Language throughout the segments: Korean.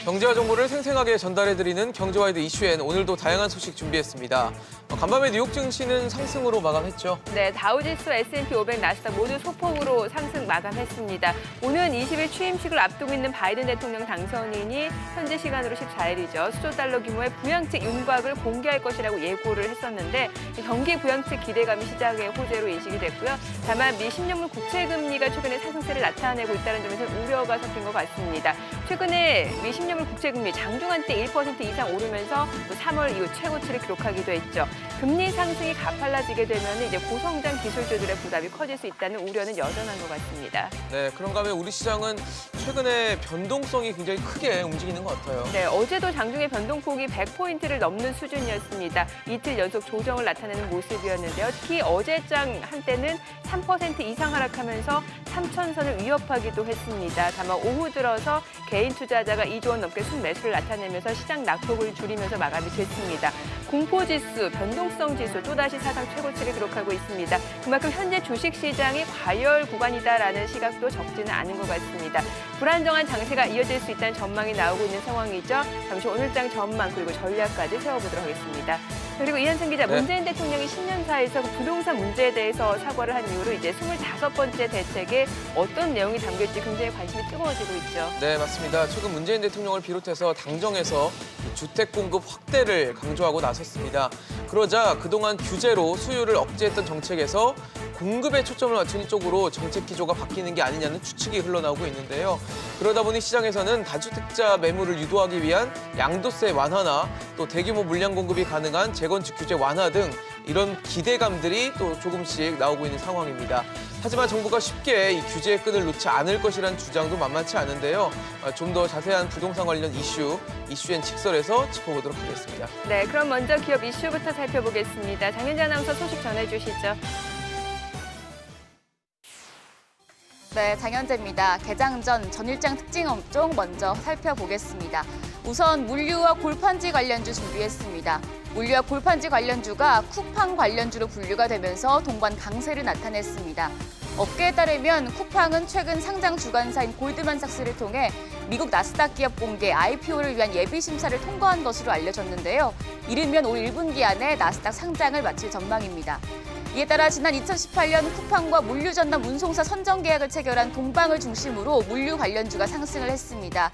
경제와 정보를 생생하게 전달해드리는 경제와이드 이슈엔 오늘도 다양한 소식 준비했습니다. 간밤에 뉴욕 증시는 상승으로 마감했죠. 네, 다우지수, S&P 500, 나스닥 모두 소폭으로 상승 마감했습니다. 오는 20일 취임식을 앞두고 있는 바이든 대통령 당선인이 현재 시간으로 14일이죠. 수조 달러 규모의 부양책 윤곽을 공개할 것이라고 예고를 했었는데 경기 부양책 기대감이 시장의 호재로 인식이 됐고요. 다만 미 10년물 국채 금리가 최근에 상승세를 나타내고 있다는 점에서 우려가 섞인 것 같습니다. 최근에 미 10년물 국채 금리 장중한 때 1% 이상 오르면서 3월 이후 최고치를 기록하기도 했죠. 금리 상승이 가팔라지게 되면 이제 고성장 기술주들의 부담이 커질 수 있다는 우려는 여전한 것 같습니다. 네, 그런가 하면 우리 시장은 최근에 변동성이 굉장히 크게 움직이는 것 같아요. 네, 어제도 장중에 변동폭이 100포인트를 넘는 수준이었습니다. 이틀 연속 조정을 나타내는 모습이었는데요. 특히 어제장 한때는 3% 이상 하락하면서 3천선을 위협하기도 했습니다. 다만 오후 들어서 개인 투자자가 2조 원 넘게 순매수를 나타내면서 시장 낙폭을 줄이면서 마감이 됐습니다. 공포지수, 변동성 지수 또다시 사상 최고치를 기록하고 있습니다. 그만큼 현재 주식시장이 과열 구간이다라는 시각도 적지는 않은 것 같습니다. 불안정한 장세가 이어질 수 있다는 전망이 나오고 있는 상황이죠. 잠시 오늘장 전망 그리고 전략까지 세워보도록 하겠습니다. 그리고 이현승 기자, 문재인 대통령이 10년사에서 그 부동산 문제에 대해서 사과를 한 이후로 이제 25번째 대책에 어떤 내용이 담길지 굉장히 관심이 뜨거워지고 있죠. 네, 맞습니다. 최근 문재인 대통령을 비롯해서 당정에서 주택 공급 확대를 강조하고 나섰습니다. 그러자 그동안 규제로 수요를 억제했던 정책에서 공급에 초점을 맞추는 쪽으로 정책 기조가 바뀌는 게 아니냐는 추측이 흘러나오고 있는데요. 그러다 보니 시장에서는 다주택자 매물을 유도하기 위한 양도세 완화나 또 대규모 물량 공급이 가능한 재건축 규제 완화 등 이런 기대감들이 또 조금씩 나오고 있는 상황입니다. 하지만 정부가 쉽게 이 규제의 끈을 놓지 않을 것이라는 주장도 만만치 않은데요. 좀 더 자세한 부동산 관련 이슈엔 직설에서 짚어보도록 하겠습니다. 네, 그럼 먼저 기업 이슈부터 살펴보겠습니다. 장윤지 아나운서 소식 전해주시죠. 네, 장현재입니다. 개장 전 전일장 특징 업종 먼저 살펴보겠습니다. 우선 물류와 골판지 관련주 준비했습니다. 물류와 골판지 관련주가 쿠팡 관련주로 분류가 되면서 동반 강세를 나타냈습니다. 업계에 따르면 쿠팡은 최근 상장 주관사인 골드만삭스를 통해 미국 나스닥 기업 공개 IPO를 위한 예비 심사를 통과한 것으로 알려졌는데요. 이르면 올 1분기 안에 나스닥 상장을 마칠 전망입니다. 이에 따라 지난 2018년 쿠팡과 물류 전담 운송사 선정 계약을 체결한 동방을 중심으로 물류 관련주가 상승을 했습니다.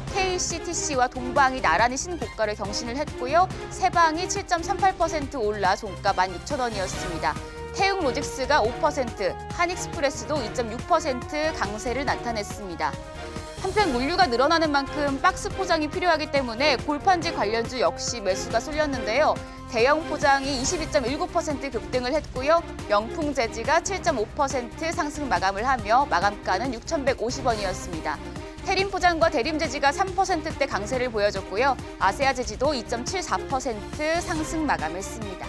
KCTC와 동방이 나란히 신고가를 경신을 했고요. 세방이 7.38% 올라 종가 16,000원이었습니다. 태웅로직스가 5%, 한익스프레스도 2.6% 강세를 나타냈습니다. 한편 물류가 늘어나는 만큼 박스 포장이 필요하기 때문에 골판지 관련주 역시 매수가 쏠렸는데요. 대형 포장이 22.19% 급등을 했고요. 명품 재지가 7.5% 상승 마감을 하며 마감가는 6,150원이었습니다. 태림 포장과 대림 재지가 3%대 강세를 보여줬고요. 아세아 재지도 2.74% 상승 마감했습니다.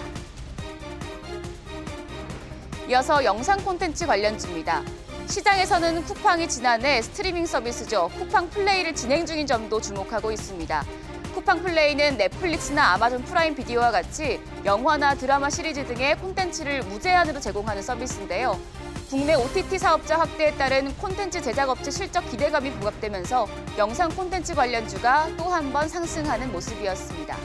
이어서 영상 콘텐츠 관련주입니다. 시장에서는 쿠팡이 지난해 스트리밍 서비스죠. 쿠팡 플레이를 진행 중인 점도 주목하고 있습니다. 쿠팡 플레이는 넷플릭스나 아마존 프라임 비디오와 같이 영화나 드라마 시리즈 등의 콘텐츠를 무제한으로 제공하는 서비스인데요. 국내 OTT 사업자 확대에 따른 콘텐츠 제작업체 실적 기대감이 부각되면서 영상 콘텐츠 관련주가 또 한 번 상승하는 모습이었습니다.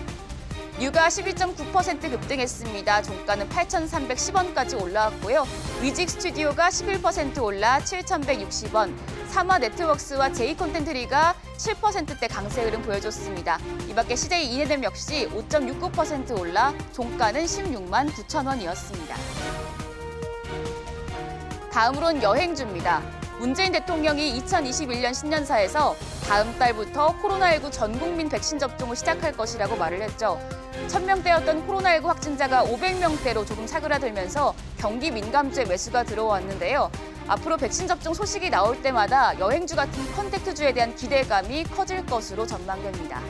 유가 12.9% 급등했습니다. 종가는 8,310원까지 올라왔고요. 위직 스튜디오가 11% 올라 7,160원, 삼화 네트워크스와 제이콘텐트리가 7%대 강세 흐름 보여줬습니다. 이 밖에 CJ 이네뎀 역시 5.69% 올라 종가는 16만 9천원이었습니다. 다음으론 여행주입니다. 문재인 대통령이 2021년 신년사에서 다음 달부터 코로나19 전 국민 백신 접종을 시작할 것이라고 말을 했죠. 1,000명대였던 코로나19 확진자가 500명대로 조금 사그라들면서 경기 민감주에 매수가 들어왔는데요. 앞으로 백신 접종 소식이 나올 때마다 여행주 같은 컨택트주에 대한 기대감이 커질 것으로 전망됩니다.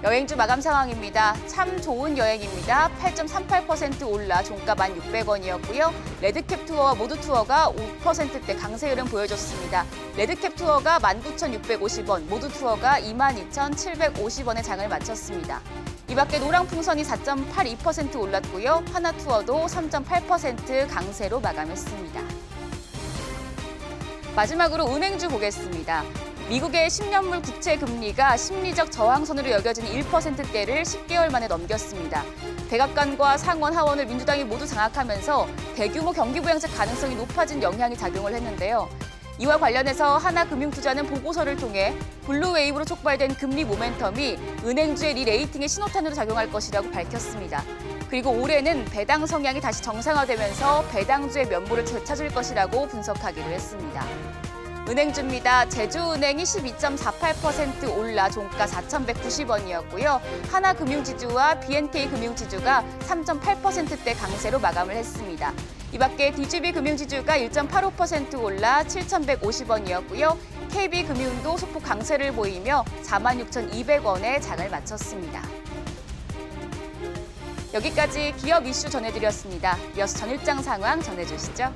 여행주 마감 상황입니다. 참 좋은 여행입니다. 8.38% 올라 종가 1,600원이었고요. 레드캡 투어와 모두 투어가 5%대 강세 흐름 보여줬습니다. 레드캡 투어가 19,650원, 모두 투어가 22,750원의 장을 마쳤습니다. 이 밖에 노랑풍선이 4.82% 올랐고요. 하나투어도 3.8% 강세로 마감했습니다. 마지막으로 은행주 보겠습니다. 미국의 10년물 국채 금리가 심리적 저항선으로 여겨진 1%대를 10개월 만에 넘겼습니다. 백악관과 상원, 하원을 민주당이 모두 장악하면서 대규모 경기 부양책 가능성이 높아진 영향이 작용을 했는데요. 이와 관련해서 하나금융투자는 보고서를 통해 블루웨이브로 촉발된 금리 모멘텀이 은행주의 리레이팅의 신호탄으로 작용할 것이라고 밝혔습니다. 그리고 올해는 배당 성향이 다시 정상화되면서 배당주의 면모를 되찾을 것이라고 분석하기로 했습니다. 은행주입니다. 제주은행이 12.48% 올라 종가 4,190원이었고요. 하나금융지주와 BNK금융지주가 3.8%대 강세로 마감을 했습니다. 이 밖에 DGB금융지주가 1.85% 올라 7,150원이었고요. KB금융도 소폭 강세를 보이며 46,200원에 장을 마쳤습니다. 여기까지 기업 이슈 전해드렸습니다. 이어서 전일장 상황 전해주시죠.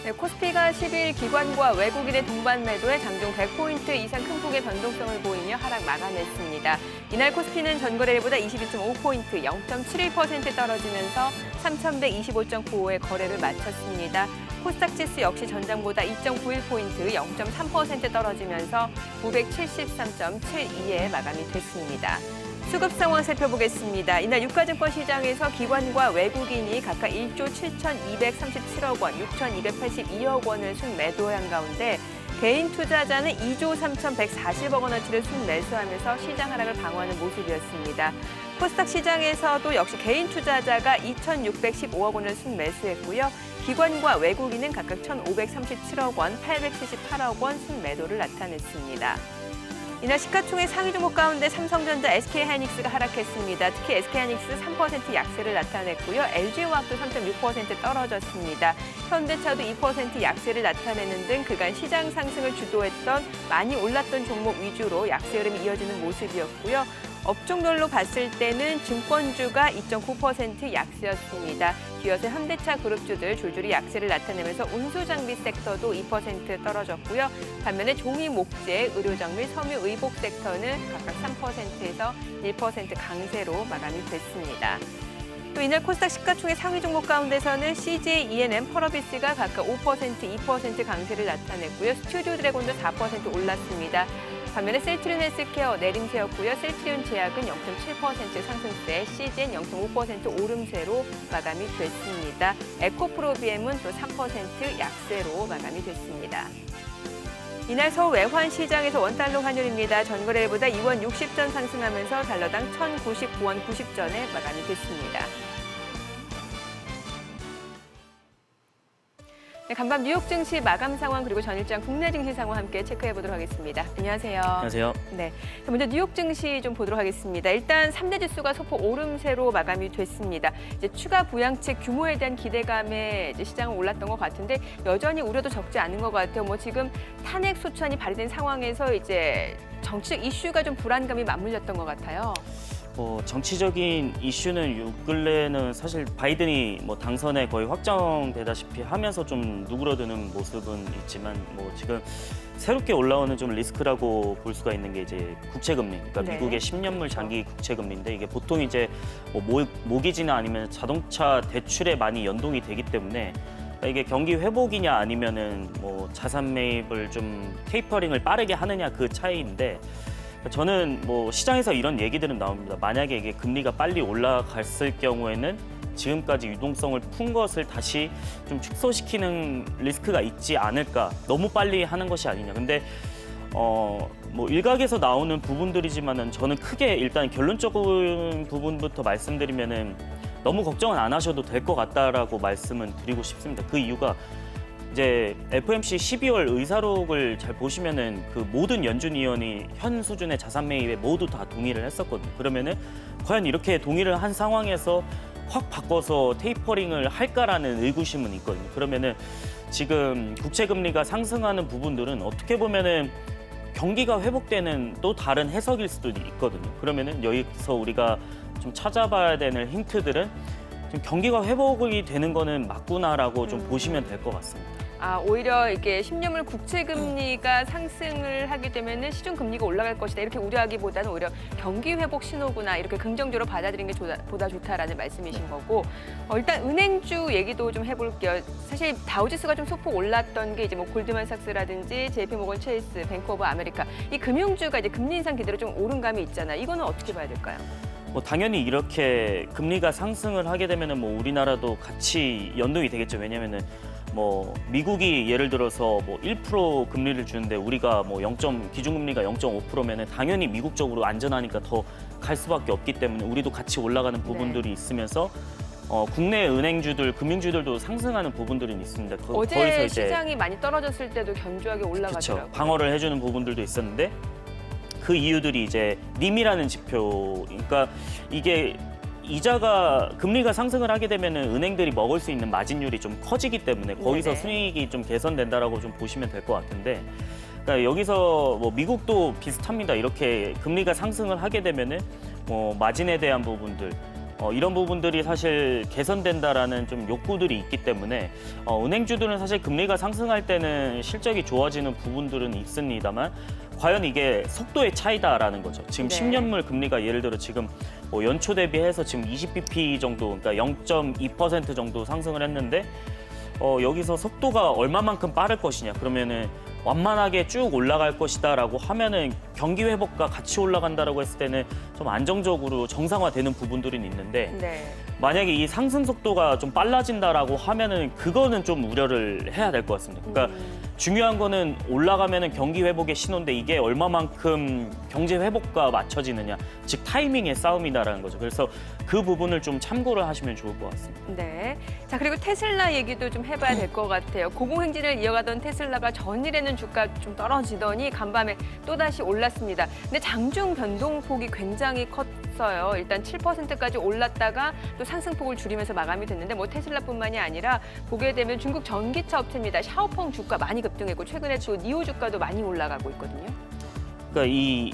네, 코스피가 10일 기관과 외국인의 동반 매도에 장중 100포인트 이상 큰 폭의 변동성을 보이며 하락 마감했습니다. 이날 코스피는 전거래일보다 22.5포인트, 0.71% 떨어지면서 3,125.95의 거래를 마쳤습니다. 코스닥 지수 역시 전장보다 2.91포인트, 0.3% 떨어지면서 973.72에 마감이 됐습니다. 수급 상황 살펴보겠습니다. 이날 유가증권 시장에서 기관과 외국인이 각각 1조 7,237억 원, 6,282억 원을 순매도한 가운데 개인 투자자는 2조 3,140억 원어치를 순매수하면서 시장 하락을 방어하는 모습이었습니다. 코스닥 시장에서도 역시 개인 투자자가 2,615억 원을 순매수했고요. 기관과 외국인은 각각 1,537억 원, 878억 원 순매도를 나타냈습니다. 이날 시가총액 상위 종목 가운데 삼성전자, SK하이닉스가 하락했습니다. 특히 SK하이닉스 3% 약세를 나타냈고요. LG화학도 3.6% 떨어졌습니다. 현대차도 2% 약세를 나타내는 등 그간 시장 상승을 주도했던 많이 올랐던 종목 위주로 약세 흐름이 이어지는 모습이었고요. 업종별로 봤을 때는 증권주가 2.9% 약세였습니다. 뒤어서 현대차 그룹주들 줄줄이 약세를 나타내면서 운수장비 섹터도 2% 떨어졌고요. 반면에 종이 목재, 의료장 및 섬유 의복 섹터는 각각 3%에서 1% 강세로 마감이 됐습니다. 또 이날 코스닥 시가총액 상위 종목 가운데서는 CJ, E&M, 펄어비스가 각각 5%, 2% 강세를 나타냈고요. 스튜디오 드래곤도 4% 올랐습니다. 반면에 셀트리온 헬스케어 내림세였고요. 셀트리온 제약은 0.7% 상승세, CGN 0.5% 오름세로 마감이 됐습니다. 에코프로비엠은 또 3% 약세로 마감이 됐습니다. 이날 서울 외환시장에서 원달러 환율입니다. 전거래일보다 2원 60전 상승하면서 달러당 1,099원 90전에 마감이 됐습니다. 네, 간밤 뉴욕 증시 마감 상황 그리고 전일장 국내 증시 상황 함께 체크해 보도록 하겠습니다. 안녕하세요. 안녕하세요. 네, 먼저 뉴욕 증시 좀 보도록 하겠습니다. 일단 3대 지수가 소폭 오름세로 마감이 됐습니다. 이제 추가 부양책 규모에 대한 기대감에 이제 시장은 올랐던 것 같은데 여전히 우려도 적지 않은 것 같아요. 뭐 지금 탄핵 소추안이 발의된 상황에서 이제 정치적 이슈가 좀 불안감이 맞물렸던 것 같아요. 정치적인 이슈는 요 근래는 사실 바이든이 당선에 거의 확정되다시피 하면서 좀 누그러드는 모습은 있지만 지금 새롭게 올라오는 좀 리스크라고 볼 수가 있는 게 이제 국채금리, 그러니까 네. 미국의 10년물 장기 국채금리인데 이게 보통 이제 모기지나 아니면 자동차 대출에 많이 연동이 되기 때문에 이게 경기 회복이냐 아니면은 자산 매입을 좀 테이퍼링을 빠르게 하느냐 그 차이인데. 저는 시장에서 이런 얘기들은 나옵니다. 만약에 이게 금리가 빨리 올라갔을 경우에는 지금까지 유동성을 푼 것을 다시 좀 축소시키는 리스크가 있지 않을까. 너무 빨리 하는 것이 아니냐. 근데 일각에서 나오는 부분들이지만은 저는 크게 일단 결론적인 부분부터 말씀드리면은 너무 걱정은 안 하셔도 될 것 같다라고 말씀은 드리고 싶습니다. 그 이유가 이제 FOMC 12월 의사록을 잘 보시면은 그 모든 연준 위원이 현 수준의 자산 매입에 모두 다 동의를 했었거든요. 그러면은 과연 이렇게 동의를 한 상황에서 확 바꿔서 테이퍼링을 할까라는 의구심은 있거든요. 그러면은 지금 국채 금리가 상승하는 부분들은 어떻게 보면은 경기가 회복되는 또 다른 해석일 수도 있거든요. 그러면은 여기서 우리가 좀 찾아봐야 되는 힌트들은 지금 경기가 회복이 되는 거는 맞구나라고 좀 보시면 될 것 같습니다. 오히려 이게 10년물 국채 금리가 상승을 하게 되면은 시중 금리가 올라갈 것이다 이렇게 우려하기보다는 오히려 경기 회복 신호구나 이렇게 긍정적으로 받아들이는 게 보다 좋다라는 말씀이신 거고 일단 은행주 얘기도 좀 해볼게요. 사실 다우지수가 좀 소폭 올랐던 게 이제 뭐 골드만삭스라든지 JP모건 체이스, 뱅크 오브 아메리카 이 금융주가 이제 금리 인상 기대로 좀 오른 감이 있잖아요. 이거는 어떻게 봐야 될까요? 뭐 당연히 이렇게 금리가 상승을 하게 되면은 뭐 우리나라도 같이 연동이 되겠죠. 왜냐면은 뭐 미국이 예를 들어서 뭐 1% 금리를 주는데 우리가 뭐 기준금리가 0.5%면은 당연히 미국 쪽으로 안전하니까 더 갈 수밖에 없기 때문에 우리도 같이 올라가는 부분들이 있으면서 국내 은행주들, 금융주들도 상승하는 부분들은 있습니다. 어제 거기서 이제 시장이 많이 떨어졌을 때도 견조하게 올라가더라고요. 그렇죠. 방어를 해주는 부분들도 있었는데 그 이유들이 이제 님이라는 지표, 그러니까 이게 금리가 상승을 하게 되면은 은행들이 먹을 수 있는 마진율이 좀 커지기 때문에 거기서 네네. 수익이 좀 개선된다라고 좀 보시면 될 것 같은데, 그러니까 여기서 뭐 미국도 비슷합니다. 이렇게 금리가 상승을 하게 되면은 뭐 마진에 대한 부분들. 이런 부분들이 사실 개선된다라는 좀 욕구들이 있기 때문에 은행주들은 사실 금리가 상승할 때는 실적이 좋아지는 부분들은 있습니다만 과연 이게 속도의 차이다라는 거죠. 지금 네. 10년물 금리가 예를 들어 지금 뭐 연초 대비해서 지금 20bp 정도, 그러니까 0.2% 정도 상승을 했는데 여기서 속도가 얼마만큼 빠를 것이냐 그러면은 완만하게 쭉 올라갈 것이다라고 하면은 경기 회복과 같이 올라간다라고 했을 때는 좀 안정적으로 정상화되는 부분들은 있는데 네. 만약에 이 상승 속도가 좀 빨라진다라고 하면은 그거는 좀 우려를 해야 될 것 같습니다. 그러니까 중요한 거는 올라가면은 경기 회복의 신호인데 이게 얼마만큼 경제 회복과 맞춰지느냐, 즉 타이밍의 싸움이다라는 거죠. 그래서 그 부분을 좀 참고를 하시면 좋을 것 같습니다. 네. 자, 그리고 테슬라 얘기도 좀 해봐야 될 것 같아요. 고공행진을 이어가던 테슬라가 전일에는 주가 좀 떨어지더니 간밤에 또다시 올랐습니다. 근데 장중 변동폭이 굉장히 컸어요. 일단 7%까지 올랐다가 또 상승폭을 줄이면서 마감이 됐는데 뭐 테슬라뿐만이 아니라 보게 되면 중국 전기차 업체입니다. 샤오펑 주가 많이 급등했고 최근에 또 니오 주가도 많이 올라가고 있거든요. 그러니까 이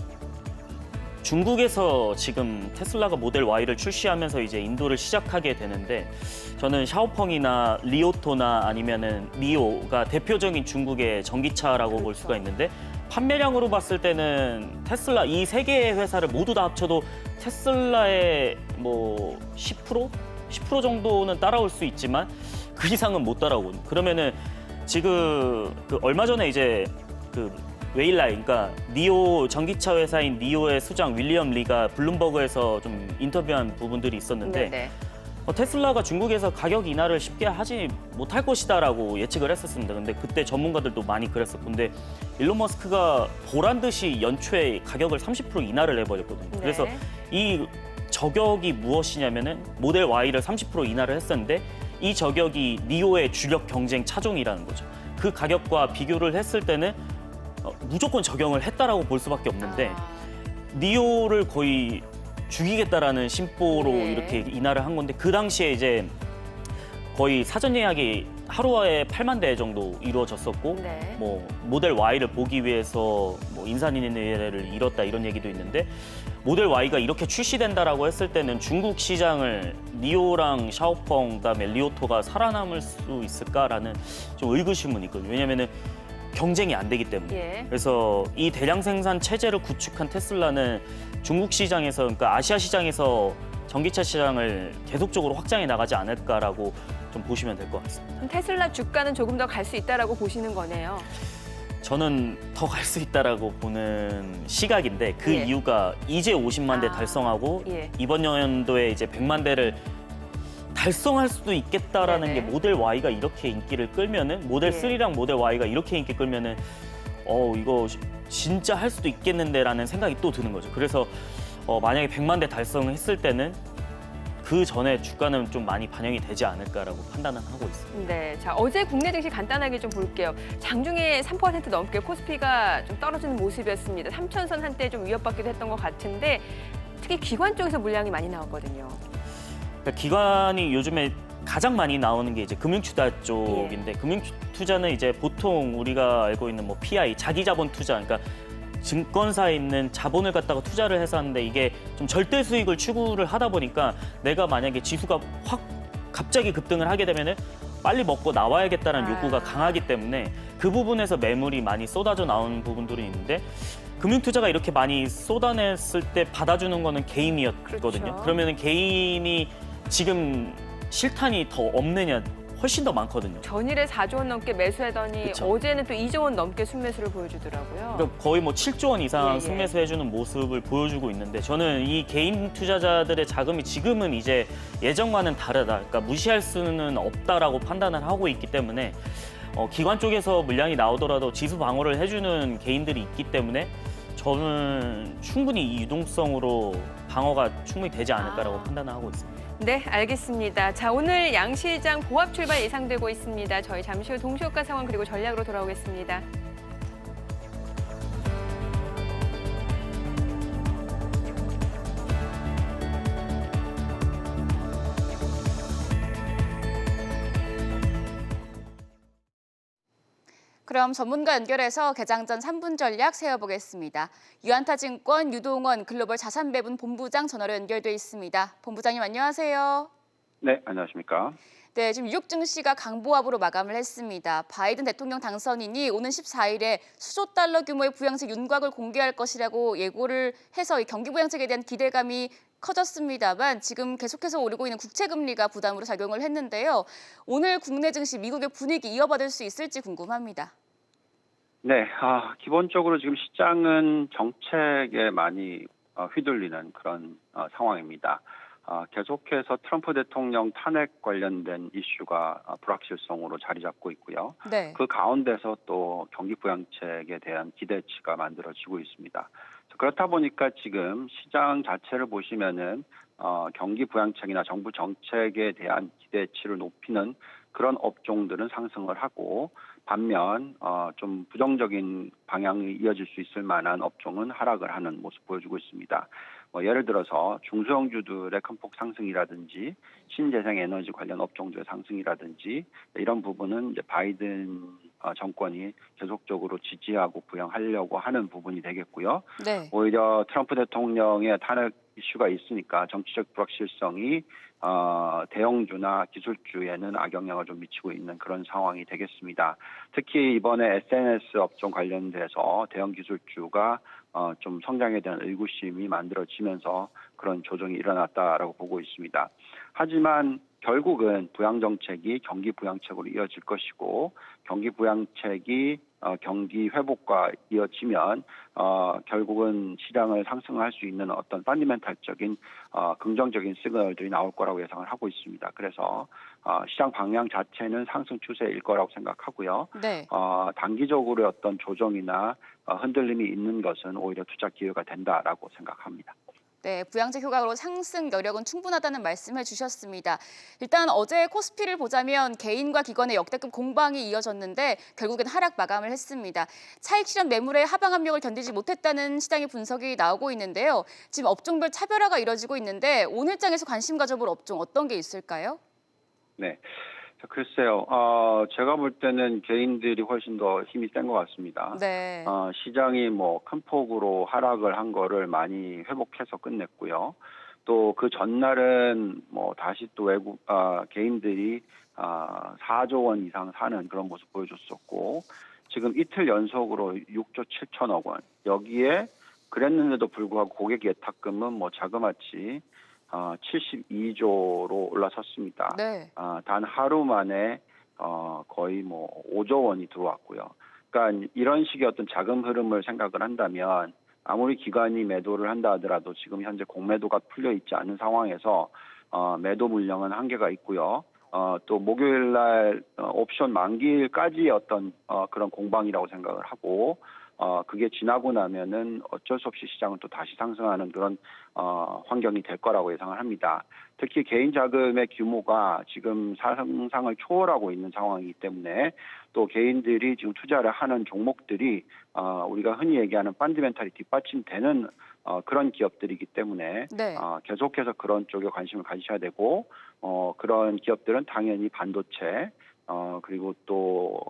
중국에서 지금 테슬라가 모델 Y를 출시하면서 이제 인도를 시작하게 되는데 저는 샤오펑이나 리오토나 아니면은 니오가 대표적인 중국의 전기차라고 볼 수가 있는데 판매량으로 봤을 때는 테슬라 이 세 개의 회사를 모두 다 합쳐도 테슬라의 뭐 10% 정도는 따라올 수 있지만 그 이상은 못 따라오고 그러면은 지금 얼마 전에 이제 웨일라이, 그러니까 니오 전기차 회사인 니오의 수장 윌리엄 리가 블룸버그에서 좀 인터뷰한 부분들이 있었는데 네네. 테슬라가 중국에서 가격 인하를 쉽게 하지 못할 것이다라고 예측을 했었습니다. 근데 그때 전문가들도 많이 그랬었고 근데 일론 머스크가 보란 듯이 연초에 가격을 30% 인하를 해버렸거든요. 네. 그래서 이 저격이 무엇이냐면은 모델 Y를 30% 인하를 했었는데 이 저격이 니오의 주력 경쟁 차종이라는 거죠. 그 가격과 비교를 했을 때는 무조건 적용을 했다라고 볼 수밖에 없는데 니오를 거의 죽이겠다라는 심보로 네. 이렇게 인하를 한 건데 그 당시에 이제 거의 사전 예약이 하루에 8만 대 정도 이루어졌었고 네. 뭐 모델 Y를 보기 위해서 뭐 인산인해를 잃었다 이런 얘기도 있는데 모델 Y가 이렇게 출시된다라고 했을 때는 중국 시장을 니오랑 샤오펑 그다음에 리오토가 살아남을 수 있을까라는 좀 의구심은 있거든요. 왜냐면은 경쟁이 안 되기 때문에. 예. 그래서 이 대량 생산 체제를 구축한 테슬라는 중국 시장에서, 그러니까 아시아 시장에서 전기차 시장을 계속적으로 확장해 나가지 않을까라고 좀 보시면 될 것 같습니다. 그럼 테슬라 주가는 조금 더 갈 수 있다라고 보시는 거네요. 저는 더 갈 수 있다라고 보는 시각인데 그 예. 이유가 이제 50만 대 달성하고 예. 이번 연도에 이제 100만 대를 달성할 수도 있겠다라는 네네. 게 모델 Y가 이렇게 인기를 끌면은 모델 예. 3랑 모델 Y가 이렇게 인기 끌면은 이거 진짜 할 수도 있겠는데라는 생각이 또 드는 거죠. 그래서 만약에 100만 대 달성했을 때는 그 전에 주가는 좀 많이 반영이 되지 않을까라고 판단은 하고 있습니다. 네, 자 어제 국내 증시 간단하게 좀 볼게요. 장중에 3% 넘게 코스피가 좀 떨어지는 모습이었습니다. 3,000선 한때 좀 위협받기도 했던 것 같은데 특히 기관 쪽에서 물량이 많이 나왔거든요. 그러니까 기관이 요즘에 가장 많이 나오는 게 이제 금융투자 쪽인데 금융투자는 이제 보통 우리가 알고 있는 뭐 PI, 자기자본 투자, 그러니까 증권사에 있는 자본을 갖다가 투자를 해서 하는데 이게 좀 절대 수익을 추구를 하다 보니까 내가 만약에 지수가 확 갑자기 급등을 하게 되면은 빨리 먹고 나와야겠다는 아. 욕구가 강하기 때문에 그 부분에서 매물이 많이 쏟아져 나오는 부분들이 있는데 금융투자가 이렇게 많이 쏟아냈을 때 받아주는 거는 개인이었거든요. 그렇죠. 그러면 개인이 지금 실탄이 더 없느냐 훨씬 더 많거든요. 전일에 4조 원 넘게 매수하더니 그쵸. 어제는 또 2조 원 넘게 순매수를 보여주더라고요. 그러니까 거의 뭐 7조 원 이상 예. 순매수해주는 모습을 보여주고 있는데 저는 이 개인 투자자들의 자금이 지금은 이제 예전과는 다르다. 그러니까 무시할 수는 없다라고 판단을 하고 있기 때문에 기관 쪽에서 물량이 나오더라도 지수 방어를 해주는 개인들이 있기 때문에 저는 충분히 이 유동성으로 방어가 충분히 되지 않을까라고 판단을 하고 있습니다. 네, 알겠습니다. 자, 오늘 양시장 보합 출발 예상되고 있습니다. 저희 잠시 후 동시효과 상황 그리고 전략으로 돌아오겠습니다. 그럼 전문가 연결해서 개장 전 3분 전략 세워보겠습니다. 유안타증권 유동원 글로벌 자산배분 본부장 전화로 연결돼 있습니다. 본부장님 안녕하세요. 네, 안녕하십니까. 네, 지금 뉴욕 증시가 강보합으로 마감을 했습니다. 바이든 대통령 당선인이 오는 14일에 수조 달러 규모의 부양책 윤곽을 공개할 것이라고 예고를 해서 이 경기 부양책에 대한 기대감이 커졌습니다만 지금 계속해서 오르고 있는 국채 금리가 부담으로 작용을 했는데요. 오늘 국내 증시 미국의 분위기 이어받을 수 있을지 궁금합니다. 네, 기본적으로 지금 시장은 정책에 많이 휘둘리는 그런 상황입니다. 계속해서 트럼프 대통령 탄핵 관련된 이슈가 불확실성으로 자리 잡고 있고요. 네. 그 가운데서 또 경기 부양책에 대한 기대치가 만들어지고 있습니다. 그렇다 보니까 지금 시장 자체를 보시면은 경기 부양책이나 정부 정책에 대한 기대치를 높이는 그런 업종들은 상승을 하고 반면 좀 부정적인 방향이 이어질 수 있을 만한 업종은 하락을 하는 모습 보여주고 있습니다. 예를 들어서 중소형주들의 큰 폭 상승이라든지 신재생 에너지 관련 업종들의 상승이라든지 이런 부분은 이제 바이든 정권이 계속적으로 지지하고 부양하려고 하는 부분이 되겠고요. 네. 오히려 트럼프 대통령의 탄핵 이슈가 있으니까 정치적 불확실성이 대형주나 기술주에는 악영향을 좀 미치고 있는 그런 상황이 되겠습니다. 특히 이번에 SNS 업종 관련돼서 대형 기술주가 좀 성장에 대한 의구심이 만들어지면서 그런 조정이 일어났다라고 보고 있습니다. 하지만 결국은 부양 정책이 경기 부양책으로 이어질 것이고 경기 부양책이 경기 회복과 이어지면 결국은 시장을 상승할 수 있는 어떤 펀디멘탈적인 긍정적인 시그널들이 나올 거라고 예상을 하고 있습니다. 그래서 시장 방향 자체는 상승 추세일 거라고 생각하고요. 네. 단기적으로의 어떤 조정이나 흔들림이 있는 것은 오히려 투자 기회가 된다라고 생각합니다. 네, 부양책 효과로 상승 여력은 충분하다는 말씀해 주셨습니다. 일단 어제 코스피를 보자면 개인과 기관의 역대급 공방이 이어졌는데 결국엔 하락 마감을 했습니다. 차익 실현 매물의 하방 압력을 견디지 못했다는 시장의 분석이 나오고 있는데요. 지금 업종별 차별화가 이뤄지고 있는데 오늘장에서 관심 가져볼 업종 어떤 게 있을까요? 네. 글쎄요. 제가 볼 때는 개인들이 훨씬 더 힘이 센 것 같습니다. 네. 시장이 큰 폭으로 하락을 한 거를 많이 회복해서 끝냈고요. 또 그 전날은 다시 또 개인들이 4조 원 이상 사는 그런 모습 보여줬었고 지금 이틀 연속으로 6조 7천억 원. 여기에 그랬는데도 불구하고 고객 예탁금은 자그마치 72조로 올라섰습니다. 네. 단 하루 만에 거의 5조 원이 들어왔고요. 그러니까 이런 식의 어떤 자금 흐름을 생각을 한다면 아무리 기관이 매도를 한다 하더라도 지금 현재 공매도가 풀려 있지 않은 상황에서 매도 물량은 한계가 있고요. 또 목요일 날 옵션 만기일까지의 어떤 그런 공방이라고 생각을 하고 그게 지나고 나면은 어쩔 수 없이 시장은 또 다시 상승하는 그런 환경이 될 거라고 예상을 합니다. 특히 개인 자금의 규모가 지금 상상을 초월하고 있는 상황이기 때문에 또 개인들이 지금 투자를 하는 종목들이 우리가 흔히 얘기하는 펀드멘탈이 뒷받침되는 그런 기업들이기 때문에 네. 계속해서 그런 쪽에 관심을 가지셔야 되고 그런 기업들은 당연히 반도체 그리고 또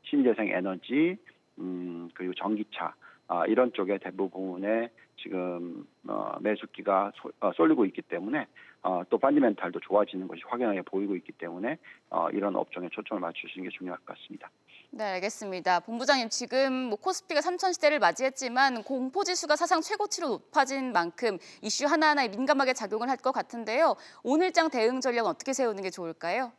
신재생 에너지 그리고 전기차 이런 쪽에 대부분의 지금 매수기가 쏠리고 있기 때문에 또 펀디멘탈도 좋아지는 것이 확연하게 보이고 있기 때문에 이런 업종에 초점을 맞추시는 게 중요할 것 같습니다. 네, 알겠습니다. 본부장님, 지금 코스피가 3,000시대를 맞이했지만 공포지수가 사상 최고치로 높아진 만큼 이슈 하나하나에 민감하게 작용을 할 것 같은데요. 오늘장 대응 전략은 어떻게 세우는 게 좋을까요?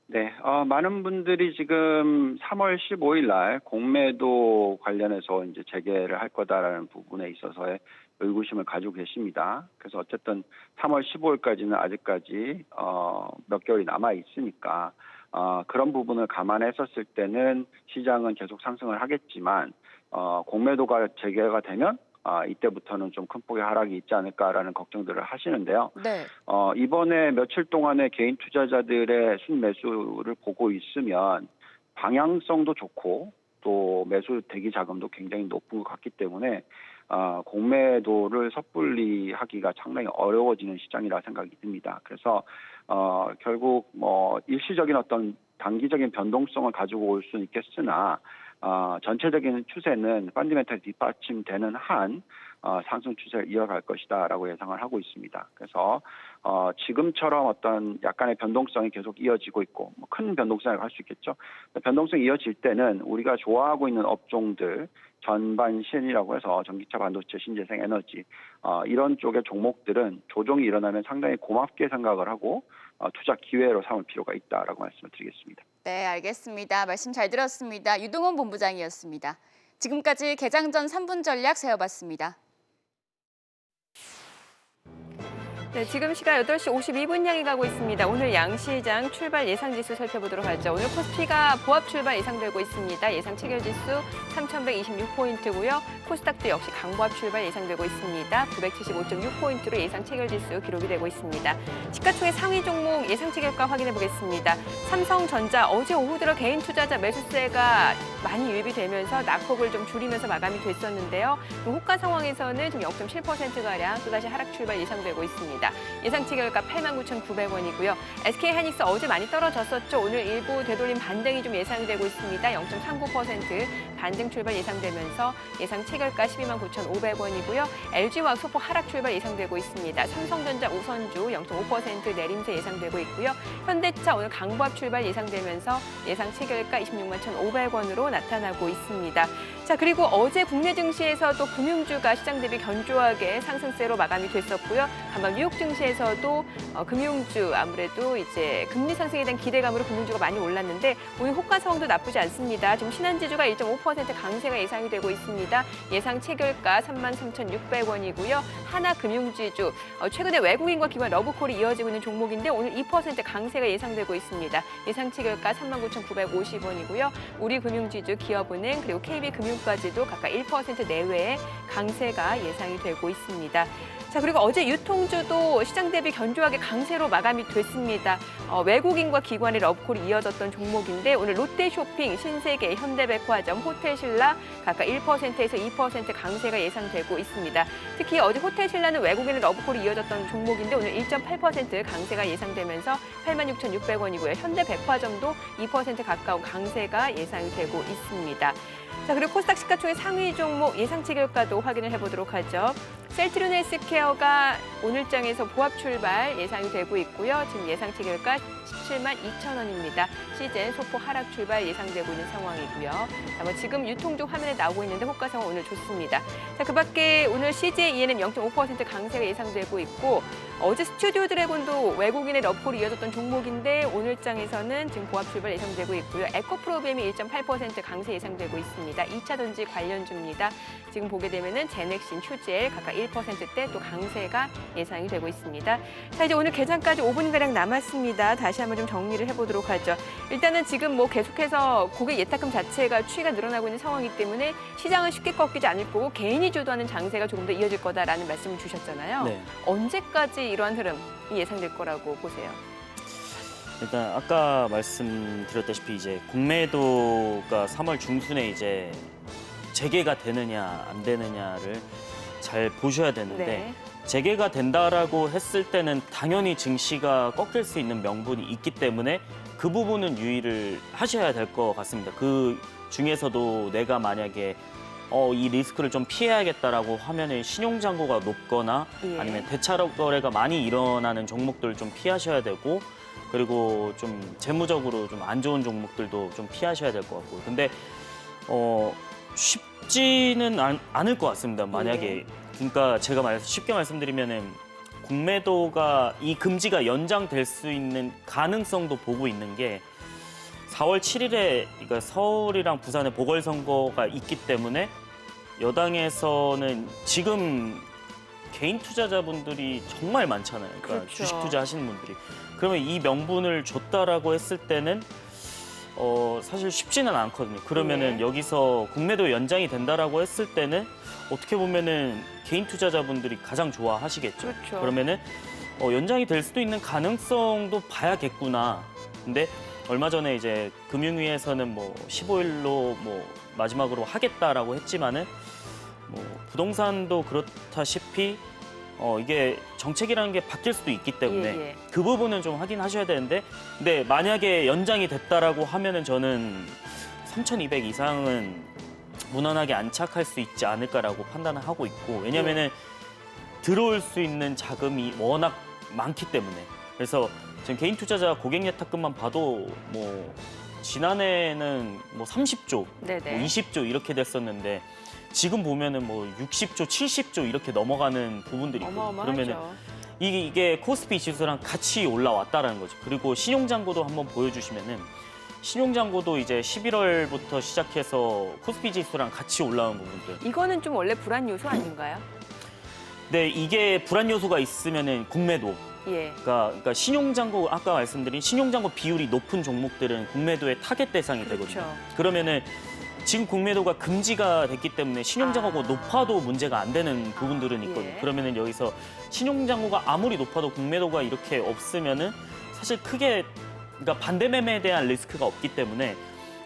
네, 많은 분들이 지금 3월 15일 날 공매도 관련해서 이제 재개를 할 거다라는 부분에 있어서의 의구심을 가지고 계십니다. 그래서 어쨌든 3월 15일까지는 아직까지 몇 개월이 남아 있으니까 그런 부분을 감안했었을 때는 시장은 계속 상승을 하겠지만 공매도가 재개가 되면 이때부터는 좀 큰 폭의 하락이 있지 않을까라는 걱정들을 하시는데요. 네. 이번에 며칠 동안의 개인 투자자들의 순매수를 보고 있으면 방향성도 좋고 또 매수 대기 자금도 굉장히 높은 것 같기 때문에 공매도를 섣불리 하기가 상당히 어려워지는 시장이라 생각이 듭니다. 그래서 결국 일시적인 어떤 단기적인 변동성을 가지고 올 수는 있겠으나 전체적인 추세는 펀디멘탈이 뒷받침되는 한 상승 추세를 이어갈 것이다라고 예상을 하고 있습니다. 그래서 지금처럼 어떤 약간의 변동성이 계속 이어지고 있고 큰 변동성이라고 할 수 있겠죠. 변동성이 이어질 때는 우리가 좋아하고 있는 업종들 전반 신이라고 해서 전기차, 반도체, 신재생 에너지 이런 쪽의 종목들은 조정이 일어나면 상당히 고맙게 생각을 하고 투자 기회로 삼을 필요가 있다라고 말씀을 드리겠습니다. 네, 알겠습니다. 말씀 잘 들었습니다. 유동원 본부장이었습니다. 지금까지 개장 전 3분 전략 세워봤습니다. 네, 지금 시각 8시 52분 향해 가고 있습니다. 오늘 양시장 출발 예상지수 살펴보도록 하죠. 오늘 코스피가 보합 출발 예상되고 있습니다. 예상 체결지수 3,126포인트고요. 코스닥도 역시 강보합 출발 예상되고 있습니다. 975.6포인트로 예상 체결지수 기록이 되고 있습니다. 시가총액 상위 종목 예상 체결가 확인해 보겠습니다. 삼성전자 어제 오후 들어 개인 투자자 매수세가 많이 유입이 되면서 낙폭을 좀 줄이면서 마감이 됐었는데요. 호가 상황에서는 지금 0.7%가량 또다시 하락 출발 예상되고 있습니다. 예상 체결가 89,900원이고요. SK하이닉스 어제 많이 떨어졌었죠. 오늘 일부 되돌림 반등이 좀 예상되고 있습니다. 0.39% 반등 출발 예상되면서 예상 체결가 129,500원이고요. LG화학 소폭 하락 출발 예상되고 있습니다. 삼성전자 우선주 0.5% 내림세 예상되고 있고요. 현대차 오늘 강보합 출발 예상되면서 예상 체결가 261,500원으로 나타나고 있습니다. 자, 그리고 어제 국내 증시에서도 금융주가 시장 대비 견조하게 상승세로 마감이 됐었고요. 간밤 뉴욕 증시에서도 금융주 아무래도 이제 금리 상승에 대한 기대감으로 금융주가 많이 올랐는데 오늘 호가 상황도 나쁘지 않습니다. 지금 신한지주가 1.5% 강세가 예상이 되고 있습니다. 예상 체결가 33,600원이고요. 하나금융지주 최근에 외국인과 기관 러브콜이 이어지고 있는 종목인데 오늘 2% 강세가 예상되고 있습니다. 예상 체결가 39,950원이고요. 우리금융지주, 기업은행 그리고 KB금융까지도 각각 1% 내외의 강세가 예상이 되고 있습니다. 자, 그리고 어제 유통주도 시장 대비 견조하게 강세로 마감이 됐습니다. 외국인과 기관의 러브콜이 이어졌던 종목인데 오늘 롯데쇼핑, 신세계, 현대백화점, 호텔신라 각각 1%에서 2% 강세가 예상되고 있습니다. 특히 어제 호텔신라는 외국인의 러브콜이 이어졌던 종목인데 오늘 1.8% 강세가 예상되면서 86,600원이고요. 현대백화점도 2% 가까운 강세가 예상이 되고 있습니다. 자, 그리고 코스닥 시가총액 상위 종목 예상 체결가도 확인을 해보도록 하죠. 셀트리온 헬스케어가 오늘장에서 보합 출발 예상이 되고 있고요. 지금 예상 체결가 172,000원입니다. 시즌 소폭 하락 출발 예상되고 있는 상황이고요. 자, 지금 유통주 화면에 나오고 있는데 호가 상황 오늘 좋습니다. 자, 그밖에 오늘 CJ ENM 0.5% 강세가 예상되고 있고 어제 스튜디오 드래곤도 외국인의 러브콜이 이어졌던 종목인데 오늘장에서는 지금 보합 출발 예상되고 있고요. 에코프로비엠이 1.8% 강세 예상되고 있습니다. 2차 전지 관련주입니다. 지금 보게 되면은 제넥신, 휴젤 각각 1%대 또 강세가 예상이 되고 있습니다. 자, 이제 오늘 개장까지 5분가량 남았습니다. 다시 한번 좀 정리를 해보도록 하죠. 일단은 지금 계속해서 고객 예탁금 자체가 추이가 늘어나고 있는 상황이기 때문에 시장은 쉽게 꺾이지 않을 거고 개인이 주도하는 장세가 조금 더 이어질 거다라는 말씀을 주셨잖아요. 네. 언제까지 이러한 흐름이 예상될 거라고 보세요? 일단 아까 말씀드렸다시피 이제 공매도가 3월 중순에 이제 재개가 되느냐 안 되느냐를 잘 보셔야 되는데 네. 재개가 된다라고 했을 때는 당연히 증시가 꺾일 수 있는 명분이 있기 때문에 그 부분은 유의를 하셔야 될 것 같습니다. 그 중에서도 내가 만약에 이 리스크를 좀 피해야겠다라고 하면은 신용잔고가 높거나 예. 아니면 대차력 거래가 많이 일어나는 종목들 좀 피하셔야 되고 그리고 좀 재무적으로 좀 안 좋은 종목들도 좀 피하셔야 될 것 같고 근데 쉽지는 않을 것 같습니다. 만약에 그러니까 제가 쉽게 말씀드리면은 공매도가 이 금지가 연장될 수 있는 가능성도 보고 있는 게 4월 7일에 그러니까 서울이랑 부산에 보궐선거가 있기 때문에 여당에서는 지금 개인 투자자분들이 정말 많잖아요. 그러니까 그렇죠. 주식 투자하시는 분들이. 그러면 이 명분을 줬다라고 했을 때는 사실 쉽지는 않거든요. 그러면은 네. 여기서 공매도 연장이 된다라고 했을 때는 어떻게 보면은 개인 투자자분들이 가장 좋아하시겠죠. 그렇죠. 그러면은 연장이 될 수도 있는 가능성도 봐야겠구나. 근데 얼마 전에 이제 금융위에서는 뭐 15일로 뭐 마지막으로 하겠다라고 했지만은 뭐 부동산도 그렇다시피 이게 정책이라는 게 바뀔 수도 있기 때문에 예. 그 부분은 좀 확인하셔야 되는데 근데 만약에 연장이 됐다라고 하면은 저는 3,200 이상은 무난하게 안착할 수 있지 않을까라고 판단을 하고 있고 왜냐면은 들어올 수 있는 자금이 워낙 많기 때문에 그래서 지금 개인 투자자 고객 예탁금만 봐도 뭐 지난해에는 뭐 30조, 네네. 뭐 20조 이렇게 됐었는데 지금 보면은 뭐 60조, 70조 이렇게 넘어가는 부분들이 있고 그러면은 어마어마하죠. 이게 코스피 지수랑 같이 올라왔다라는 거죠. 그리고 신용잔고도 한번 보여주시면은 신용잔고도 이제 11월부터 시작해서 코스피 지수랑 같이 올라온 부분들. 이거는 좀 원래 불안 요소 아닌가요? 네, 이게 불안 요소가 있으면은 공매도. 예. 그러니까 신용잔고 아까 말씀드린 신용잔고 비율이 높은 종목들은 공매도의 타겟 대상이 되거든요. 그렇죠. 그러면은 지금 공매도가 금지가 됐기 때문에 신용잔고가 높아도 문제가 안 되는 부분들은 있거든요. 예. 그러면은 여기서 신용잔고가 아무리 높아도 공매도가 이렇게 없으면은 사실 크게 그러니까 반대 매매에 대한 리스크가 없기 때문에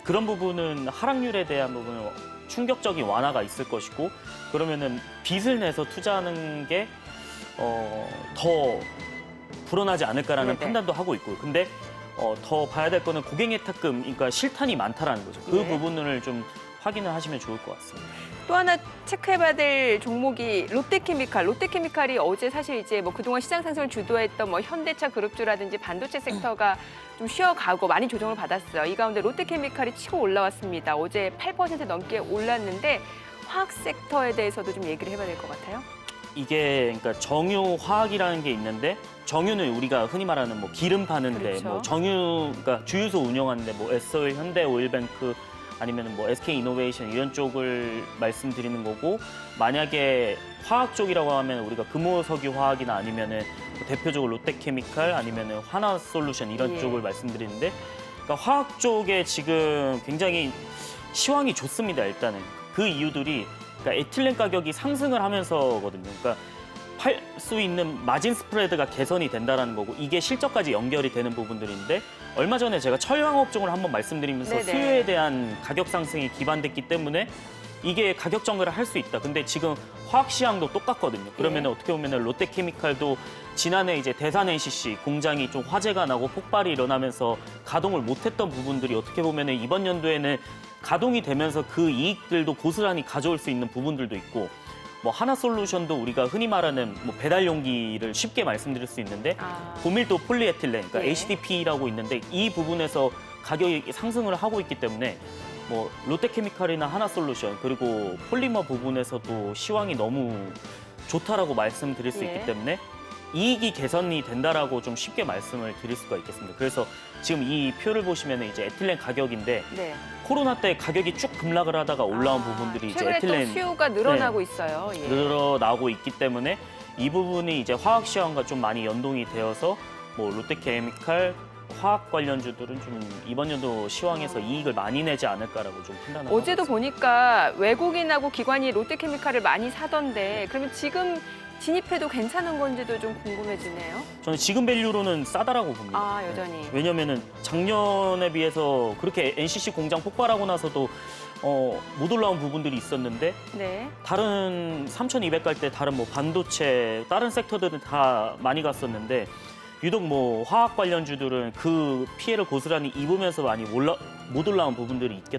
그런 부분은 하락률에 대한 부분은 충격적인 완화가 있을 것이고 그러면은 빚을 내서 투자하는 게 더 불어나지 않을까라는 네네. 판단도 하고 있고요. 근데 더 봐야 될 거는 고객 예탁금, 그러니까 실탄이 많다라는 거죠. 그 예. 부분을 좀 확인을 하시면 좋을 것 같습니다. 또 하나 체크해봐야 될 종목이 롯데케미칼. 롯데케미칼이 어제 사실 이제 뭐 그동안 시장 상승을 주도했던 뭐 현대차 그룹주라든지 반도체 섹터가 좀 쉬어가고 많이 조정을 받았어요. 이 가운데 롯데케미칼이 치고 올라왔습니다. 어제 8% 넘게 올랐는데 화학 섹터에 대해서도 좀 얘기를 해봐야 될 것 같아요. 이게 그러니까 정유 화학이라는 게 있는데 정유는 우리가 흔히 말하는 뭐 기름 파는데 그렇죠. 뭐 정유 그러니까 주유소 운영하는데 뭐 S오일, 현대오일뱅크 아니면은 뭐 SK이노베이션 이런 쪽을 말씀드리는 거고 만약에 화학 쪽이라고 하면 우리가 금호석유 화학이나 아니면은 대표적으로 롯데케미칼 아니면은 하나솔루션 이런 예. 쪽을 말씀드리는데 그러니까 화학 쪽에 지금 굉장히 시황이 좋습니다. 일단은 그 이유들이 그러니까 에틸렌 가격이 상승을 하면서거든요. 그러니까 팔 수 있는 마진 스프레드가 개선이 된다라는 거고 이게 실적까지 연결이 되는 부분들인데 얼마 전에 제가 철강업종을 한번 말씀드리면서 네네. 수요에 대한 가격 상승이 기반됐기 때문에 이게 가격 정글을 할 수 있다. 근데 지금 화학 시황도 똑같거든요. 그러면 예. 어떻게 보면 롯데케미칼도 지난해 이제 대산 NCC 공장이 좀 화재가 나고 폭발이 일어나면서 가동을 못했던 부분들이 어떻게 보면 이번 연도에는 가동이 되면서 그 이익들도 고스란히 가져올 수 있는 부분들도 있고 뭐 하나솔루션도 우리가 흔히 말하는 뭐 배달 용기를 쉽게 말씀드릴 수 있는데 고밀도 폴리에틸렌, 그러니까 예. HDP라고 있는데 이 부분에서 가격이 상승을 하고 있기 때문에 뭐 롯데케미칼이나 하나솔루션 그리고 폴리머 부분에서도 시황이 너무 좋다라고 말씀드릴 수 예. 있기 때문에 이익이 개선이 된다라고 좀 쉽게 말씀을 드릴 수가 있겠습니다. 그래서 지금 이 표를 보시면 이제 에틸렌 가격인데 네. 코로나 때 가격이 쭉 급락을 하다가 올라온 부분들이 이제 최근에 에틸렌 또 수요가 늘어나고 있어요. 예. 늘어나고 있기 때문에 이 부분이 이제 화학 시황과 좀 많이 연동이 되어서 뭐 롯데케미칼 화학 관련주들은 좀 이번 연도 시황에서 이익을 많이 내지 않을까라고 좀 판단하고 어제도 보니까 외국인하고 기관이 롯데케미칼을 많이 사던데 그러면 지금 진입해도 괜찮은 건지도 좀 궁금해지네요. 저는 지금 밸류로는 싸다라고 봅니다. 아, 여전히. 왜냐면은 작년에 비해서 그렇게 NCC 공장 폭발하고 나서도 못 올라온 부분들이 있었는데 네. 다른 3,200 갈 때 다른 뭐 반도체 다른 섹터들은 다 많이 갔었는데 유독 뭐 화학 관련주들은 그 피해를 고스란히 입으면서 많이 못 올라온 부분들이 있기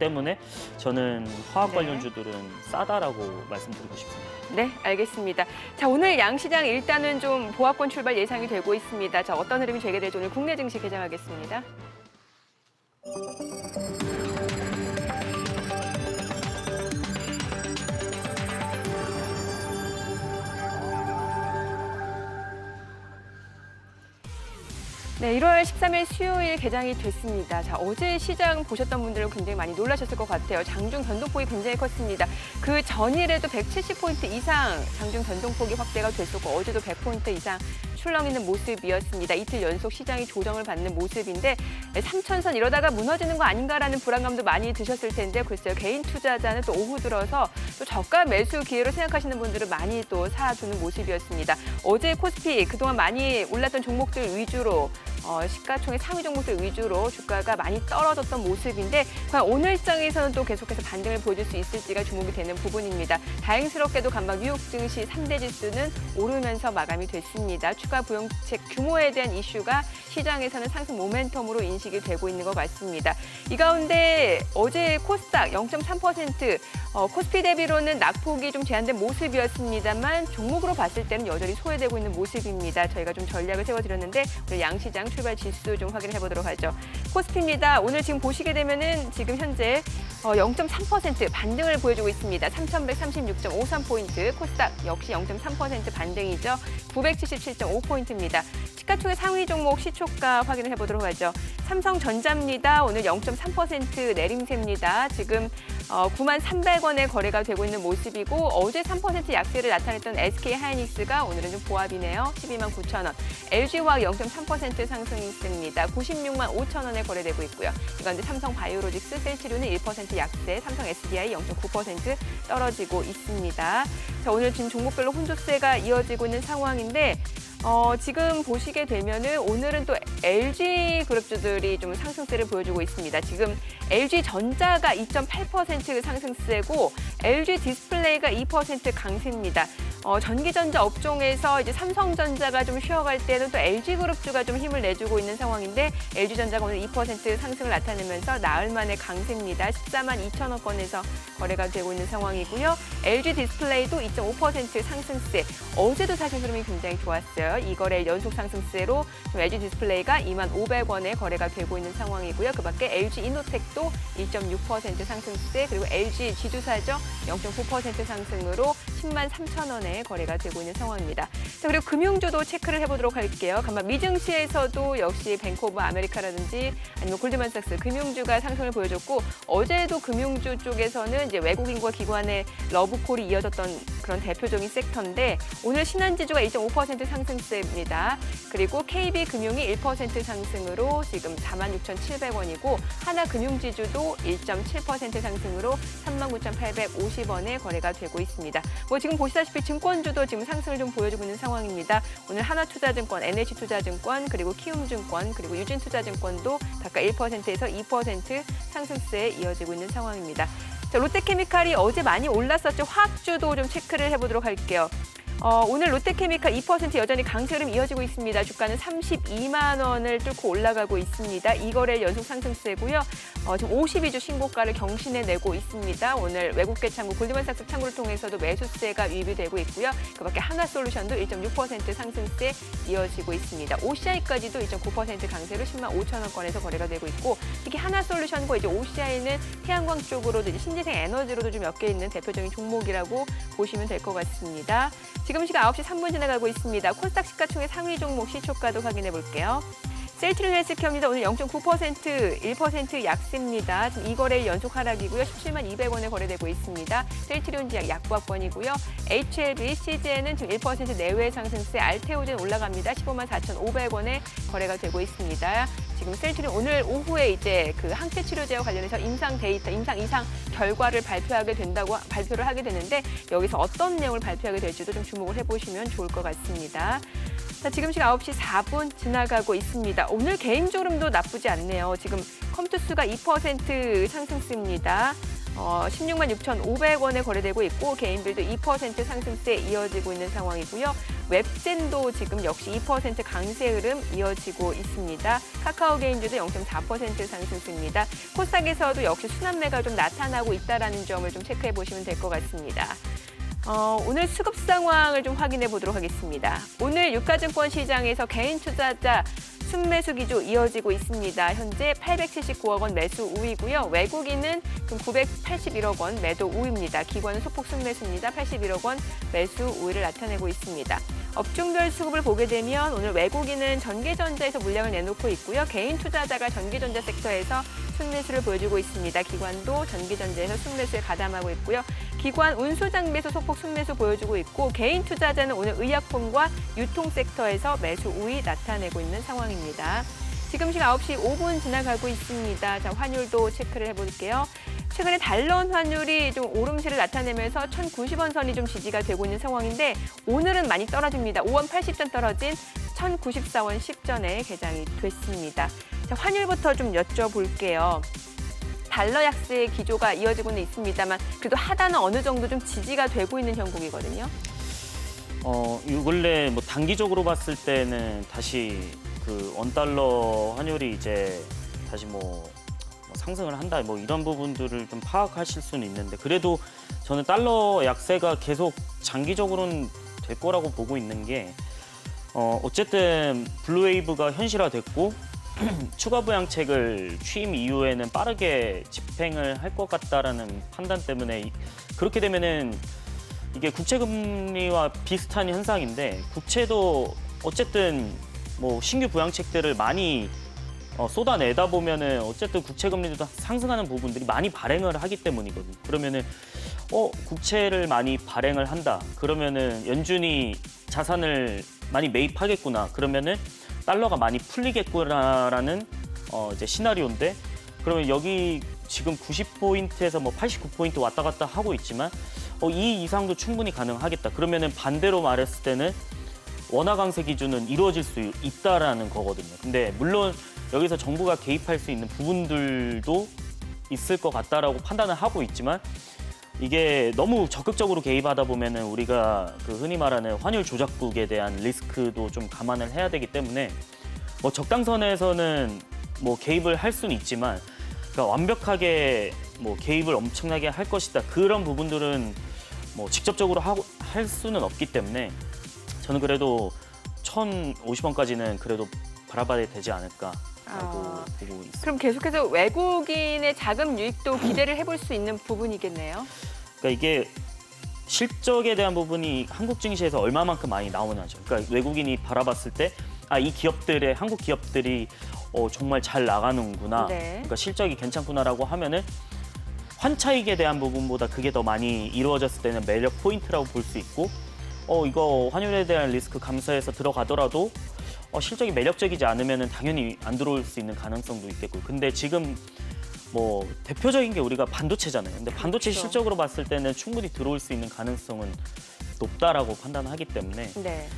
때문에 저는 화학 네. 관련주들은 싸다라고 말씀드리고 싶습니다. 네, 알겠습니다. 자, 오늘 양시장 일단은 좀 보합권 출발 예상이 되고 있습니다. 자, 어떤 흐름이 되게 될지 오늘 국내 증시 개장하겠습니다. 네, 1월 13일 수요일 개장이 됐습니다. 자, 어제 시장 보셨던 분들은 굉장히 많이 놀라셨을 것 같아요. 장중 변동폭이 굉장히 컸습니다. 그 전일에도 170포인트 이상 장중 변동폭이 확대가 됐었고 어제도 100포인트 이상 출렁이는 모습이었습니다. 이틀 연속 시장이 조정을 받는 모습인데 3천선 이러다가 무너지는 거 아닌가라는 불안감도 많이 드셨을 텐데 글쎄요. 개인 투자자는 또 오후 들어서 또 저가 매수 기회로 생각하시는 분들은 많이 또 사두는 모습이었습니다. 어제 코스피 그동안 많이 올랐던 종목들 위주로 시가총액 상위 종목들 위주로 주가가 많이 떨어졌던 모습인데 과연 오늘 시장에서는 또 계속해서 반등을 보여줄 수 있을지가 주목이 되는 부분입니다. 다행스럽게도 간밤 뉴욕 증시 3대 지수는 오르면서 마감이 됐습니다. 추가 부양책 규모에 대한 이슈가 시장에서는 상승 모멘텀으로 인식이 되고 있는 것 같습니다. 이 가운데 어제 코스닥 0.3% 코스피 대비로는 낙폭이 좀 제한된 모습이었습니다만 종목으로 봤을 때는 여전히 소외되고 있는 모습입니다. 저희가 좀 전략을 세워드렸는데 오늘 양시장 출발 지수 좀 확인해 보도록 하죠. 코스피입니다. 오늘 지금 보시게 되면은 지금 현재 0.3% 반등을 보여주고 있습니다. 3,136.53포인트. 코스닥 역시 0.3% 반등이죠. 977.5포인트입니다. 시가총액 상위 종목 시초가 확인을 해보도록 하죠. 삼성전자입니다. 오늘 0.3% 내림세입니다. 지금 93,300원에 거래가 되고 있는 모습이고 어제 3% 약세를 나타냈던 SK하이닉스가 오늘은 좀 보합이네요. 129,000원. LG화학 0.3% 상승했습니다. 965,000원에 거래되고 있고요. 이 가운데 삼성바이오로직스, 셀트리온은 1% 약세, 삼성 SDI 0.9% 떨어지고 있습니다. 자, 오늘 지금 종목별로 혼조세가 이어지고 있는 상황인데 지금 보시게 되면은 오늘은 또 LG 그룹주들이 좀 상승세를 보여주고 있습니다. 지금 LG 전자가 2.8% 상승세고 LG 디스플레이가 2% 강세입니다. 전기전자 업종에서 이제 삼성전자가 좀 쉬어갈 때는 또 LG 그룹주가 좀 힘을 내주고 있는 상황인데 LG전자가 오늘 2% 상승을 나타내면서 나흘 만에 강세입니다. 142,000원권에서 거래가 되고 있는 상황이고요. LG 디스플레이도 2.5% 상승세. 어제도 사실 흐름이 굉장히 좋았어요. 이 거래 연속 상승세로 LG 디스플레이가 25,500원에 거래가 되고 있는 상황이고요. 그밖에 LG 이노텍도 1.6% 상승세 그리고 LG 지주사죠. 0.9% 상승으로 103,000원에 거래가 되고 있는 상황입니다. 자, 그리고 금융주도 체크를 해보도록 할게요. 간밤 미증시에서도 역시 뱅크 오브 아메리카라든지 아니면 골드만삭스 금융주가 상승을 보여줬고 어제도 금융주 쪽에서는 이제 외국인과 기관의 러브콜이 이어졌던 그런 대표적인 섹터인데 오늘 신한지주가 1.5% 상승세입니다. 그리고 KB금융이 1% 상승으로 지금 46,700원이고 하나금융지주도 1.7% 상승으로 39,850원에 거래가 되고 있습니다. 뭐 지금 보시다시피 증권주도 지금 상승을 좀 보여주고 있는 상황입니다. 오늘 하나투자증권, NH투자증권, 그리고 키움증권, 그리고 유진투자증권도 각각 1%에서 2% 상승세에 이어지고 있는 상황입니다. 자, 롯데케미칼이 어제 많이 올랐었죠. 화학주도 좀 체크를 해보도록 할게요. 오늘 롯데케미칼 2% 여전히 강세 흐름 이어지고 있습니다. 주가는 32만 원을 뚫고 올라가고 있습니다. 이 거래 연속 상승세고요. 지금 52주 신고가를 경신해내고 있습니다. 오늘 외국계 창구 골드만삭스 창구를 통해서도 매수세가 유입이 되고 있고요. 그밖에 하나솔루션도 1.6% 상승세 이어지고 있습니다. OCI까지도 2.9% 강세로 105,000원권에서 거래가 되고 있고 특히 하나솔루션과 이제 OCI는 태양광 쪽으로도 이제 신재생 에너지로도 좀 엮여 있는 대표적인 종목이라고 보시면 될 것 같습니다. 지금 시각 9시 3분 지나가고 있습니다. 코스닥 시가총액 상위 종목 시초가도 확인해 볼게요. 셀트리온 헬스케어입니다. 오늘 0.9%, 1% 약세입니다. 지금 이 거래일 연속 하락이고요. 172,200원에 거래되고 있습니다. 셀트리온 지약 약보합권이고요. HLB, CJ는 지금 1% 내외 상승세, 알테오젠 올라갑니다. 154,500원에 거래가 되고 있습니다. 지금 셀트리온 오늘 오후에 이제 그 항체 치료제와 관련해서 임상 데이터, 임상 이상 결과를 발표를 하게 되는데 여기서 어떤 내용을 발표하게 될지도 좀 주목을 해보시면 좋을 것 같습니다. 자, 지금 시각 9시 4분 지나가고 있습니다. 오늘 개인적으로도 나쁘지 않네요. 지금 컴투스가 2% 상승세입니다. 16만 6,500원에 거래되고 있고 개인별도 2% 상승세 이어지고 있는 상황이고요. 웹젠도 지금 역시 2% 강세 흐름 이어지고 있습니다. 카카오 개인주도 0.4% 상승세입니다. 코스닥에서도 역시 순환매가 좀 나타나고 있다는 점을 좀 체크해 보시면 될 것 같습니다. 오늘 수급 상황을 좀 확인해 보도록 하겠습니다. 오늘 유가증권 시장에서 개인 투자자 순매수 기조 이어지고 있습니다. 현재 879억 원 매수 우위고요. 외국인은 981억 원 매도 우위입니다. 기관은 소폭 순매수입니다. 81억 원 매수 우위를 나타내고 있습니다. 업종별 수급을 보게 되면 오늘 외국인은 전기전자에서 물량을 내놓고 있고요. 개인 투자자가 전기전자 섹터에서 순매수를 보여주고 있습니다. 기관도 전기전자에서 순매수에 가담하고 있고요. 기관 운수장비에서 소폭 순매수 보여주고 있고 개인 투자자는 오늘 의약품과 유통 섹터에서 매수 우위 나타내고 있는 상황입니다. 지금 시각 9시 5분 지나가고 있습니다. 자, 환율도 체크를 해볼게요. 최근에 달러원 환율이 좀 오름세를 나타내면서 1,090원 선이 좀 지지가 되고 있는 상황인데 오늘은 많이 떨어집니다. 5원 80전 떨어진 1,094원 10전에 개장이 됐습니다. 자, 환율부터 좀 여쭤볼게요. 달러 약세의 기조가 이어지고는 있습니다만 그래도 하단은 어느 정도 좀 지지가 되고 있는 형국이거든요. 요 근래 뭐 단기적으로 봤을 때는 다시 그 원달러 환율이 이제 다시 뭐 상승을 한다 뭐 이런 부분들을 좀 파악하실 수는 있는데 그래도 저는 달러 약세가 계속 장기적으로는 될 거라고 보고 있는 게 어쨌든 블루웨이브가 현실화됐고 추가 부양책을 취임 이후에는 빠르게 집행을 할 것 같다라는 판단 때문에 그렇게 되면은 이게 국채 금리와 비슷한 현상인데 국채도 어쨌든 뭐 신규 부양책들을 많이 쏟아내다 보면은 어쨌든 국채 금리도 상승하는 부분들이 많이 발행을 하기 때문이거든요. 그러면은 국채를 많이 발행을 한다. 그러면은 연준이 자산을 많이 매입하겠구나. 그러면은 달러가 많이 풀리겠구나라는 이제 시나리오인데 그러면 여기 지금 90포인트에서 뭐 89포인트 왔다 갔다 하고 있지만 이 이상도 충분히 가능하겠다. 그러면은 반대로 말했을 때는 원화 강세 기준은 이루어질 수 있다라는 거거든요. 근데 물론 여기서 정부가 개입할 수 있는 부분들도 있을 것 같다라고 판단을 하고 있지만 이게 너무 적극적으로 개입하다 보면은 우리가 그 흔히 말하는 환율 조작국에 대한 리스크도 좀 감안을 해야 되기 때문에 뭐 적당선에서는 뭐 개입을 할 수는 있지만 그러니까 완벽하게 뭐 개입을 엄청나게 할 것이다. 그런 부분들은 뭐 직접적으로 할 수는 없기 때문에 저는 그래도 1,050원까지는 그래도 바라봐야 되지 않을까라고 보고 있습니다. 그럼 계속해서 외국인의 자금 유입도 기대를 해볼 수 있는 부분이겠네요. 그러니까 이게 실적에 대한 부분이 한국 증시에서 얼마만큼 많이 나오냐죠. 그러니까 외국인이 바라봤을 때 이 기업들의 한국 기업들이 정말 잘 나가는구나. 네. 그러니까 실적이 괜찮구나라고 하면은 환차익에 대한 부분보다 그게 더 많이 이루어졌을 때는 매력 포인트라고 볼 수 있고 이거 환율에 대한 리스크 감소해서 들어가더라도 실적이 매력적이지 않으면은 당연히 안 들어올 수 있는 가능성도 있겠고. 근데 지금 뭐 대표적인 게 우리가 반도체잖아요. 근데 반도체 그렇죠. 실적으로 봤을 때는 충분히 들어올 수 있는 가능성은 높다라고 판단하기 때문에 네.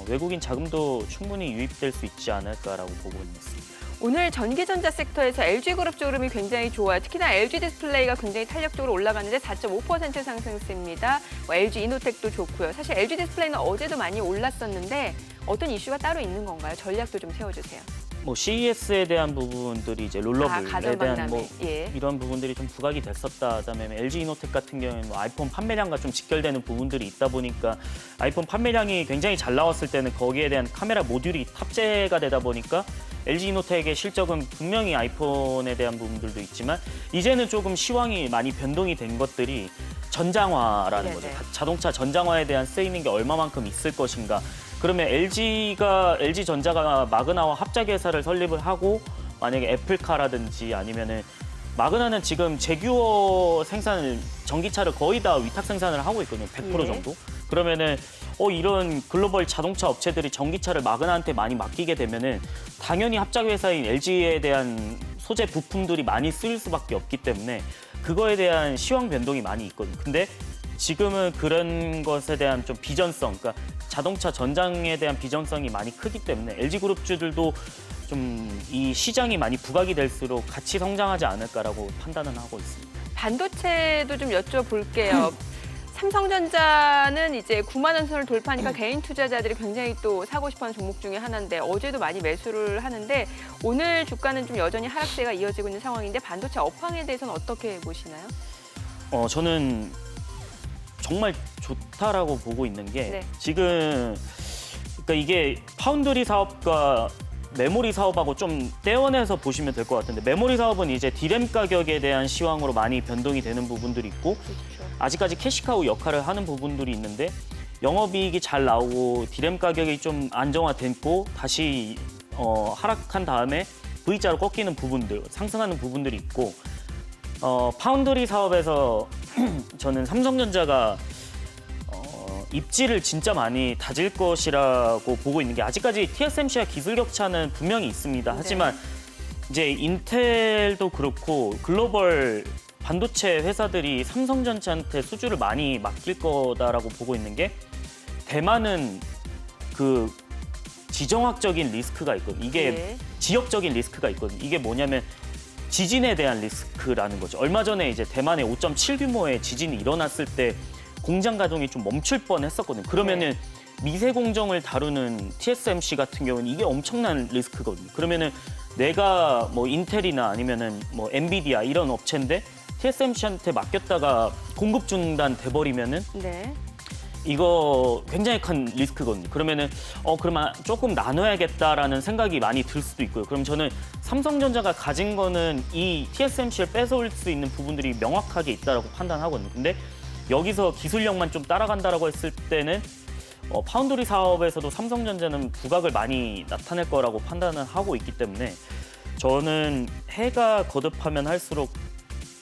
외국인 자금도 충분히 유입될 수 있지 않을까라고 보고 있습니다. 오늘 전기전자 섹터에서 LG그룹 흐름이 굉장히 좋아요. 특히나 LG 디스플레이가 굉장히 탄력적으로 올라가는데 4.5% 상승세입니다. LG 이노텍도 좋고요. 사실 LG 디스플레이는 어제도 많이 올랐었는데 어떤 이슈가 따로 있는 건가요? 전략도 좀 세워주세요. 뭐 CES에 대한 부분들이 이제 롤러블에 가전박람회. 대한 뭐 예. 이런 부분들이 좀 부각이 됐었다. 그다음에 LG 이노텍 같은 경우에는 뭐 아이폰 판매량과 좀 직결되는 부분들이 있다 보니까 아이폰 판매량이 굉장히 잘 나왔을 때는 거기에 대한 카메라 모듈이 탑재가 되다 보니까 LG 이노텍의 실적은 분명히 아이폰에 대한 부분들도 있지만 이제는 조금 시황이 많이 변동이 된 것들이 전장화라는 거죠. 네네. 자동차 전장화에 대한 쓰이는 게 얼마만큼 있을 것인가. 그러면 LG전자가 마그나와 합작 회사를 설립을 하고 만약에 애플카라든지 아니면은 마그나는 지금 제규어 생산을 전기차를 거의 다 위탁 생산을 하고 있거든요. 100% 예. 정도. 그러면은 이런 글로벌 자동차 업체들이 전기차를 마그나한테 많이 맡기게 되면은 당연히 합작 회사인 LG에 대한 소재 부품들이 많이 쓰일 수밖에 없기 때문에 그거에 대한 시황 변동이 많이 있거든요. 근데 지금은 그런 것에 대한 좀 비전성, 그러니까 자동차 전장에 대한 비전성이 많이 크기 때문에 LG그룹주들도 좀 이 시장이 많이 부각이 될수록 같이 성장하지 않을까라고 판단은 하고 있습니다. 반도체도 좀 여쭤볼게요. 삼성전자는 이제 9만 원 선을 돌파하니까 개인 투자자들이 굉장히 또 사고 싶어하는 종목 중에 하나인데 어제도 많이 매수를 하는데 오늘 주가는 좀 여전히 하락세가 이어지고 있는 상황인데 반도체 업황에 대해서는 어떻게 보시나요? 저는 정말 좋다라고 보고 있는 게 네. 지금 그러니까 이게 파운드리 사업과 메모리 사업하고 좀 떼어내서 보시면 될 것 같은데 메모리 사업은 이제 디램 가격에 대한 시황으로 많이 변동이 되는 부분들이 있고 그렇죠. 아직까지 캐시카우 역할을 하는 부분들이 있는데 영업이익이 잘 나오고 디램 가격이 좀 안정화됐고 다시 하락한 다음에 V자로 꺾이는 부분들, 상승하는 부분들이 있고 파운드리 사업에서 저는 삼성전자가 입지를 진짜 많이 다질 것이라고 보고 있는 게 아직까지 TSMC와 기술 격차는 분명히 있습니다. 네. 하지만 이제 인텔도 그렇고 글로벌 반도체 회사들이 삼성전자한테 수주를 많이 맡길 거다라고 보고 있는 게 대만은 그 지정학적인 리스크가 있거든요. 이게 네. 지역적인 리스크가 있거든요. 이게 뭐냐면 지진에 대한 리스크라는 거죠. 얼마 전에 이제 대만에 5.7 규모의 지진이 일어났을 때 공장 가동이 좀 멈출 뻔했었거든요. 그러면은 미세 공정을 다루는 TSMC 같은 경우는 이게 엄청난 리스크거든요. 그러면은 내가 뭐 인텔이나 아니면은 뭐 엔비디아 이런 업체인데 TSMC한테 맡겼다가 공급 중단 돼버리면은 네. 이거 굉장히 큰 리스크거든요. 그러면은 그러면 조금 나눠야겠다라는 생각이 많이 들 수도 있고요. 그럼 저는 삼성전자가 가진 거는 이 TSMC를 뺏어올 수 있는 부분들이 명확하게 있다라고 판단하거든요. 근데 여기서 기술력만 좀 따라간다라고 했을 때는 파운드리 사업에서도 삼성전자는 부각을 많이 나타낼 거라고 판단을 하고 있기 때문에 저는 해가 거듭하면 할수록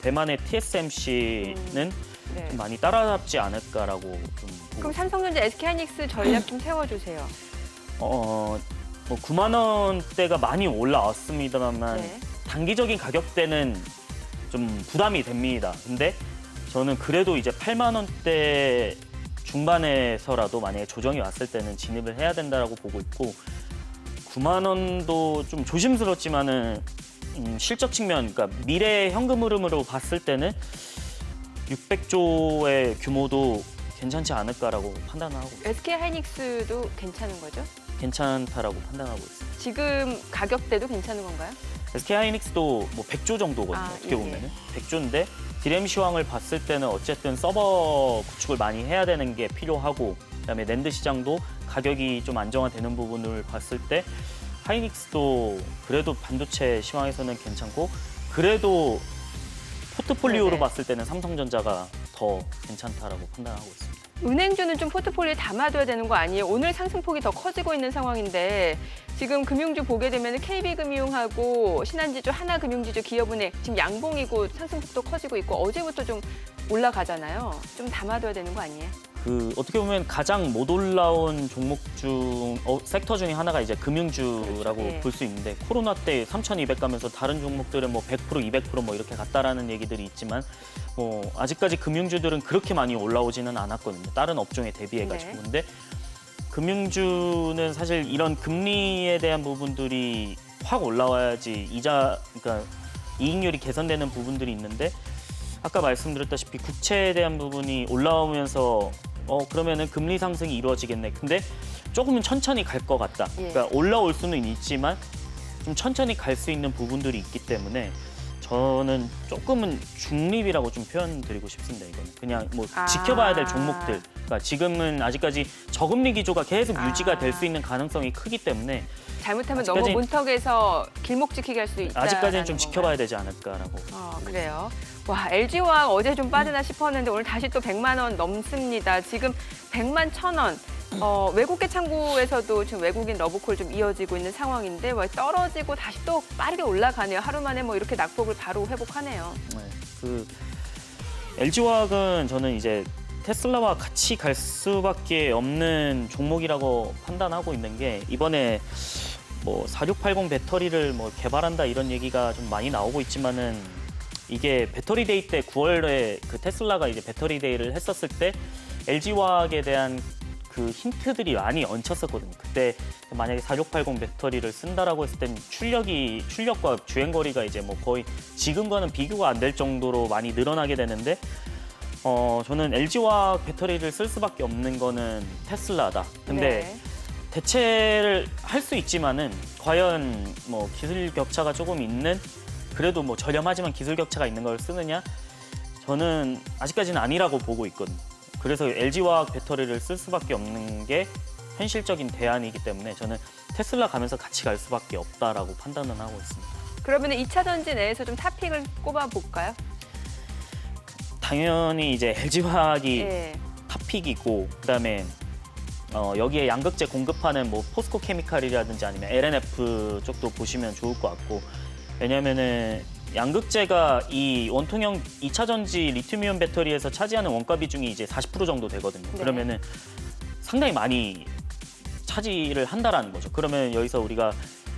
대만의 TSMC는 네. 좀 많이 따라잡지 않을까라고 좀 보고 그럼 삼성전자 SK하이닉스 전략 좀 세워주세요. 뭐 9만 원대가 많이 올라왔습니다만 네. 단기적인 가격대는 좀 부담이 됩니다. 근데 저는 그래도 이제 8만 원대 중반에서라도 만약에 조정이 왔을 때는 진입을 해야 된다라고 보고 있고 9만 원도 좀 조심스럽지만은 실적 측면, 그러니까 미래 현금 흐름으로 봤을 때는 600조의 규모도 괜찮지 않을까라고 판단하고 있습니다. SK하이닉스도 괜찮은 거죠? 괜찮다라고 판단하고 있습니다. 지금 가격대도 괜찮은 건가요? SK하이닉스도 뭐 100조 정도거든요. 아, 어떻게 예. 보면은 100조인데 디램 시황을 봤을 때는 어쨌든 서버 구축을 많이 해야 되는 게 필요하고 그다음에 낸드 시장도 가격이 좀 안정화되는 부분을 봤을 때 하이닉스도 그래도 반도체 시황에서는 괜찮고 그래도 포트폴리오로 네네. 봤을 때는 삼성전자가 더 괜찮다라고 판단하고 있습니다. 은행주는 좀 포트폴리오에 담아둬야 되는 거 아니에요? 오늘 상승폭이 더 커지고 있는 상황인데 지금 금융주 보게 되면 KB금융하고 신한지주, 하나금융지주, 기업은행 지금 양봉이고 상승폭도 커지고 있고 어제부터 좀 올라가잖아요. 좀 담아둬야 되는 거 아니에요? 어떻게 보면 가장 못 올라온 종목 중 섹터 중에 하나가 이제 금융주라고 그렇죠. 예. 볼 수 있는데 코로나 때 3,200 가면서 다른 종목들은 뭐 100%, 200%뭐 이렇게 갔다라는 얘기들이 있지만 아직까지 금융주들은 그렇게 많이 올라오지는 않았거든요. 다른 업종에 대비해가지고. 네. 근데 금융주는 사실 이런 금리에 대한 부분들이 확 올라와야지 그러니까 이익률이 개선되는 부분들이 있는데 아까 말씀드렸다시피 국채에 대한 부분이 올라오면서 그러면은 금리 상승이 이루어지겠네. 근데 조금은 천천히 갈 것 같다. 예. 그러니까 올라올 수는 있지만 좀 천천히 갈 수 있는 부분들이 있기 때문에 저는 조금은 중립이라고 좀 표현드리고 싶습니다. 이거는 그냥 뭐 지켜봐야 될 종목들. 그러니까 지금은 아직까지 저금리 기조가 계속 유지가 될 수 있는 가능성이 크기 때문에 잘못하면 너무 문턱에서 길목 지키게 할 수 있다. 아직까지는 좀 지켜봐야 되지 않을까라고. 그래요. 와, LG화학 어제 좀 빠지나 싶었는데 오늘 다시 또 100만 원 넘습니다. 지금 100만 1,000원. 외국계 창구에서도 지금 외국인 러브콜 좀 이어지고 있는 상황인데 떨어지고 다시 또 빠르게 올라가네요. 하루 만에 뭐 이렇게 낙폭을 바로 회복하네요. 네, LG화학은 저는 이제 테슬라와 같이 갈 수밖에 없는 종목이라고 판단하고 있는 게 이번에 뭐 4680 배터리를 뭐 개발한다 이런 얘기가 좀 많이 나오고 있지만은 이게 배터리 데이 때 9월에 그 테슬라가 이제 배터리 데이를 했었을 때 LG화학에 대한 그 힌트들이 많이 얹혔었거든요. 그때 만약에 4680 배터리를 쓴다라고 했을 땐 출력과 주행거리가 이제 뭐 거의 지금과는 비교가 안 될 정도로 많이 늘어나게 되는데 저는 LG화학 배터리를 쓸 수밖에 없는 거는 테슬라다. 근데 네. 대체를 할 수 있지만은 과연 뭐 기술 격차가 조금 있는 그래도 뭐 저렴하지만 기술 격차가 있는 걸 쓰느냐? 저는 아직까지는 아니라고 보고 있거든요. 그래서 LG화학 배터리를 쓸 수밖에 없는 게 현실적인 대안이기 때문에 저는 테슬라 가면서 같이 갈 수밖에 없다라고 판단은 하고 있습니다. 그러면 2차 전지 내에서 좀 탑픽을 꼽아볼까요? 당연히 이제 LG화학이 예. 탑픽이고 그다음에 여기에 양극재 공급하는 뭐 포스코 케미칼이라든지 아니면 LNF 쪽도 보시면 좋을 것 같고 왜냐면은 양극재가 이 원통형 2차 전지 리튬이온 배터리에서 차지하는 원가 비중이 이제 40% 정도 되거든요. 네. 그러면은 상당히 많이 차지를 한다라는 거죠. 그러면 여기서 우리가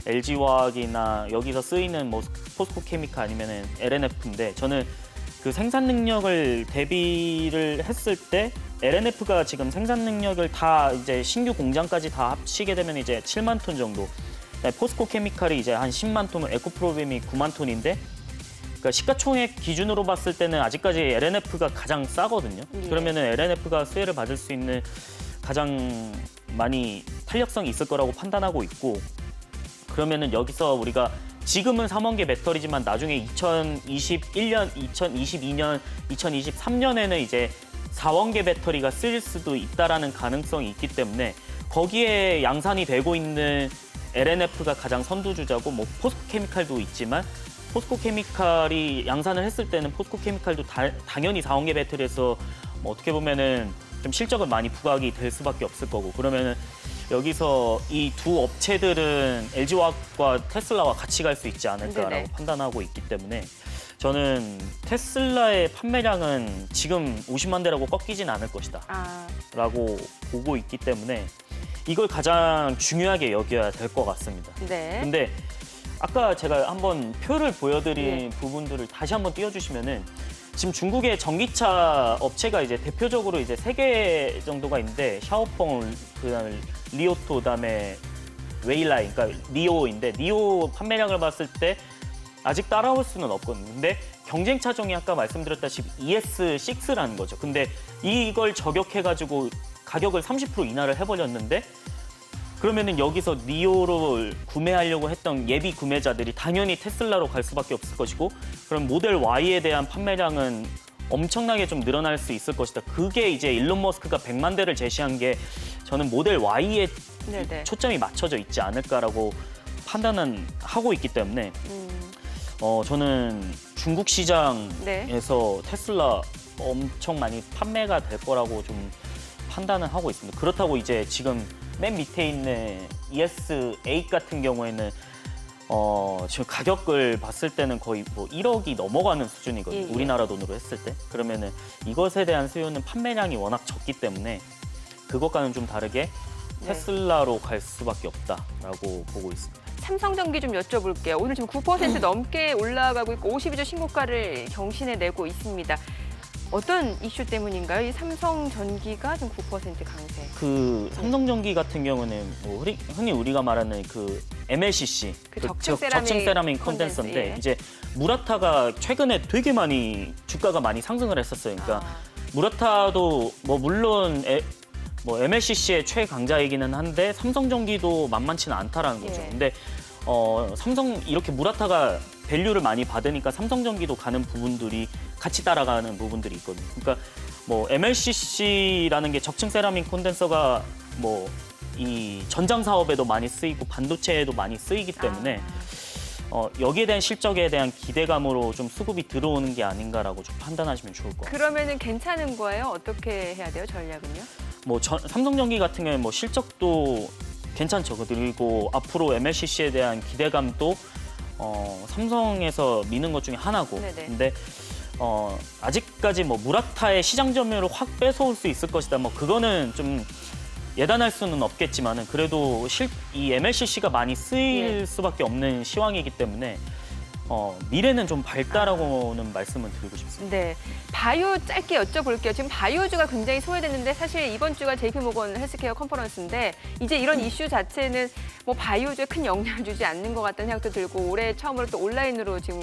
LG화학이나 여기서 쓰이는 뭐 포스코 케미칼 아니면은 LNF인데 저는 그 생산 능력을 대비를 했을 때 LNF가 지금 생산 능력을 다 이제 신규 공장까지 다 합치게 되면 이제 7만 톤 정도. 포스코 케미칼이 이제 한 10만 톤, 에코프로빔이 9만 톤인데 그러니까 시가총액 기준으로 봤을 때는 아직까지 LNF가 가장 싸거든요. 예. 그러면은 LNF가 수혜를 받을 수 있는 가장 많이 탄력성이 있을 거라고 판단하고 있고 그러면은 여기서 우리가 지금은 3원계 배터리지만 나중에 2021년, 2022년, 2023년에는 이제 4원계 배터리가 쓰일 수도 있다라는 가능성이 있기 때문에 거기에 양산이 되고 있는 LNF가 가장 선두주자고 뭐 포스코 케미칼도 있지만 포스코 케미칼이 양산을 했을 때는 포스코 케미칼도 당연히 4원계 배터리에서 뭐 어떻게 보면은 좀 실적은 많이 부각이 될 수밖에 없을 거고 그러면은 여기서 이 두 업체들은 LG화학과 테슬라와 같이 갈 수 있지 않을까라고 네네. 판단하고 있기 때문에 저는 테슬라의 판매량은 지금 50만 대라고 꺾이진 않을 것이다 아, 라고 보고 있기 때문에 이걸 가장 중요하게 여겨야 될 것 같습니다. 네. 근데 아까 제가 한번 표를 보여드린 네. 부분들을 다시 한번 띄워주시면은 지금 중국의 전기차 업체가 이제 대표적으로 이제 3개 정도가 있는데 샤오펑, 그다음에 리오토, 그다음에 웨이라이, 그러니까 니오인데 니오 판매량을 봤을 때 아직 따라올 수는 없거든요. 근데 경쟁 차종이 아까 말씀드렸다시피 ES6라는 거죠. 근데 이걸 저격해가지고 가격을 30% 인하를 해버렸는데 그러면은 여기서 니오를 구매하려고 했던 예비 구매자들이 당연히 테슬라로 갈 수밖에 없을 것이고 그럼 모델 Y에 대한 판매량은 엄청나게 좀 늘어날 수 있을 것이다. 그게 이제 일론 머스크가 100만 대를 제시한 게 저는 모델 Y에 네네. 초점이 맞춰져 있지 않을까라고 판단은 하고 있기 때문에 저는 중국 시장에서 네. 테슬라 엄청 많이 판매가 될 거라고 좀 판단을 하고 있습니다. 그렇다고 이제 지금 맨 밑에 있는 ES8 같은 경우에는 지금 가격을 봤을 때는 거의 뭐 1억이 넘어가는 수준이거든요. 예, 예. 우리나라 돈으로 했을 때. 그러면은 이것에 대한 수요는 판매량이 워낙 적기 때문에 그것과는 좀 다르게 네. 테슬라로 갈 수밖에 없다라고 보고 있습니다. 삼성전기 좀 여쭤볼게요. 오늘 지금 9% 넘게 올라가고 있고 52주 신고가를 경신해내고 있습니다. 어떤 이슈 때문인가요? 이 삼성전기가 지금 9% 강세. 그 삼성전기 같은 경우는 뭐 흔히 우리가 말하는 그 MLCC, 그 적층 세라믹 컨덴서인데 콘덴서, 예. 이제 무라타가 최근에 되게 많이 주가가 많이 상승을 했었어요. 그러니까 무라타도 뭐 물론 뭐 MLCC의 최강자이기는 한데 삼성전기도 만만치는 않다라는 거죠. 예. 근데 삼성 이렇게 무라타가 밸류를 많이 받으니까 삼성전기도 가는 부분들이 같이 따라가는 부분들이 있거든요. 그러니까 뭐 MLCC라는 게 적층 세라믹 콘덴서가 뭐 이 전장 사업에도 많이 쓰이고 반도체에도 많이 쓰이기 때문에 여기에 대한 실적에 대한 기대감으로 좀 수급이 들어오는 게 아닌가라고 좀 판단하시면 좋을 것 같아요. 그러면은 괜찮은 거예요? 어떻게 해야 돼요, 전략은요? 뭐 삼성전기 같은 경우에 뭐 실적도 괜찮죠. 그리고 앞으로 MLCC에 대한 기대감도 삼성에서 미는 것 중에 하나고. 네네. 근데 아직까지 뭐 무라타의 시장 점유율을 확 뺏어올 수 있을 것이다. 뭐 그거는 좀 예단할 수는 없겠지만은 그래도 이 MLCC가 많이 쓰일 네. 수밖에 없는 시황이기 때문에 미래는 좀 밝다라고는 말씀을 드리고 싶습니다. 네, 바이오 짧게 여쭤볼게요. 지금 바이오주가 굉장히 소외됐는데 사실 이번 주가 JP모건 헬스케어 컨퍼런스인데 이제 이런 이슈 자체는 뭐 바이오주에 큰 영향을 주지 않는 것 같다는 생각도 들고 올해 처음으로 또 온라인으로 지금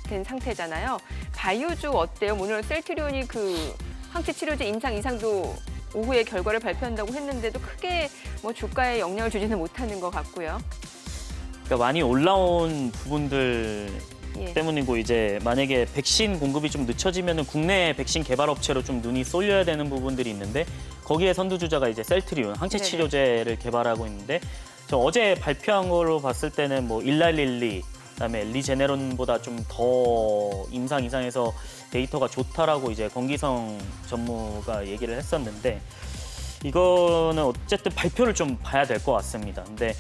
된 상태잖아요. 바이오주 어때요? 오늘 셀트리온이 그 항체 치료제 임상 이상도 오후에 결과를 발표한다고 했는데도 크게 뭐 주가에 영향을 주지는 못하는 것 같고요. 그러니까 많이 올라온 부분들 예. 때문이고 이제 만약에 백신 공급이 좀 늦춰지면은 국내 백신 개발 업체로 좀 눈이 쏠려야 되는 부분들이 있는데 거기에 선두주자가 이제 셀트리온 항체 네네. 치료제를 개발하고 있는데 저 어제 발표한 걸로 봤을 때는 뭐 일랄릴리 그다음에 리제네론보다 좀 더 임상 이상에서 데이터가 좋다라고 이제 권기성 전무가 얘기를 했었는데 이거는 어쨌든 발표를 좀 봐야 될 것 같습니다. 근데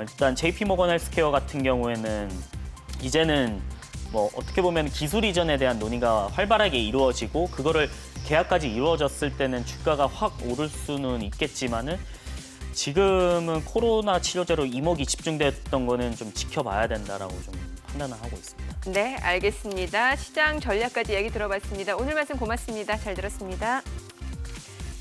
일단 JP모건 헬스케어 같은 경우에는 이제는 뭐 어떻게 보면 기술 이전에 대한 논의가 활발하게 이루어지고 그거를 계약까지 이루어졌을 때는 주가가 확 오를 수는 있겠지만은 지금은 코로나 치료제로 이목이 집중됐던 거는 좀 지켜봐야 된다라고 좀 판단을 하고 있습니다. 네, 알겠습니다. 시장 전략까지 얘기 들어봤습니다. 오늘 말씀 고맙습니다. 잘 들었습니다.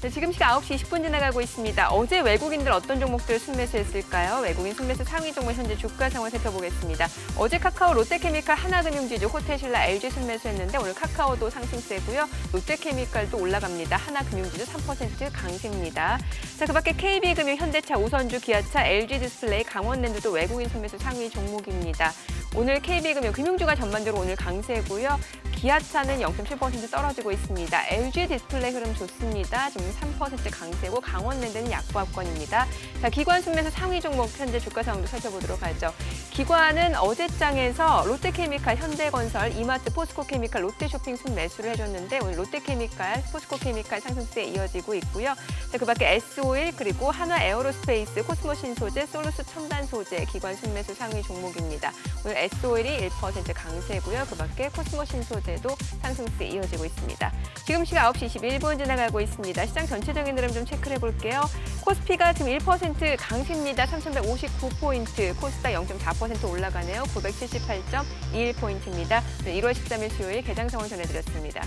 네, 지금 시각 9시 20분 지나가고 있습니다. 어제 외국인들 어떤 종목들 순매수했을까요? 외국인 순매수 상위 종목 현재 주가 상황 살펴보겠습니다. 어제 카카오, 롯데케미칼, 하나금융지주, 호텔신라, LG 순매수했는데 오늘 카카오도 상승세고요. 롯데케미칼도 올라갑니다. 하나금융지주 3% 강세입니다. 자, 그밖에 KB금융, 현대차, 우선주, 기아차, LG디스플레이, 강원랜드도 외국인 순매수 상위 종목입니다. 오늘 KB금융, 금융주가 전반적으로 오늘 강세고요. 기아차는 0.7% 떨어지고 있습니다. LG디스플레이 흐름 좋습니다. 지금 3% 강세고 강원랜드는 약보합권입니다. 자, 기관 순매수 상위 종목 현재 주가 상황도 살펴보도록 하죠. 기관은 어제장에서 롯데케미칼, 현대건설, 이마트, 포스코케미칼, 롯데쇼핑 순매수를 해줬는데 오늘 롯데케미칼, 포스코케미칼 상승세에 이어지고 있고요. 자, 그밖에 S-오일 그리고 한화에어로스페이스, 코스모신소재, 솔루스 첨단소재 기관 순매수 상위 종목입니다. 오늘 S-오일이 1% 강세고요. 그밖에 코스모신소재도 상승세에 이어지고 있습니다. 지금 시각 9시 21분 지나가고 있습니다. 시장 전체적인 흐름 좀 체크를 해볼게요. 코스피가 지금 1% 강세입니다. 3,159포인트, 코스닥 0.4% 올라가네요. 978.21포인트입니다. 1월 13일 수요일 개장 상황 전해드렸습니다.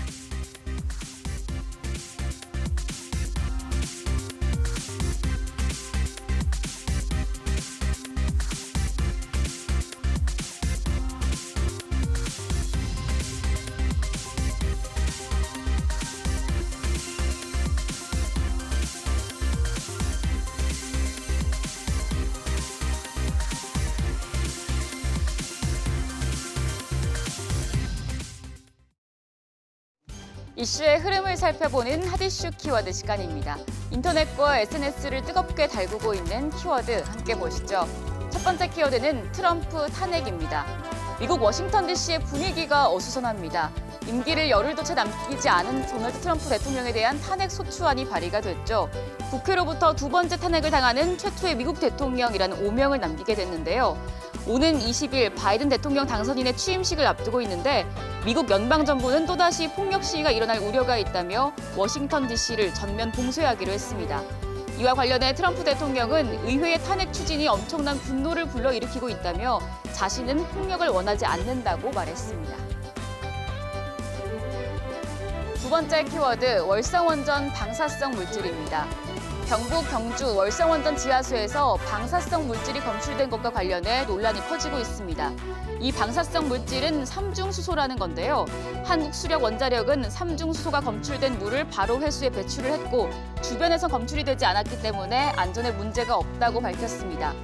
이슈의 흐름을 살펴보는 핫이슈 키워드 시간입니다. 인터넷과 SNS를 뜨겁게 달구고 있는 키워드 함께 보시죠. 첫 번째 키워드는 트럼프 탄핵입니다. 미국 워싱턴 DC의 분위기가 어수선합니다. 임기를 열흘도 채 남기지 않은 도널드 트럼프 대통령에 대한 탄핵 소추안이 발의가 됐죠. 국회로부터 두 번째 탄핵을 당하는 최초의 미국 대통령이라는 오명을 남기게 됐는데요. 오는 20일 바이든 대통령 당선인의 취임식을 앞두고 있는데 미국 연방정부는 또다시 폭력 시위가 일어날 우려가 있다며 워싱턴 DC를 전면 봉쇄하기로 했습니다. 이와 관련해 트럼프 대통령은 의회의 탄핵 추진이 엄청난 분노를 불러일으키고 있다며 자신은 폭력을 원하지 않는다고 말했습니다. 두 번째 키워드, 월성원전 방사성 물질입니다. 경북 경주 월성원전 지하수에서 방사성 물질이 검출된 것과 관련해 논란이 커지고 있습니다. 이 방사성 물질은 삼중수소라는 건데요. 한국수력원자력은 삼중수소가 검출된 물을 바로 회수해 배출을 했고 주변에서 검출이 되지 않았기 때문에 안전에 문제가 없다고 밝혔습니다.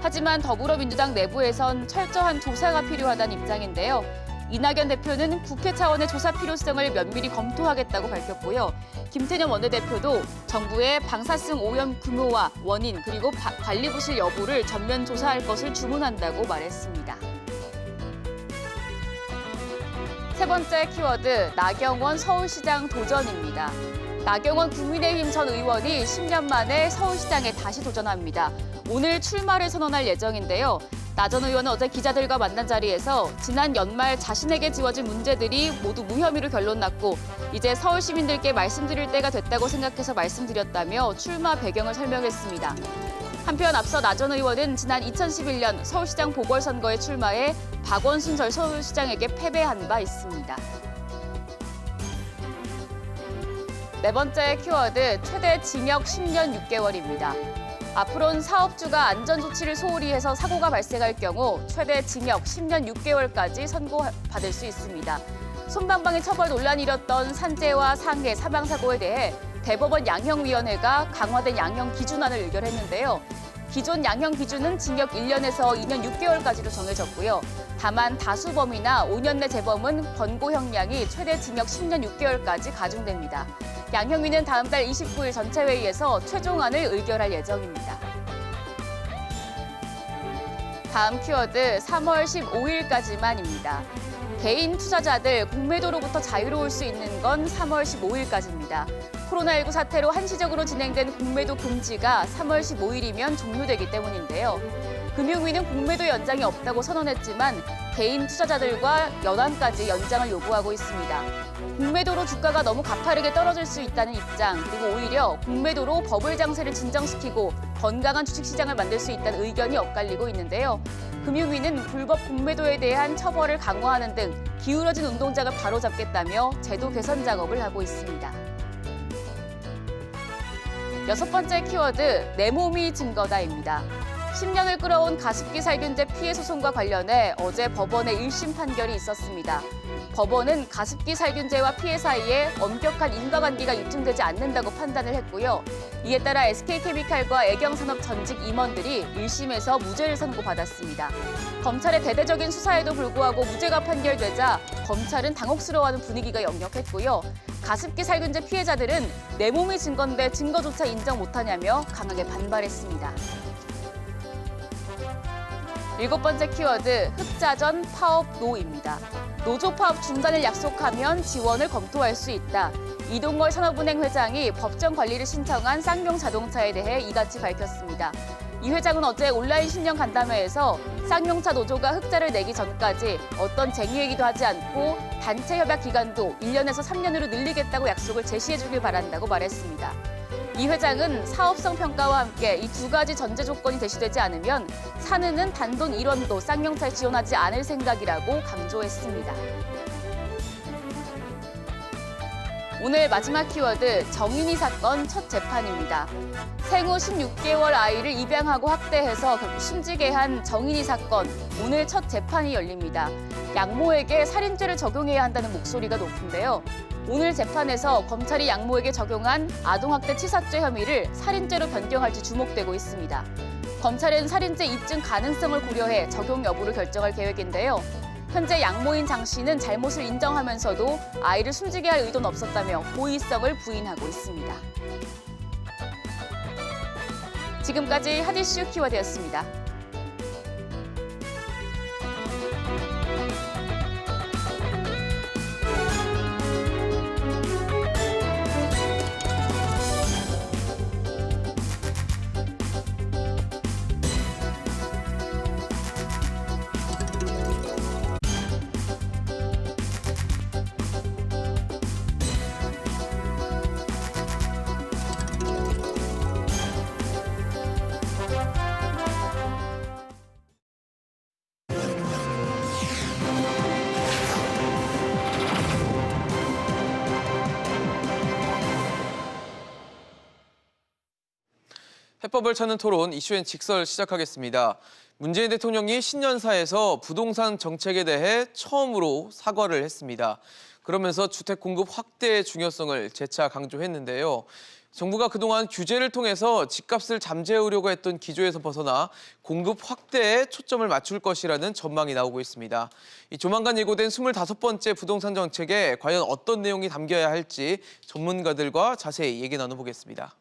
하지만 더불어민주당 내부에선 철저한 조사가 필요하다는 입장인데요. 이낙연 대표는 국회 차원의 조사 필요성을 면밀히 검토하겠다고 밝혔고요. 김태년 원내대표도 정부의 방사성 오염 규모와 원인 그리고 관리 부실 여부를 전면 조사할 것을 주문한다고 말했습니다. 세 번째 키워드, 나경원 서울시장 도전입니다. 나경원 국민의힘 전 의원이 10년 만에 서울시장에 다시 도전합니다. 오늘 출마를 선언할 예정인데요. 나 전 의원은 어제 기자들과 만난 자리에서 지난 연말 자신에게 지워진 문제들이 모두 무혐의로 결론났고 이제 서울 시민들께 말씀드릴 때가 됐다고 생각해서 말씀드렸다며 출마 배경을 설명했습니다. 한편 앞서 나 전 의원은 지난 2011년 서울시장 보궐선거에 출마해 박원순 전 서울시장에게 패배한 바 있습니다. 네 번째 키워드, 최대 징역 10년 6개월입니다. 앞으로는 사업주가 안전조치를 소홀히 해서 사고가 발생할 경우 최대 징역 10년 6개월까지 선고받을 수 있습니다. 솜방망이 처벌 논란이 일었던 산재와 상해, 사망사고에 대해 대법원 양형위원회가 강화된 양형 기준안을 의결했는데요. 기존 양형 기준은 징역 1년에서 2년 6개월까지로 정해졌고요. 다만 다수범이나 5년 내 재범은 권고 형량이 최대 징역 10년 6개월까지 가중됩니다. 양형위는 다음 달 29일 전체 회의에서 최종안을 의결할 예정입니다. 다음 키워드, 3월 15일까지만입니다. 개인 투자자들 공매도로부터 자유로울 수 있는 건 3월 15일까지입니다. 코로나19 사태로 한시적으로 진행된 공매도 금지가 3월 15일이면 종료되기 때문인데요. 금융위는 공매도 연장이 없다고 선언했지만 개인 투자자들과 연한까지 연장을 요구하고 있습니다. 공매도로 주가가 너무 가파르게 떨어질 수 있다는 입장, 그리고 오히려 공매도로 버블 장세를 진정시키고 건강한 주식시장을 만들 수 있다는 의견이 엇갈리고 있는데요. 금융위는 불법 공매도에 대한 처벌을 강화하는 등 기울어진 운동장을 바로잡겠다며 제도 개선 작업을 하고 있습니다. 여섯 번째 키워드, 내 몸이 증거다입니다. 10년을 끌어온 가습기 살균제 피해 소송과 관련해 어제 법원의 1심 판결이 있었습니다. 법원은 가습기 살균제와 피해 사이에 엄격한 인과관계가 입증되지 않는다고 판단을 했고요. 이에 따라 SK케미칼과 애경산업 전직 임원들이 1심에서 무죄를 선고받았습니다. 검찰의 대대적인 수사에도 불구하고 무죄가 판결되자 검찰은 당혹스러워하는 분위기가 역력했고요. 가습기 살균제 피해자들은 내 몸이 증거인데 증거조차 인정 못하냐며 강하게 반발했습니다. 일곱 번째 키워드, 흑자전 파업 노입니다. 노조 파업 중단을 약속하면 지원을 검토할 수 있다. 이동걸 산업은행 회장이 법정 관리를 신청한 쌍용 자동차에 대해 이같이 밝혔습니다. 이 회장은 어제 온라인 신년 간담회에서 쌍용차 노조가 흑자를 내기 전까지 어떤 쟁의회기도 하지 않고 단체 협약 기간도 1년에서 3년으로 늘리겠다고 약속을 제시해주길 바란다고 말했습니다. 이 회장은 사업성 평가와 함께 이 두 가지 전제 조건이 제시되지 않으면 사는은 단돈 1원도 쌍용차에 지원하지 않을 생각이라고 강조했습니다. 오늘 마지막 키워드, 정인이 사건 첫 재판입니다. 생후 16개월 아이를 입양하고 학대해서 결국 숨지게 한 정인이 사건, 오늘 첫 재판이 열립니다. 양모에게 살인죄를 적용해야 한다는 목소리가 높은데요. 오늘 재판에서 검찰이 양모에게 적용한 아동학대 치사죄 혐의를 살인죄로 변경할지 주목되고 있습니다. 검찰은 살인죄 입증 가능성을 고려해 적용 여부를 결정할 계획인데요. 현재 양모인 장 씨는 잘못을 인정하면서도 아이를 숨지게 할 의도는 없었다며 고의성을 부인하고 있습니다. 지금까지 핫 이슈 키워드였습니다. 해법을 찾는 토론, 이슈엔 직설 시작하겠습니다. 문재인 대통령이 신년사에서 부동산 정책에 대해 처음으로 사과를 했습니다. 그러면서 주택 공급 확대의 중요성을 재차 강조했는데요. 정부가 그동안 규제를 통해서 집값을 잠재우려고 했던 기조에서 벗어나 공급 확대에 초점을 맞출 것이라는 전망이 나오고 있습니다. 조만간 예고된 25번째 부동산 정책에 과연 어떤 내용이 담겨야 할지 전문가들과 자세히 얘기 나눠보겠습니다.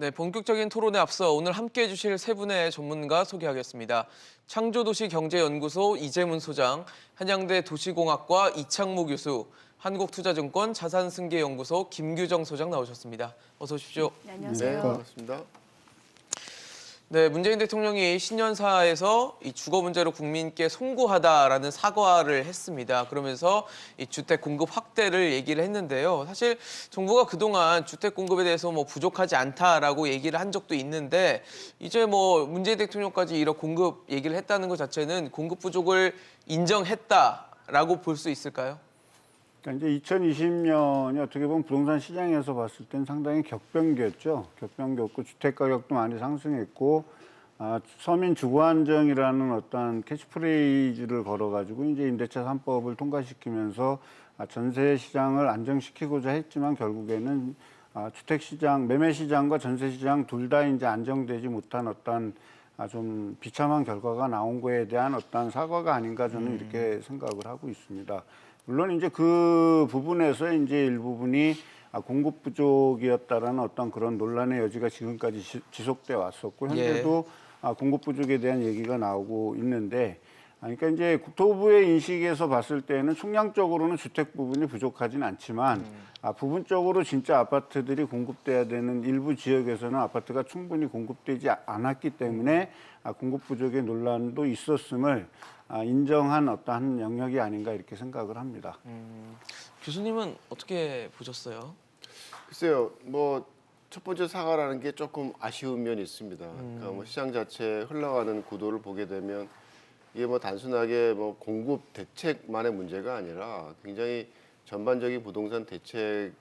네, 본격적인 토론에 앞서 오늘 함께해 주실 세 분의 전문가 소개하겠습니다. 창조도시경제연구소 이재문 소장, 한양대 도시공학과 이창무 교수, 한국투자증권 자산승계연구소 김규정 소장 나오셨습니다. 어서 오십시오. 네, 안녕하세요. 네, 반갑습니다. 네, 문재인 대통령이 신년사에서 이 주거 문제로 국민께 송구하다라는 사과를 했습니다. 그러면서 이 주택 공급 확대를 얘기를 했는데요. 사실 정부가 그동안 주택 공급에 대해서 뭐 부족하지 않다라고 얘기를 한 적도 있는데 이제 뭐 문재인 대통령까지 이런 공급 얘기를 했다는 것 자체는 공급 부족을 인정했다라고 볼 수 있을까요? 그러니까 이제 2020년이 어떻게 보면 부동산 시장에서 봤을 땐 상당히 격변기였죠. 격변기였고 주택 가격도 많이 상승했고 서민 주거 안정이라는 어떤 캐치프레이즈를 걸어가지고 이제 임대차 3법을 통과시키면서 전세 시장을 안정시키고자 했지만 결국에는 주택 시장, 매매 시장과 전세 시장 둘 다 이제 안정되지 못한 어떤 좀 비참한 결과가 나온 거에 대한 어떤 사과가 아닌가 저는 이렇게 생각을 하고 있습니다. 물론 이제 그 부분에서 이제 일부분이 공급 부족이었다라는 어떤 그런 논란의 여지가 지금까지 지속돼 왔었고 현재도 공급 부족에 대한 얘기가 나오고 있는데 그러니까 이제 국토부의 인식에서 봤을 때는 총량적으로는 주택 부분이 부족하진 않지만 부분적으로 진짜 아파트들이 공급돼야 되는 일부 지역에서는 아파트가 충분히 공급되지 않았기 때문에 공급 부족의 논란도 있었음을 인정한 어떠한 영역이 아닌가 이렇게 생각을 합니다. 교수님은 어떻게 보셨어요? 글쎄요, 뭐 첫 번째 사과라는 게 조금 아쉬운 면이 있습니다. 그러니까 뭐 시장 자체 흘러가는 구도를 보게 되면 이게 뭐 단순하게 뭐 공급 대책만의 문제가 아니라 굉장히 전반적인 부동산 대책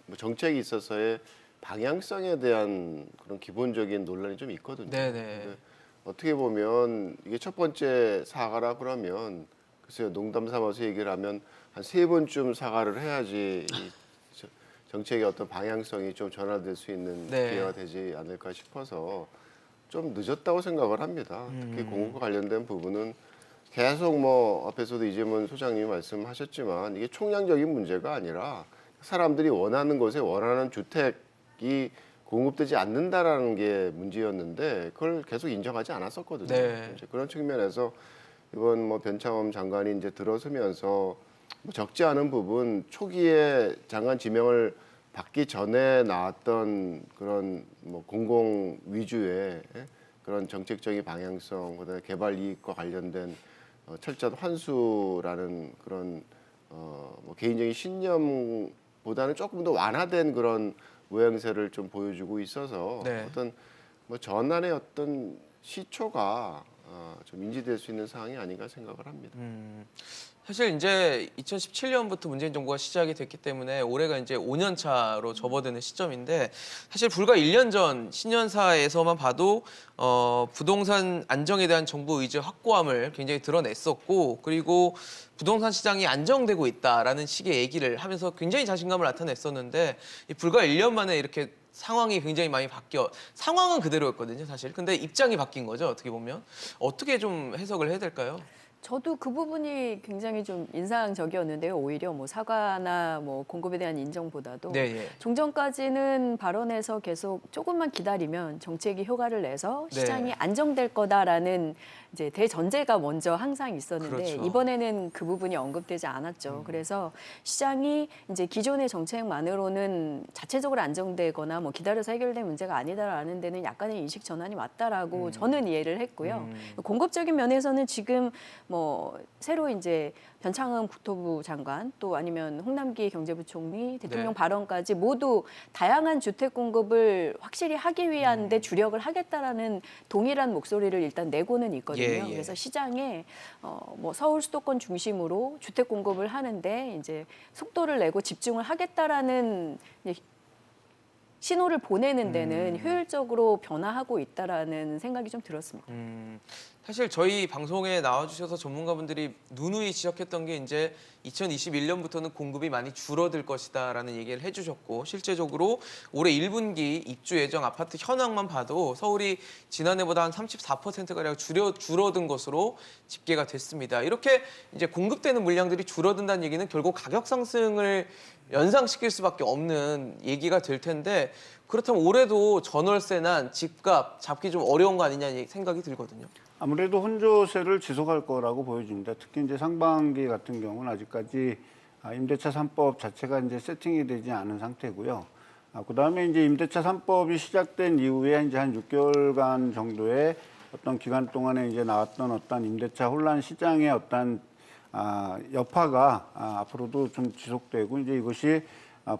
뭐 정책이 있어서의 방향성에 대한 그런 기본적인 논란이 좀 있거든요. 네네. 어떻게 보면 이게 첫 번째 사과라 그러면 글쎄요, 농담 삼아서 얘기를 하면 한 3번쯤 사과를 해야지 이 정책의 어떤 방향성이 좀 전환될 수 있는 네. 기회가 되지 않을까 싶어서 좀 늦었다고 생각을 합니다. 특히 공급과 관련된 부분은 계속 뭐 앞에서도 이재문 소장님이 말씀하셨지만 이게 총량적인 문제가 아니라 사람들이 원하는 곳에 원하는 주택이 공급되지 않는다라는 게 문제였는데 그걸 계속 인정하지 않았었거든요. 네. 이제 그런 측면에서 이번 뭐 변창흠 장관이 이제 들어서면서 뭐 적지 않은 부분 초기에 장관 지명을 받기 전에 나왔던 그런 뭐 공공 위주의 그런 정책적인 방향성, 그다음에 개발 이익과 관련된 철저한 환수라는 그런 뭐 개인적인 신념보다는 조금 더 완화된 그런 모양새를 좀 보여주고 있어서 네. 어떤 뭐 전환의 어떤 시초가 좀 인지될 수 있는 사항이 아닌가 생각을 합니다. 사실 이제 2017년부터 문재인 정부가 시작이 됐기 때문에 올해가 이제 5년 차로 접어드는 시점인데 사실 불과 1년 전 신년사에서만 봐도 부동산 안정에 대한 정부 의지 확고함을 굉장히 드러냈었고 그리고 부동산 시장이 안정되고 있다라는 식의 얘기를 하면서 굉장히 자신감을 나타냈었는데 이 불과 1년 만에 이렇게 상황이 굉장히 많이 상황은 그대로였거든요, 사실. 근데 입장이 바뀐 거죠, 어떻게 보면. 어떻게 좀 해석을 해야 될까요? 저도 그 부분이 굉장히 좀 인상적이었는데요. 오히려 뭐 사과나 뭐 공급에 대한 인정보다도 네, 예. 종전까지는 발언에서 계속 조금만 기다리면 정책이 효과를 내서 네. 시장이 안정될 거다라는 이제 대전제가 먼저 항상 있었는데 그렇죠. 이번에는 그 부분이 언급되지 않았죠. 그래서 시장이 이제 기존의 정책만으로는 자체적으로 안정되거나 뭐 기다려서 해결될 문제가 아니다라는 데는 약간의 인식 전환이 왔다라고 저는 이해를 했고요. 공급적인 면에서는 지금 뭐 새로 이제 변창흠 국토부 장관 또 아니면 홍남기 경제부총리 대통령 네. 발언까지 모두 다양한 주택 공급을 확실히 하기 위한 데 주력을 하겠다라는 동일한 목소리를 일단 내고는 있거든요. 예, 예. 그래서 시장에 뭐 서울 수도권 중심으로 주택 공급을 하는데 이제 속도를 내고 집중을 하겠다라는 신호를 보내는 데는 효율적으로 변화하고 있다라는 생각이 좀 들었습니다. 사실 저희 방송에 나와주셔서 전문가분들이 누누이 지적했던 게 이제 2021년부터는 공급이 많이 줄어들 것이다라는 얘기를 해주셨고 실제적으로 올해 1분기 입주 예정 아파트 현황만 봐도 서울이 지난해보다 한 34%가량 줄어든 것으로 집계가 됐습니다. 이렇게 이제 공급되는 물량들이 줄어든다는 얘기는 결국 가격 상승을 연상시킬 수밖에 없는 얘기가 될 텐데 그렇다면 올해도 전월세나 집값 잡기 좀 어려운 거 아니냐 생각이 들거든요. 아무래도 혼조세를 지속할 거라고 보여집니다. 특히 이제 상반기 같은 경우는 아직까지 임대차 3법 자체가 이제 세팅이 되지 않은 상태고요. 그다음에 이제 임대차 3법이 시작된 이후에 이제 한 6개월간 정도의 어떤 기간 동안에 이제 나왔던 어떤 임대차 혼란 시장의 어떤 여파가 앞으로도 좀 지속되고 이제 이것이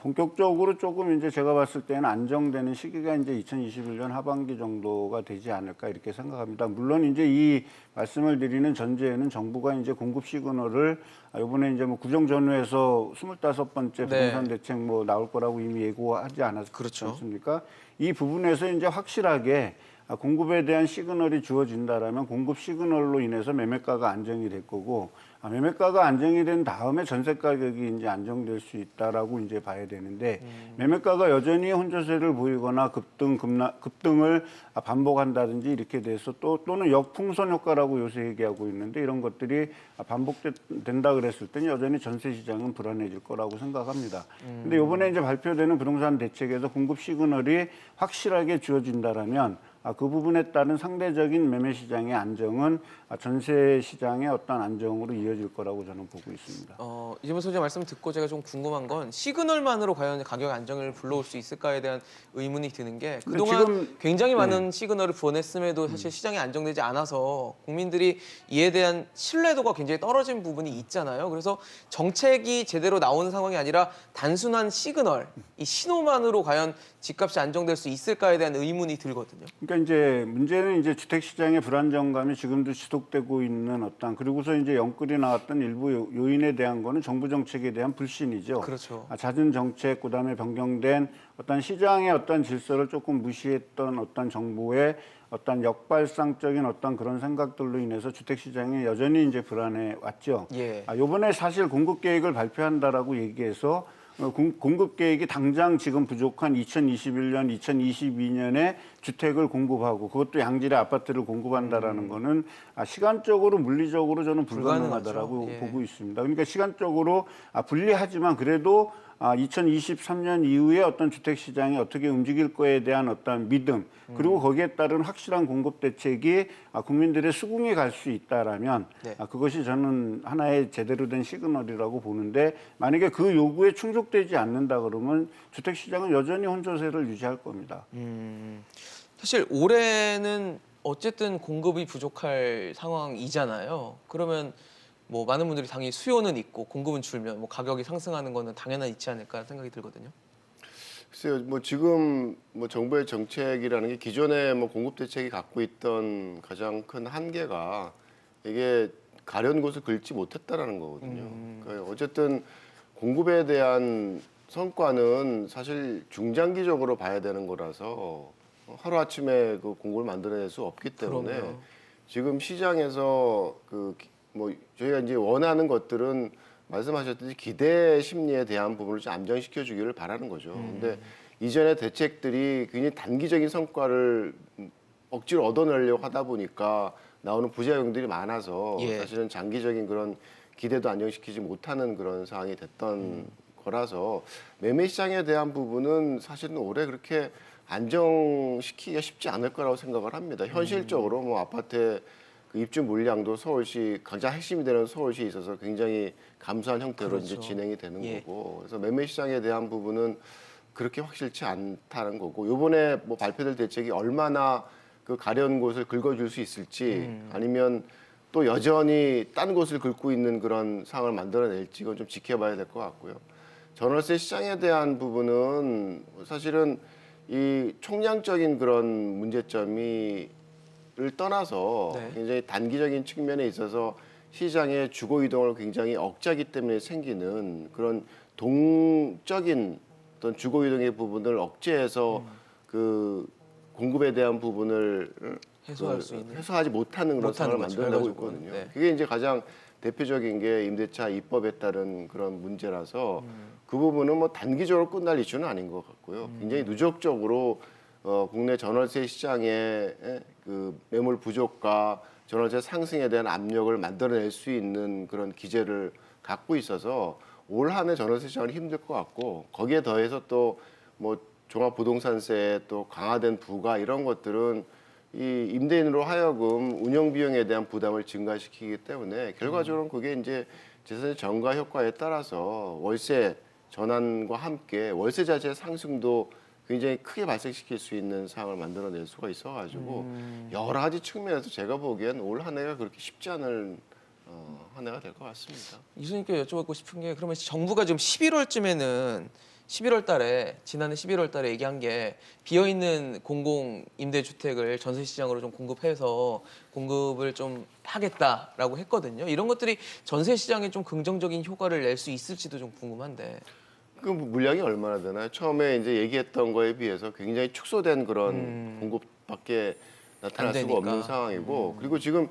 본격적으로 조금 이제 제가 봤을 때는 안정되는 시기가 이제 2021년 하반기 정도가 되지 않을까 이렇게 생각합니다. 물론 이제 이 말씀을 드리는 전제에는 정부가 이제 공급 시그널을 이번에 이제 뭐 구정전후에서 25번째 부동산 대책 뭐 나올 거라고 이미 예고하지 않았습니까? 이 부분에서 이제 확실하게 공급에 대한 시그널이 주어진다라면 공급 시그널로 인해서 매매가가 안정이 될 거고 매매가가 안정이 된 다음에 전세 가격이 이제 안정될 수 있다라고 이제 봐야 되는데 매매가가 여전히 혼조세를 보이거나 급등을 반복한다든지 이렇게 돼서 또는 역풍선 효과라고 요새 얘기하고 있는데 이런 것들이 반복된다 그랬을 때는 여전히 전세 시장은 불안해질 거라고 생각합니다. 근데 이번에 이제 발표되는 부동산 대책에서 공급 시그널이 확실하게 주어진다라면 그 부분에 따른 상대적인 매매 시장의 안정은 전세 시장의 어떤 안정으로 이어질 거라고 저는 보고 있습니다. 이재명 소장 말씀 듣고 제가 좀 궁금한 건 시그널만으로 과연 가격 안정을 불러올 수 있을까에 대한 의문이 드는 게 그동안 지금, 굉장히 많은 시그널을 보냈음에도 사실 시장이 안정되지 않아서 국민들이 이에 대한 신뢰도가 굉장히 떨어진 부분이 있잖아요. 그래서 정책이 제대로 나오는 상황이 아니라 단순한 시그널, 이 신호만으로 과연 집값이 안정될 수 있을까에 대한 의문이 들거든요. 그러니까 이제 문제는 이제 주택 시장의 불안정감이 지금도 지속되고 있는 어떤 그리고서 이제 영끌이 나왔던 일부 요인에 대한 거는 정부 정책에 대한 불신이죠. 그렇죠. 잦은 정책 그다음에 변경된 어떤 시장의 어떤 질서를 조금 무시했던 어떤 정부의 어떤 역발상적인 어떤 그런 생각들로 인해서 주택 시장이 여전히 이제 불안해 왔죠. 예. 이번에 사실 공급 계획을 발표한다라고 얘기해서 공급 계획이 당장 지금 부족한 2021년, 2022년에 주택을 공급하고 그것도 양질의 아파트를 공급한다라는 거는 시간적으로 물리적으로 저는 불가능하다라고 예. 보고 있습니다. 그러니까 시간적으로 불리하지만 그래도 2023년 이후에 어떤 주택 시장이 어떻게 움직일 거에 대한 어떤 믿음 그리고 거기에 따른 확실한 공급 대책이 국민들의 수긍에 갈 수 있다라면 그것이 저는 하나의 제대로 된 시그널이라고 보는데 만약에 그 요구에 충족되지 않는다 그러면 주택 시장은 여전히 혼조세를 유지할 겁니다. 사실 올해는 어쨌든 공급이 부족할 상황이잖아요. 그러면 뭐 많은 분들이 당연히 수요는 있고 공급은 줄면 뭐 가격이 상승하는 거는 당연히 있지 않을까 생각이 들거든요. 글쎄요, 뭐 지금 뭐 정부의 정책이라는 게 기존의 뭐 공급 대책이 갖고 있던 가장 큰 한계가 이게 가려운 곳을 긁지 못했다라는 거거든요. 그러니까 어쨌든 공급에 대한 성과는 사실 중장기적으로 봐야 되는 거라서 하루 아침에 그 공급을 만들어낼 수 없기 때문에 그럼요. 지금 시장에서 뭐 저희가 이제 원하는 것들은 말씀하셨듯이 기대 심리에 대한 부분을 좀 안정시켜 주기를 바라는 거죠. 근데 이전의 대책들이 굉장히 단기적인 성과를 억지로 얻어내려고 하다 보니까 나오는 부작용들이 많아서 사실은 장기적인 그런 기대도 안정시키지 못하는 그런 상황이 됐던 거라서 매매 시장에 대한 부분은 사실은 올해 그렇게 안정시키기가 쉽지 않을 거라고 생각을 합니다. 현실적으로 뭐 아파트의 그 입주 물량도 서울시 가장 핵심이 되는 서울시에 있어서 굉장히 감소한 형태로 그렇죠. 이제 진행이 되는 거고 그래서 매매 시장에 대한 부분은 그렇게 확실치 않다는 거고 이번에 뭐 발표될 대책이 얼마나 그 가려운 곳을 긁어줄 수 있을지 아니면 또 여전히 딴 곳을 긁고 있는 그런 상황을 만들어낼지 이건 좀 지켜봐야 될 것 같고요. 전월세 시장에 대한 부분은 사실은 이 총량적인 그런 문제점이 를 떠나서 굉장히 단기적인 측면에 있어서 시장의 주거 이동을 굉장히 억제하기 때문에 생기는 그런 동적인 어떤 주거 이동의 부분을 억제해서 그 공급에 대한 부분을 해소할 수 있는 해소하지 못하는 그런 못하는 상황을 거죠, 만든다고 결과적으로는. 있거든요. 네. 그게 이제 가장 대표적인 게 임대차 입법에 따른 그런 문제라서 그 부분은 뭐 단기적으로 끝날 이슈는 아닌 것 같고요. 굉장히 누적적으로 국내 전월세 시장의 그 매물 부족과 전월세 상승에 대한 압력을 만들어낼 수 있는 그런 기제를 갖고 있어서 올 한 해 전월세 시장은 힘들 것 같고 거기에 더해서 또 뭐 종합부동산세 또 강화된 부가 이런 것들은 이 임대인으로 하여금 운영 비용에 대한 부담을 증가시키기 때문에 결과적으로는 그게 이제 재산의 정가 효과에 따라서 월세 전환과 함께 월세 자체의 상승도 굉장히 크게 발생시킬 수 있는 상황을 만들어낼 수가 있어가지고 여러 가지 측면에서 제가 보기엔 올 한 해가 그렇게 쉽지 않은 한 해가 될 것 같습니다. 이수님께 여쭤보고 싶은 게 그러면 정부가 지금 11월쯤에는 11월 달에 지난해 11월 달에 얘기한 게 비어 있는 공공 임대 주택을 전세 시장으로 좀 공급해서 공급을 좀 하겠다라고 했거든요. 이런 것들이 전세 시장에 좀 긍정적인 효과를 낼 수 있을지도 좀 궁금한데. 그 물량이 얼마나 되나요? 처음에 이제 얘기했던 거에 비해서 굉장히 축소된 그런 공급밖에 나타날 안 수가 되니까. 없는 상황이고 그리고 지금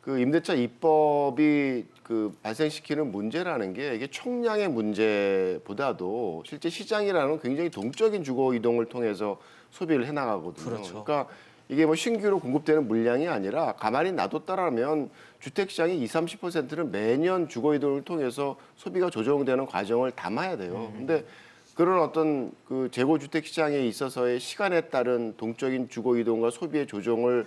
그 임대차 입법이 그 발생시키는 문제라는 게 이게 총량의 문제보다도 실제 시장이라는 굉장히 동적인 주거 이동을 통해서 소비를 해나가거든요. 그렇죠. 그러니까 이게 뭐 신규로 공급되는 물량이 아니라 가만히 놔뒀다라면 주택 시장의 20-30%는 매년 주거 이동을 통해서 소비가 조정되는 과정을 담아야 돼요. 근데 그런 어떤 그 재고 주택 시장에 있어서의 시간에 따른 동적인 주거 이동과 소비의 조정을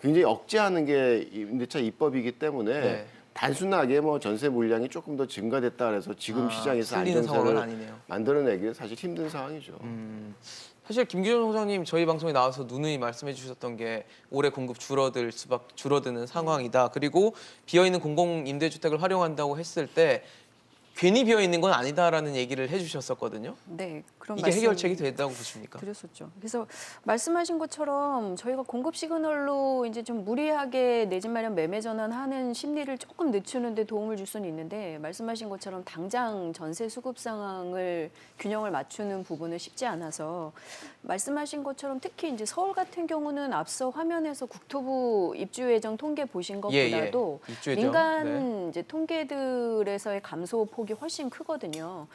굉장히 억제하는 게 임대차 입법이기 때문에 네. 단순하게 뭐 전세 물량이 조금 더 증가됐다 그래서 지금 시장에서 풀리는 상황은 안정세를 아니네요. 만들어내기는 사실 힘든 상황이죠. 사실 김기준 소장님 저희 방송에 나와서 누누이 말씀해 주셨던 게 올해 공급 줄어드는 상황이다. 그리고 비어 있는 공공 임대주택을 활용한다고 했을 때 괜히 비어 있는 건 아니다라는 얘기를 해주셨었거든요. 네, 그런 이게 말씀 해결책이 된다고 보십니까? 드렸었죠. 그래서 말씀하신 것처럼 저희가 공급 시그널로 이제 좀 무리하게 내 집 마련 매매 전환하는 심리를 조금 늦추는데 도움을 줄 수는 있는데 말씀하신 것처럼 당장 전세 수급 상황을 균형을 맞추는 부분은 쉽지 않아서 말씀하신 것처럼 특히 이제 서울 같은 경우는 앞서 화면에서 국토부 입주 예정 통계 보신 것보다도 입주 예정. 민간 네. 이제 통계들에서의 감소 폭이 훨씬 크거든요.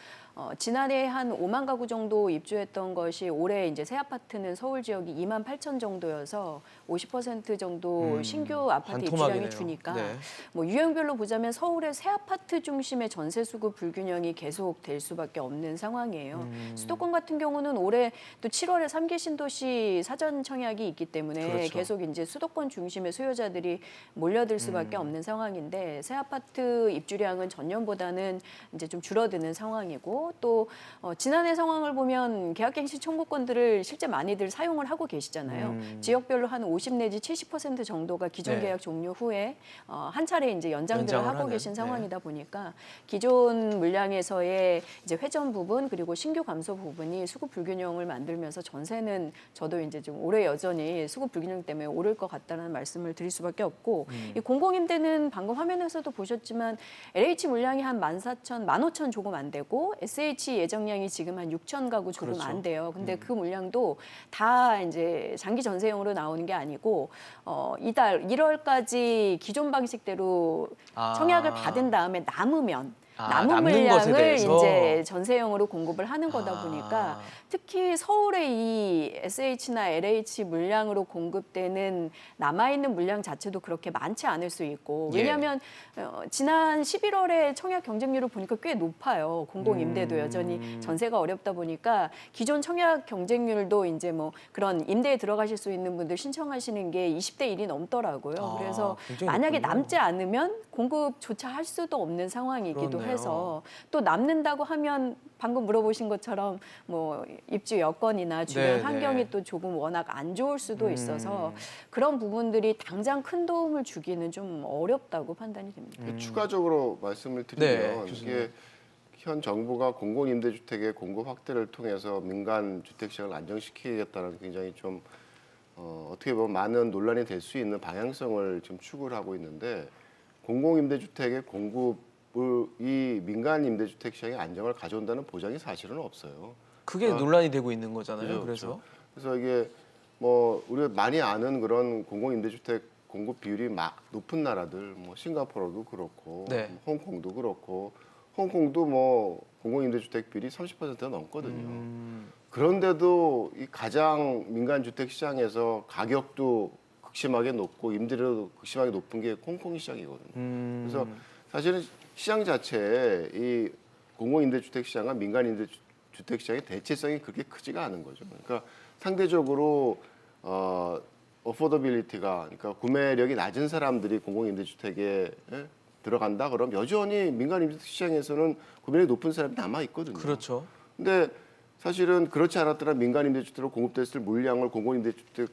지난해 한 5만 가구 정도 입주했던 것이 올해 이제 새 아파트는 서울 지역이 2만 8천 정도여서 50% 정도 신규 아파트 반토막이네요. 입주량이 주니까 네. 뭐 유형별로 보자면 서울의 새 아파트 중심의 전세 수급 불균형이 계속 될 수밖에 없는 상황이에요. 수도권 같은 경우는 올해 또 7월에 3기 신도시 사전 청약이 있기 때문에 그렇죠. 계속 이제 수도권 중심의 수요자들이 몰려들 수밖에 없는 상황인데 새 아파트 입주량은 전년보다는 이제 좀 줄어드는 상황이고 또 지난해 상황을 보면 계약갱신 청구권들을 실제 많이들 사용을 하고 계시잖아요. 지역별로 한 50 내지 70% 정도가 기존 네. 계약 종료 후에 한 차례 이제 연장들을 연장을 하고 하는, 계신 네. 상황이다 보니까 기존 물량에서의 이제 회전 부분 그리고 신규 감소 부분이 수급 불균형을 만들면서 전세는 저도 이제 좀 올해 여전히 수급 불균형 때문에 오를 것 같다는 말씀을 드릴 수밖에 없고 이 공공임대는 방금 화면에서도 보셨지만 LH 물량이 한 14,000, 15,000 조금 안 되고 SH 예정량이 지금 한 6,000 가구 조금 그렇죠. 안 돼요. 근데 그 물량도 다 이제 장기 전세용으로 나오는 게 아니고 이달 1월까지 기존 방식대로 청약을 받은 다음에 남으면 남은 남는 것에 물량을 대해서? 이제 전세용으로 공급을 하는 거다 보니까 특히 서울의 이 SH나 LH 물량으로 공급되는 남아있는 물량 자체도 그렇게 많지 않을 수 있고 예. 왜냐하면 지난 11월에 청약 경쟁률을 보니까 꽤 높아요. 공공임대도 여전히 전세가 어렵다 보니까 기존 청약 경쟁률도 이제 뭐 그런 임대에 들어가실 수 있는 분들 신청하시는 게 20대 1이 넘더라고요. 그래서 굉장히 만약에 높군요. 남지 않으면 공급조차 할 수도 없는 상황이기도 그렇네요. 해서 또 남는다고 하면 방금 물어보신 것처럼 뭐 입주 여건이나 주변 네, 환경이 네. 또 조금 워낙 안 좋을 수도 있어서 그런 부분들이 당장 큰 도움을 주기는 좀 어렵다고 판단이 됩니다. 추가적으로 말씀을 드리면 네, 이게 현 정부가 공공임대주택의 공급 확대를 통해서 민간 주택 시장을 안정시키겠다는 굉장히 좀 어떻게 보면 많은 논란이 될 수 있는 방향성을 지금 추구를 하고 있는데 공공임대주택의 공급이 민간 임대주택 시장의 안정을 가져온다는 보장이 사실은 없어요. 그게 논란이 되고 있는 거잖아요. 그래서 그래서 이게 뭐 우리가 많이 아는 그런 공공임대주택 공급 비율이 막 높은 나라들, 뭐 싱가포르도 그렇고, 네. 홍콩도 그렇고, 홍콩도 뭐 공공임대주택 비율이 30%가 넘거든요. 그런데도 이 가장 민간 주택 시장에서 가격도 극심하게 높고 임대료도 극심하게 높은 게 홍콩 시장이거든요. 그래서 사실은 시장 자체에 이 공공임대주택 시장과 민간임대주택 시장의 대체성이 그렇게 크지가 않은 거죠. 그러니까 상대적으로 어포더빌리티가, 그러니까 구매력이 낮은 사람들이 공공임대주택에 들어간다 그러면 여전히 민간임대주택 시장에서는 구매력이 높은 사람이 남아 있거든요. 그렇죠. 근데 사실은 그렇지 않았더라 민간임대주택으로 공급됐을 물량을 공공임대주택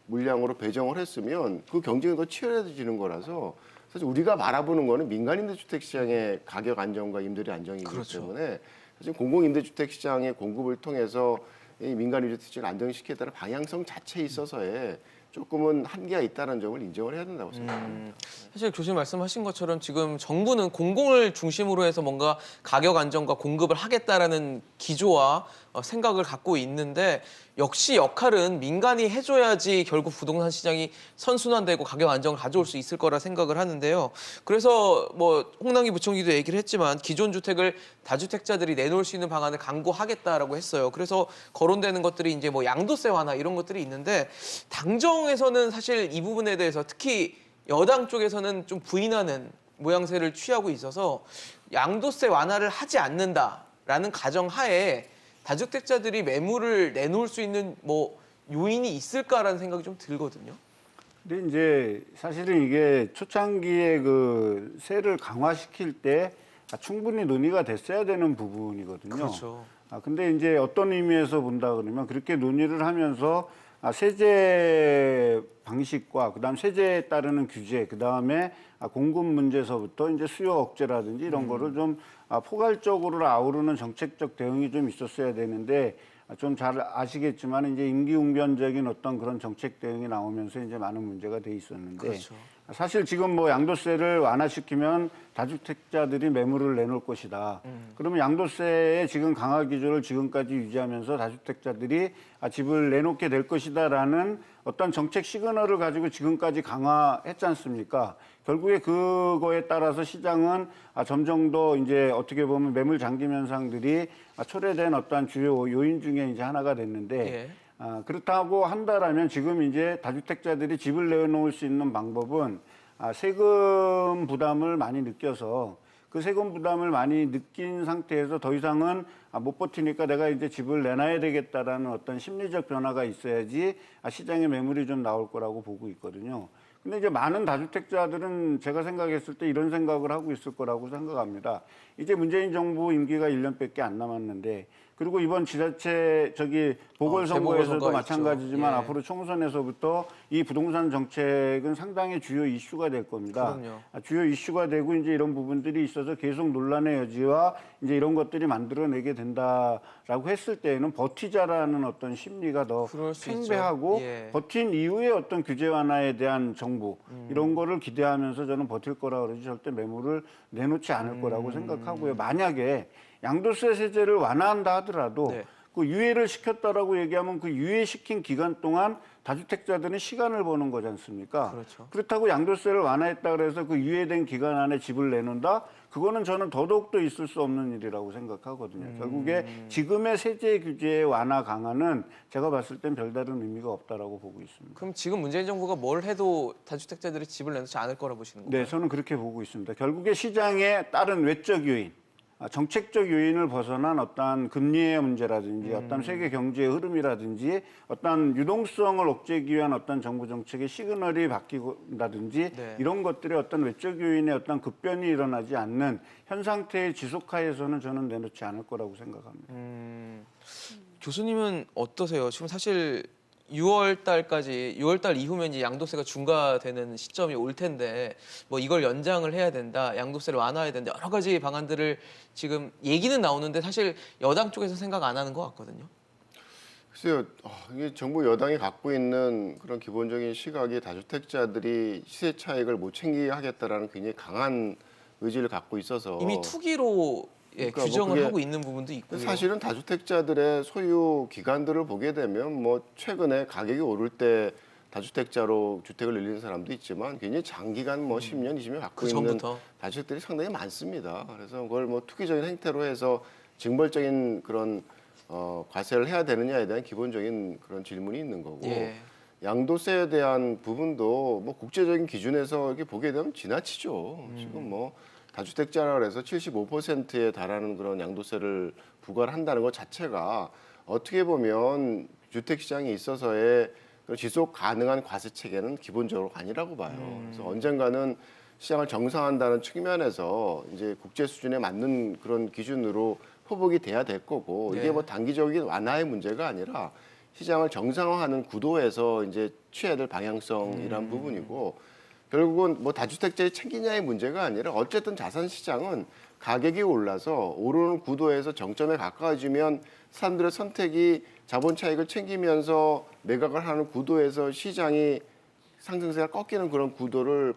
물량으로 배정을 했으면 그 경쟁이 더 치열해지는 거라서 사실 우리가 바라보는 거는 민간임대주택 시장의 가격 안정과 임대료 안정이기 그렇죠. 때문에 사실 공공임대주택 시장의 공급을 통해서 이 민간임대주택 시장을 안정시키겠다는 방향성 자체에 있어서의 조금은 한계가 있다는 점을 인정을 해야 된다고 생각합니다. 사실 교수님 말씀하신 것처럼 지금 정부는 공공을 중심으로 해서 뭔가 가격 안정과 공급을 하겠다라는 기조와 생각을 갖고 있는데 역시 역할은 민간이 해줘야지 결국 부동산 시장이 선순환되고 가격 안정을 가져올 수 있을 거라 생각을 하는데요. 그래서 뭐 홍남기 부총리도 얘기를 했지만 기존 주택을 다주택자들이 내놓을 수 있는 방안을 강구하겠다라고 했어요. 그래서 거론되는 것들이 이제 뭐 양도세 완화 이런 것들이 있는데 당정에서는 사실 이 부분에 대해서 특히 여당 쪽에서는 좀 부인하는 모양새를 취하고 있어서 양도세 완화를 하지 않는다라는 가정하에 다주택자들이 매물을 내놓을 수 있는 뭐 요인이 있을까라는 생각이 좀 들거든요. 근데 이제 사실은 이게 초창기에 그 세를 강화시킬 때 충분히 논의가 됐어야 되는 부분이거든요. 그렇죠. 근데 이제 어떤 의미에서 본다 그러면 그렇게 논의를 하면서 세제 방식과 그다음 세제에 따르는 규제, 그다음에 공급 문제서부터 이제 수요 억제라든지 이런 거를 좀 포괄적으로 아우르는 정책적 대응이 좀 있었어야 되는데 좀 잘 아시겠지만 이제 임기응변적인 어떤 그런 정책 대응이 나오면서 이제 많은 문제가 돼 있었는데 그렇죠. 사실 지금 뭐 양도세를 완화시키면 다주택자들이 매물을 내놓을 것이다. 그러면 양도세의 지금 강화 기조를 지금까지 유지하면서 다주택자들이 집을 내놓게 될 것이다라는 어떤 정책 시그널을 가지고 지금까지 강화했지 않습니까? 결국에 그거에 따라서 시장은 점점 더 이제 어떻게 보면 매물 잠김 현상들이 초래된 어떤 주요 요인 중에 이제 하나가 됐는데 예. 그렇다고 한다라면 지금 이제 다주택자들이 집을 내놓을 수 있는 방법은 세금 부담을 많이 느껴서 그 세금 부담을 많이 느낀 상태에서 더 이상은 못 버티니까 내가 이제 집을 내놔야 되겠다라는 어떤 심리적 변화가 있어야지 시장에 매물이 좀 나올 거라고 보고 있거든요. 근데 이제 많은 다주택자들은 제가 생각했을 때 이런 생각을 하고 있을 거라고 생각합니다. 이제 문재인 정부 임기가 1년밖에 안 남았는데 그리고 이번 지자체 보궐선거에서도 재보궐선거가 마찬가지지만 있죠. 예. 앞으로 총선에서부터 이 부동산 정책은 상당히 주요 이슈가 될 겁니다. 그럼요. 주요 이슈가 되고 이제 이런 부분들이 있어서 계속 논란의 여지와 이제 이런 것들이 만들어내게 된다라고 했을 때에는 버티자라는 어떤 심리가 더 그럴 수 팽배하고 있죠. 예. 버틴 이후에 어떤 규제 완화에 대한 정부 이런 거를 기대하면서 저는 버틸 거라 그러지 절대 매물을 내놓지 않을 거라고 생각하고요. 만약에 양도세 세제를 완화한다 하더라도 네. 그 유예를 시켰다라고 얘기하면 그 유예시킨 기간 동안 다주택자들은 시간을 버는 거지 않습니까? 그렇죠. 그렇다고 양도세를 완화했다 그래서 그 유예된 기간 안에 집을 내놓는다? 그거는 저는 더더욱더 있을 수 없는 일이라고 생각하거든요. 결국에 지금의 세제 규제의 완화 강화는 제가 봤을 땐 별다른 의미가 없다라고 보고 있습니다. 그럼 지금 문재인 정부가 뭘 해도 다주택자들이 집을 내놓지 않을 거라 보시는 거예요? 네, 저는 그렇게 보고 있습니다. 결국에 시장에 따른 외적 요인, 정책적 요인을 벗어난 어떤 금리의 문제라든지 어떤 세계 경제의 흐름이라든지 어떤 유동성을 억제하기 위한 어떤 정부 정책의 시그널이 바뀌고라든지 네. 이런 것들의 어떤 외적 요인의 어떤 급변이 일어나지 않는 현 상태의 지속하에서는 저는 내놓지 않을 거라고 생각합니다. 교수님은 어떠세요? 지금 사실 6월 달 이후면 이제 양도세가 중과되는 시점이 올 텐데 뭐 이걸 연장을 해야 된다, 양도세를 완화해야 된다, 여러 가지 방안들을 지금 얘기는 나오는데 사실 여당 쪽에서 생각 안 하는 것 같거든요. 글쎄요, 이게 정부 여당이 갖고 있는 그런 기본적인 시각이 다주택자들이 시세 차익을 못 챙기게 하겠다라는 굉장히 강한 의지를 갖고 있어서 이미 투기로 예, 그러니까 뭐 규정을 그게 하고 있는 부분도 있고요. 사실은 다주택자들의 소유 기간들을 보게 되면 뭐 최근에 가격이 오를 때 다주택자로 주택을 늘리는 사람도 있지만 굉장히 장기간 뭐 10년, 20년 갖고 그 있는 전부터. 다주택들이 상당히 많습니다. 그래서 그걸 뭐 투기적인 행태로 해서 징벌적인 그런 과세를 해야 되느냐에 대한 기본적인 그런 질문이 있는 거고 예. 양도세에 대한 부분도 뭐 국제적인 기준에서 이렇게 보게 되면 지나치죠. 지금 뭐 다주택자라 해서 75%에 달하는 그런 양도세를 부과를 한다는 것 자체가 어떻게 보면 주택 시장에 있어서의 그런 지속 가능한 과세 체계는 기본적으로 아니라고 봐요. 그래서 언젠가는 시장을 정상화한다는 측면에서 이제 국제 수준에 맞는 그런 기준으로 포복이 돼야 될 거고 네. 이게 뭐 단기적인 완화의 문제가 아니라 시장을 정상화하는 구도에서 이제 취해야 될 방향성이란 부분이고 결국은 뭐 다주택자의 챙기냐의 문제가 아니라 어쨌든 자산 시장은 가격이 올라서 오르는 구도에서 정점에 가까워지면 사람들의 선택이 자본 차익을 챙기면서 매각을 하는 구도에서 시장이 상승세가 꺾이는 그런 구도를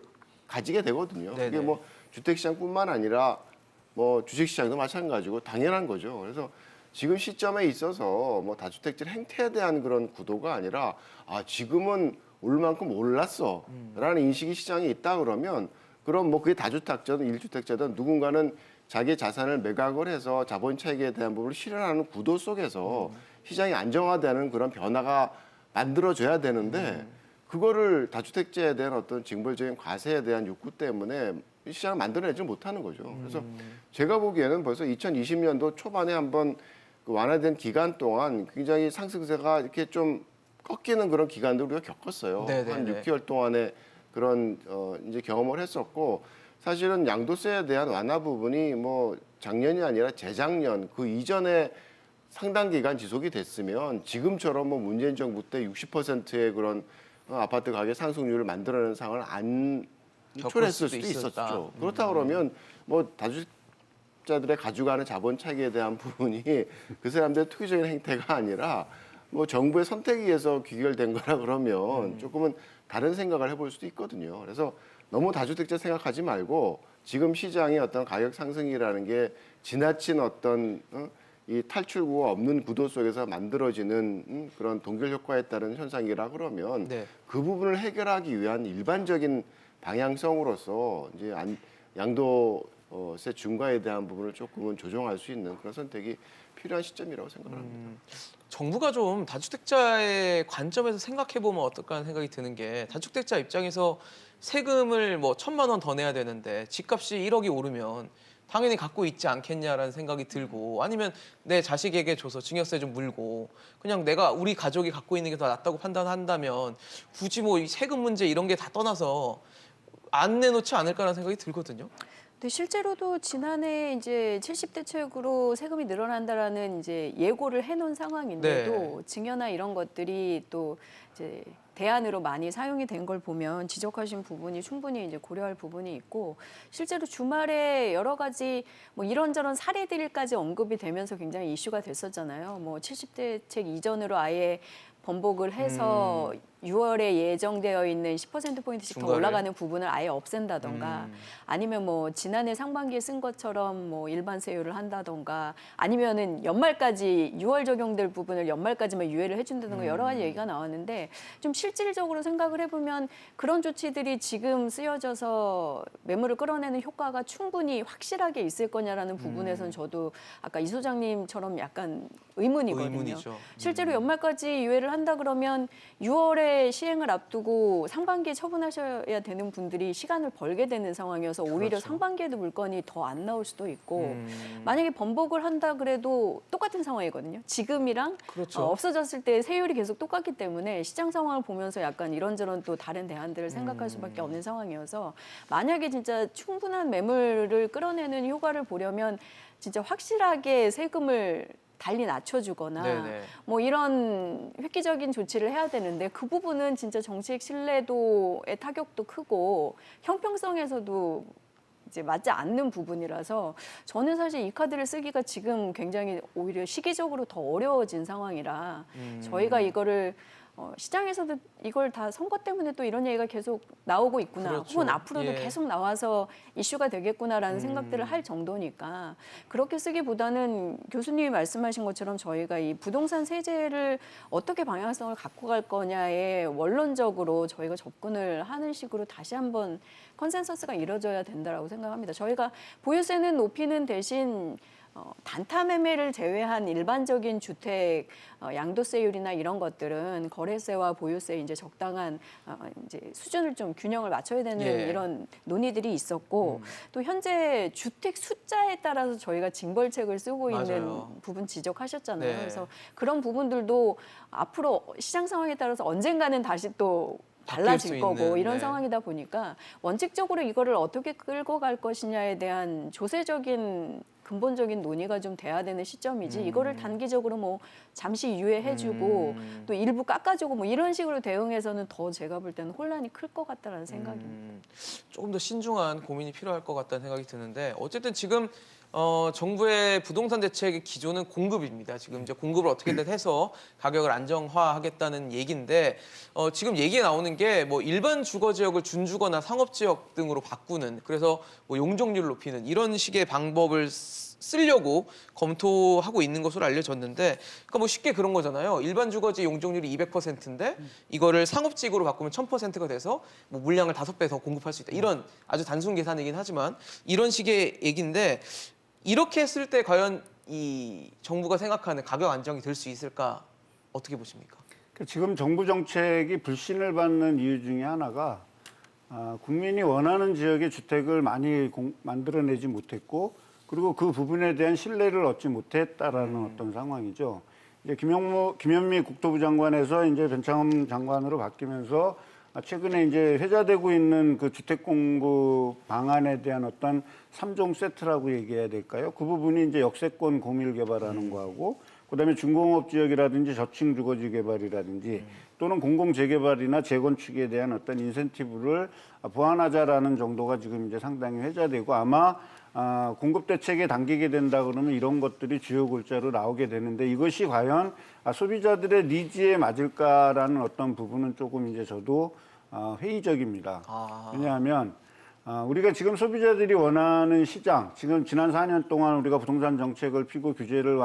가지게 되거든요. 네네. 그게 뭐 주택시장뿐만 아니라 뭐 주식시장도 마찬가지고 당연한 거죠. 그래서 지금 시점에 있어서 뭐 다주택자 행태에 대한 그런 구도가 아니라 지금은 올 만큼 올랐어라는 인식이 시장에 있다 그러면 그럼 뭐 그게 다주택자든 일주택자든 누군가는 자기 자산을 매각을 해서 자본 차익에 대한 부분을 실현하는 구도 속에서 시장이 안정화되는 그런 변화가 만들어져야 되는데 그거를 다주택자에 대한 어떤 징벌적인 과세에 대한 욕구 때문에 시장을 만들어내지 못하는 거죠. 그래서 제가 보기에는 벌써 2020년도 초반에 한번 그 완화된 기간 동안 굉장히 상승세가 이렇게 좀 꺾이는 그런 기간도 우리가 겪었어요. 네네네. 한 6개월 동안에 그런 이제 경험을 했었고 사실은 양도세에 대한 완화 부분이 뭐 작년이 아니라 재작년 그 이전에 상당 기간 지속이 됐으면 지금처럼 뭐 문재인 정부 때 60%의 그런 아파트 가격 상승률을 만들어내는 상황을 안 초래했을 수도 있었죠. 그렇다 그러면 뭐 다주택자들의 가져가는 자본 차익에 대한 부분이 그 사람들의 투기적인 행태가 아니라 뭐 정부의 선택에 의해서 귀결된 거라 그러면 조금은 다른 생각을 해볼 수도 있거든요. 그래서 너무 다주택자 생각하지 말고 지금 시장의 어떤 가격 상승이라는 게 지나친 어떤 이 탈출구가 없는 구도 속에서 만들어지는 그런 동결 효과에 따른 현상이라 그러면 네. 그 부분을 해결하기 위한 일반적인 방향성으로서 이제 양도세 중과에 대한 부분을 조금은 조정할 수 있는 그런 선택이 필요한 시점이라고 생각합니다. 정부가 좀 다주택자의 관점에서 생각해 보면 어떨까 하는 생각이 드는 게 다주택자 입장에서 세금을 뭐 1,000만 원 더 내야 되는데 집값이 1억이 오르면 당연히 갖고 있지 않겠냐라는 생각이 들고 아니면 내 자식에게 줘서 증여세 좀 물고 그냥 우리 가족이 갖고 있는 게 더 낫다고 판단한다면 굳이 뭐 이 세금 문제 이런 게 다 떠나서 안 내놓지 않을까라는 생각이 들거든요. 근데 실제로도 지난해 이제 70대 책으로 세금이 늘어난다라는 이제 예고를 해놓은 상황인데도 네. 증여나 이런 것들이 또 이제 대안으로 많이 사용이 된 걸 보면 지적하신 부분이 충분히 이제 고려할 부분이 있고 실제로 주말에 여러 가지 뭐 이런저런 사례들까지 언급이 되면서 굉장히 이슈가 됐었잖아요. 뭐 70대 책 이전으로 아예 번복을 해서 6월에 예정되어 있는 10%포인트씩 더 중과를? 올라가는 부분을 아예 없앤다던가 아니면 뭐 지난해 상반기에 쓴 것처럼 뭐 일반 세율을 한다던가 아니면은 연말까지 6월 적용될 부분을 연말까지만 유예를 해준다던가 여러 가지 얘기가 나왔는데 좀 실질적으로 생각을 해보면 그런 조치들이 지금 쓰여져서 매물을 끌어내는 효과가 충분히 확실하게 있을 거냐라는 부분에서는 저도 아까 이 소장님처럼 약간 의문이거든요. 의문이죠. 실제로 연말까지 유예를 한다 그러면 6월에 시행을 앞두고 상반기에 처분하셔야 되는 분들이 시간을 벌게 되는 상황이어서 오히려 그렇죠. 상반기에도 물건이 더 안 나올 수도 있고 만약에 번복을 한다 그래도 똑같은 상황이거든요. 지금이랑 그렇죠. 없어졌을 때 세율이 계속 똑같기 때문에 시장 상황을 보면서 약간 이런저런 또 다른 대안들을 생각할 수밖에 없는 상황이어서 만약에 진짜 충분한 매물을 끌어내는 효과를 보려면 진짜 확실하게 세금을 달리 낮춰주거나 네네. 뭐 이런 획기적인 조치를 해야 되는데 그 부분은 진짜 정책 신뢰도의 타격도 크고 형평성에서도 이제 맞지 않는 부분이라서 저는 사실 이 카드를 쓰기가 지금 굉장히 오히려 시기적으로 더 어려워진 상황이라 저희가 이거를 시장에서도 이걸 다 선거 때문에 또 이런 얘기가 계속 나오고 있구나. 그렇죠. 혹은 앞으로도 예. 계속 나와서 이슈가 되겠구나라는 생각들을 할 정도니까 그렇게 쓰기보다는 교수님이 말씀하신 것처럼 저희가 이 부동산 세제를 어떻게 방향성을 갖고 갈 거냐에 원론적으로 저희가 접근을 하는 식으로 다시 한번 컨센서스가 이루어져야 된다라고 생각합니다. 저희가 보유세는 높이는 대신 단타 매매를 제외한 일반적인 주택 양도세율이나 이런 것들은 거래세와 보유세 이제 적당한 이제 수준을 좀 균형을 맞춰야 되는 예. 이런 논의들이 있었고 또 현재 주택 숫자에 따라서 저희가 징벌책을 쓰고 있는 맞아요. 부분 지적하셨잖아요. 네. 그래서 그런 부분들도 앞으로 시장 상황에 따라서 언젠가는 다시 또 바뀔 수 달라질 거고 있는, 이런 네. 상황이다 보니까 원칙적으로 이거를 어떻게 끌고 갈 것이냐에 대한 조세적인 근본적인 논의가 좀 돼야 되는 시점이지 이거를 단기적으로 뭐 잠시 유예해주고 또 일부 깎아주고 뭐 이런 식으로 대응해서는 더 제가 볼 때는 혼란이 클 것 같다라는 생각입니다. 조금 더 신중한 고민이 필요할 것 같다는 생각이 드는데 어쨌든 지금 정부의 부동산 대책의 기조는 공급입니다. 지금 이제 공급을 어떻게든 해서 가격을 안정화하겠다는 얘기인데 지금 얘기가 나오는 게 뭐 일반 주거 지역을 준주거나 상업 지역 등으로 바꾸는 그래서 뭐 용적률을 높이는 이런 식의 방법을 쓰려고 검토하고 있는 것으로 알려졌는데 그러니까 뭐 쉽게 그런 거잖아요. 일반 주거지 용적률이 200%인데 이거를 상업지구로 바꾸면 1000%가 돼서 뭐 물량을 5배 더 공급할 수 있다. 이런 아주 단순 계산이긴 하지만 이런 식의 얘기인데 이렇게 했을 때 과연 이 정부가 생각하는 가격 안정이 될 수 있을까 어떻게 보십니까? 지금 정부 정책이 불신을 받는 이유 중에 하나가 국민이 원하는 지역의 주택을 많이 만들어내지 못했고 그리고 그 부분에 대한 신뢰를 얻지 못했다라는 어떤 상황이죠. 이제 김현미 국토부 장관에서 이제 변창흠 장관으로 바뀌면서 최근에 이제 회자되고 있는 그 주택 공급 방안에 대한 어떤 3종 세트라고 얘기해야 될까요? 그 부분이 이제 역세권 공일 개발하는 거하고 그다음에 중공업 지역이라든지 저층 주거지 개발이라든지 또는 공공 재개발이나 재건축에 대한 어떤 인센티브를 보완하자라는 정도가 지금 이제 상당히 회자되고 아마 공급 대책에 당기게 된다 그러면 이런 것들이 주요 골자로 나오게 되는데 이것이 과연 소비자들의 니즈에 맞을까라는 어떤 부분은 조금 이제 저도 회의적입니다. 왜냐하면 우리가 지금 소비자들이 원하는 시장, 지금 지난 4년 동안 우리가 부동산 정책을 피고 규제를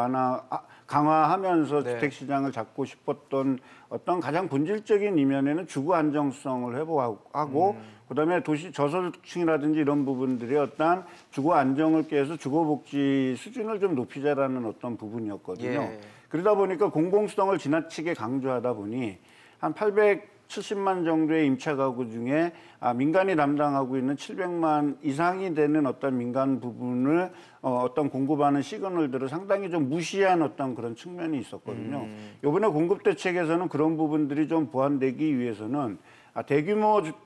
강화하면서 네. 주택 시장을 잡고 싶었던 어떤 가장 본질적인 이면에는 주거 안정성을 회복하고 그다음에 도시 저소득층이라든지 이런 부분들의 어떤 주거 안정을 깨서 주거 복지 수준을 좀 높이자라는 어떤 부분이었거든요. 예. 그러다 보니까 공공성을 지나치게 강조하다 보니 한 870만 정도의 임차 가구 중에 민간이 담당하고 있는 700만 이상이 되는 어떤 민간 부분을 어떤 공급하는 시그널들을 상당히 좀 무시한 어떤 그런 측면이 있었거든요. 이번에 공급 대책에서는 그런 부분들이 좀 보완되기 위해서는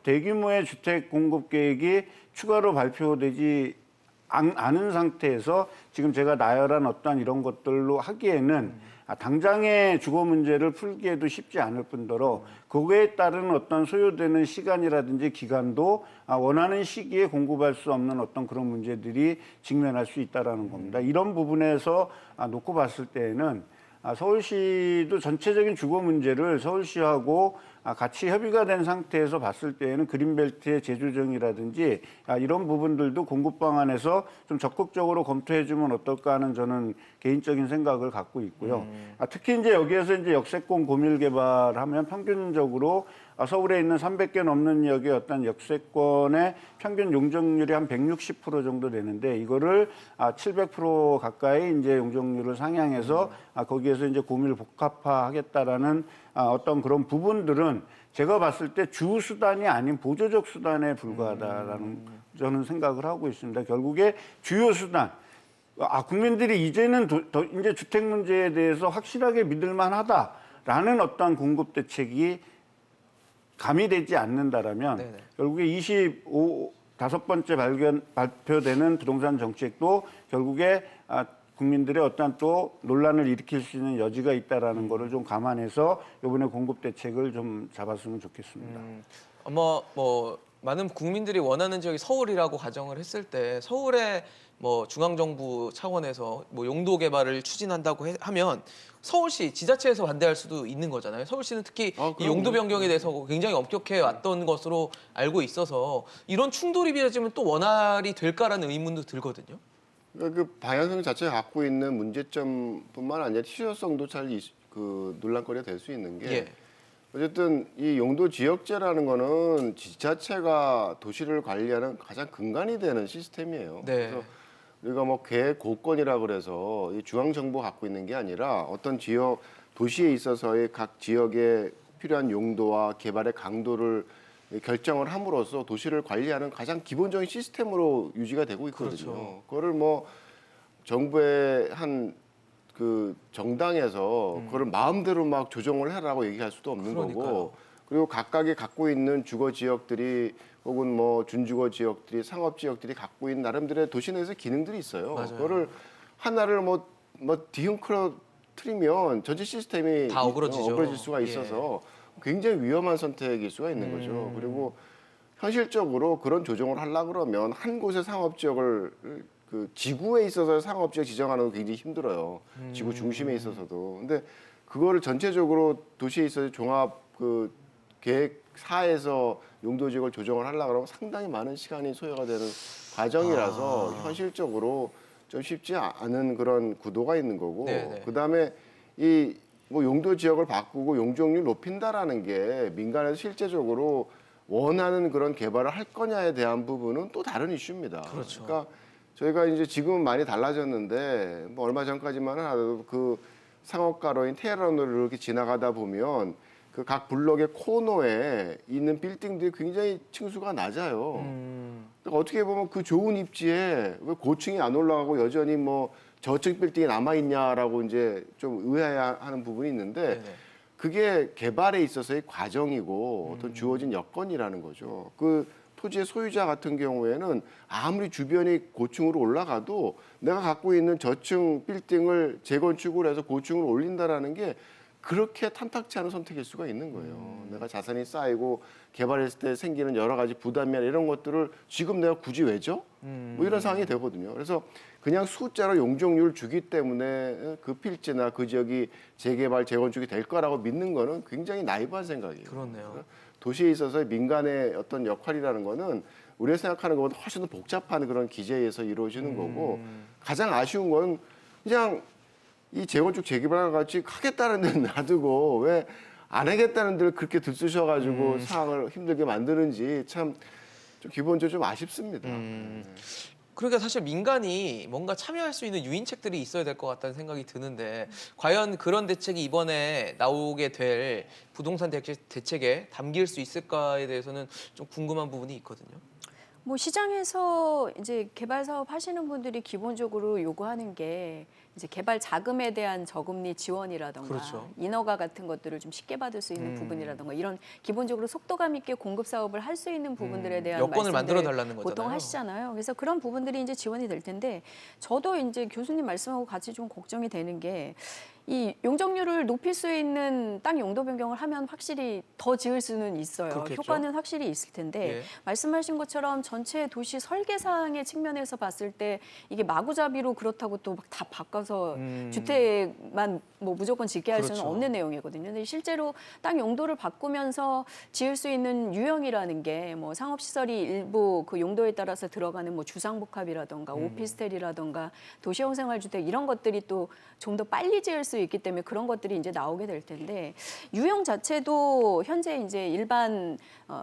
대규모의 주택 공급 계획이 추가로 발표되지 않은 상태에서 지금 제가 나열한 어떤 이런 것들로 하기에는 당장의 주거 문제를 풀기에도 쉽지 않을 뿐더러 그거에 따른 어떤 소요되는 시간이라든지 기간도 원하는 시기에 공급할 수 없는 어떤 그런 문제들이 직면할 수 있다라는 겁니다. 이런 부분에서 놓고 봤을 때에는 서울시도 전체적인 주거 문제를 서울시하고 같이 협의가 된 상태에서 봤을 때에는 그린벨트의 재조정이라든지 이런 부분들도 공급 방안에서 좀 적극적으로 검토해주면 어떨까 하는 저는 개인적인 생각을 갖고 있고요. 특히 이제 여기에서 이제 역세권 고밀 개발하면 평균적으로 서울에 있는 300개 넘는 지역의 어떤 역세권의 평균 용적률이 한 160% 정도 되는데 이거를 700% 가까이 이제 용적률을 상향해서 거기에서 이제 고밀 복합화하겠다라는 어떤 그런 부분들은 제가 봤을 때 주 수단이 아닌 보조적 수단에 불과하다라는 저는 생각을 하고 있습니다. 결국에 주요 수단. 국민들이 이제는 이제 주택 문제에 대해서 확실하게 믿을만하다라는 어떤 공급 대책이 가미되지 않는다라면 네네. 결국에 5번째 발표되는 부동산 정책도 결국에 국민들의 어떤 또 논란을 일으킬 수 있는 여지가 있다라는 거를 좀 감안해서 이번에 공급 대책을 좀 잡았으면 좋겠습니다. 아마 뭐 많은 국민들이 원하는 지역이 서울이라고 가정을 했을 때 서울의 뭐 중앙정부 차원에서 뭐 용도 개발을 추진한다고 하면 서울시 지자체에서 반대할 수도 있는 거잖아요. 서울시는 특히 이 용도 변경에 대해서 굉장히 엄격해 왔던 것으로 알고 있어서 이런 충돌이 빚어지면 또 원활히 될까라는 의문도 들거든요. 그러니까 그 방향성 자체가 갖고 있는 문제점뿐만 아니라 실효성도 잘 그 논란거리가 될 수 있는 게 예. 어쨌든 이 용도 지역제라는 거는 지자체가 도시를 관리하는 가장 근간이 되는 시스템이에요. 네. 그래서 우리가 뭐 계획 고건이라 그래서 이 중앙 정부가 갖고 있는 게 아니라 어떤 지역 도시에 있어서의 각 지역에 필요한 용도와 개발의 강도를 결정을 함으로써 도시를 관리하는 가장 기본적인 시스템으로 유지가 되고 있거든요. 그렇죠. 그거를 뭐 정부의 한 그 정당에서 그걸 마음대로 막 조정을 해라고 얘기할 수도 없는 그러니까요. 거고, 그리고 각각이 갖고 있는 주거 지역들이 혹은 뭐 준주거 지역들이 상업 지역들이 갖고 있는 나름대로의 도시 내에서 기능들이 있어요. 맞아요. 그거를 하나를 뭐 뒤흔들어뜨리면 전체 시스템이 다 어그러지죠. 어그러질 수가 있어서 굉장히 위험한 선택일 수가 있는 거죠. 그리고 현실적으로 그런 조정을 하려 그러면 한 곳의 상업 지역을 그 지구에 있어서 상업 지역 지정하는 거 굉장히 힘들어요. 지구 중심에 있어서도. 근데 그거를 전체적으로 도시에 있어서 종합 그 계획사에서 용도 지역을 조정을 하려 그러면 상당히 많은 시간이 소요가 되는 과정이라서 현실적으로 좀 쉽지 않은 그런 구도가 있는 거고. 네네. 그다음에 이 뭐 용도 지역을 바꾸고 용적률 높인다라는 게 민간에서 실제적으로 원하는 그런 개발을 할 거냐에 대한 부분은 또 다른 이슈입니다. 그렇죠. 그러니까 저희가 이제 지금은 많이 달라졌는데 뭐 얼마 전까지만 하더라도 그 상업가로인 테헤란으로 이렇게 지나가다 보면 그 각 블록의 코너에 있는 빌딩들이 굉장히 층수가 낮아요. 그러니까 어떻게 보면 그 좋은 입지에 왜 고층이 안 올라가고 여전히 뭐 저층 빌딩이 남아 있냐라고 이제 좀 의아해하는 부분이 있는데 네네. 그게 개발에 있어서의 과정이고 어떤 주어진 여건이라는 거죠. 그 토지의 소유자 같은 경우에는 아무리 주변이 고층으로 올라가도 내가 갖고 있는 저층 빌딩을 재건축을 해서 고층으로 올린다라는 게 그렇게 탐탁치 않은 선택일 수가 있는 거예요. 내가 자산이 쌓이고 개발했을 때 생기는 여러 가지 부담이나 이런 것들을 지금 내가 굳이 왜 줘? 뭐 이런 상황이 되거든요. 그래서 그냥 숫자로 용적률을 주기 때문에 그 필지나 그 지역이 재개발, 재건축이 될 거라고 믿는 거는 굉장히 나이브한 생각이에요. 그렇네요. 도시에 있어서 민간의 어떤 역할이라는 거는 우리가 생각하는 것보다 훨씬 더 복잡한 그런 기제에 의해서 이루어지는 거고, 가장 아쉬운 건 그냥 이 재건축 재개발과 같이 하겠다는 데는 놔두고 왜 안 하겠다는 데를 그렇게 들쑤셔가지고 상황을 힘들게 만드는지 참 좀 기본적으로 좀 아쉽습니다. 그러니까 사실 민간이 뭔가 참여할 수 있는 유인책들이 있어야 될 것 같다는 생각이 드는데 과연 그런 대책이 이번에 나오게 될 부동산 대책에 담길 수 있을까에 대해서는 좀 궁금한 부분이 있거든요. 뭐 시장에서 이제 개발 사업 하시는 분들이 기본적으로 요구하는 게 이제 개발 자금에 대한 저금리 지원이라던가 그렇죠. 인허가 같은 것들을 좀 쉽게 받을 수 있는 부분이라던가 이런 기본적으로 속도감 있게 공급 사업을 할 수 있는 부분들에 대한 여건을 만들어 말씀들 달라는 거잖아요. 보통 하시잖아요. 그래서 그런 부분들이 이제 지원이 될 텐데 저도 이제 교수님 말씀하고 같이 좀 걱정이 되는 게 이 용적률을 높일 수 있는 땅 용도 변경을 하면 확실히 더 지을 수는 있어요. 그렇겠죠. 효과는 확실히 있을 텐데 예. 말씀하신 것처럼 전체 도시 설계상의 측면에서 봤을 때 이게 마구잡이로 그렇다고 또 막 다 바꿔서 주택만 뭐 무조건 짓게 할 수는 그렇죠. 없는 내용이거든요. 근데 실제로 땅 용도를 바꾸면서 지을 수 있는 유형이라는 게 뭐 상업시설이 일부 그 용도에 따라서 들어가는 뭐 주상복합이라던가 오피스텔이라던가 도시형생활주택 이런 것들이 또 좀 더 빨리 지을 수 있기 때문에 그런 것들이 이제 나오게 될 텐데 유형 자체도 현재 이제 일반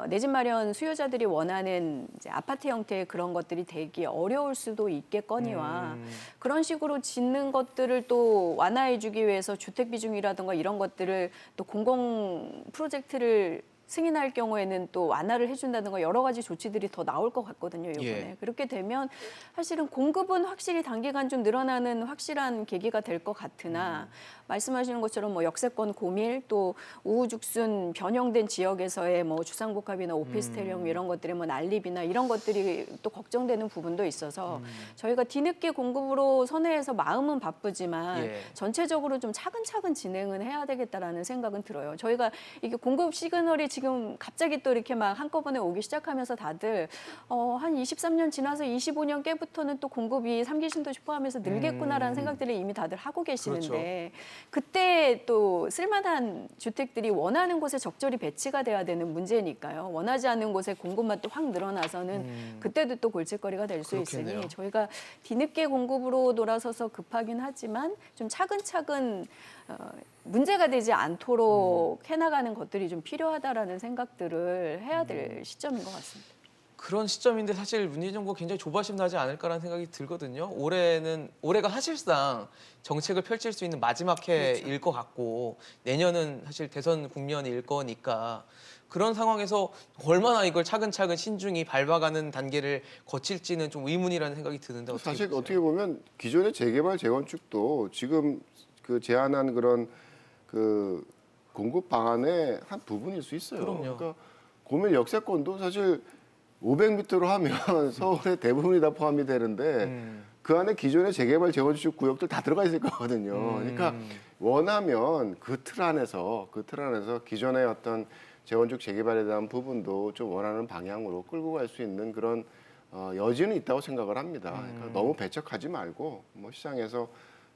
내 집 마련 수요자들이 원하는 이제 아파트 형태의 그런 것들이 되기 어려울 수도 있겠거니와 그런 식으로 짓는 것들을 또 완화해주기 위해서 주택 비중이라든가 이런 것들을 또 공공 프로젝트를 승인할 경우에는 또 완화를 해준다든가 여러 가지 조치들이 더 나올 것 같거든요, 이번에. 예. 그렇게 되면 사실은 공급은 확실히 단기간 좀 늘어나는 확실한 계기가 될 것 같으나 말씀하시는 것처럼 뭐 역세권 고밀 또 우후죽순 변형된 지역에서의 뭐 주상복합이나 오피스텔형 이런 것들의 뭐 난립이나 이런 것들이 또 걱정되는 부분도 있어서 저희가 뒤늦게 공급으로 선회해서 마음은 바쁘지만 예. 전체적으로 좀 차근차근 진행은 해야 되겠다라는 생각은 들어요. 저희가 이게 공급 시그널이 지금 지금 갑자기 또 이렇게 막 한꺼번에 오기 시작하면서 다들 한 23년 지나서 25년 깨부터는 또 공급이 3기 신도시 포함해서 늘겠구나라는 생각들을 이미 다들 하고 계시는데 그때 또 쓸만한 주택들이 원하는 곳에 적절히 배치가 돼야 되는 문제니까요. 원하지 않는 곳에 공급만 또 확 늘어나서는 그때도 또 골칫거리가 될 수 그렇겠네요. 있으니 저희가 뒤늦게 공급으로 돌아서서 급하긴 하지만 좀 차근차근 문제가 되지 않도록 해나가는 것들이 좀 필요하다라는 생각들을 해야 될 시점인 것 같습니다. 그런 시점인데 사실 문재인 정부가 굉장히 조바심 나지 않을까라는 생각이 들거든요. 올해가 사실상 정책을 펼칠 수 있는 마지막 해일 것 같고 내년은 사실 대선 국면일 거니까 그런 상황에서 얼마나 이걸 차근차근 신중히 밟아가는 단계를 거칠지는 좀 의문이라는 생각이 드는데 어떻게 사실 보세요? 어떻게 보면 기존의 재개발 재건축도 지금 그 제안한 그런 그 공급 방안의 한 부분일 수 있어요. 그럼요. 그러니까 고밀 역세권도 사실 500m로 하면 서울의 대부분이 다 포함이 되는데 그 안에 기존의 재개발 재건축 구역들 다 들어가 있을 거거든요. 그러니까 원하면 그 틀 안에서 기존의 어떤 재건축 재개발에 대한 부분도 좀 원하는 방향으로 끌고 갈 수 있는 그런 여지는 있다고 생각을 합니다. 그러니까 너무 배척하지 말고 뭐 시장에서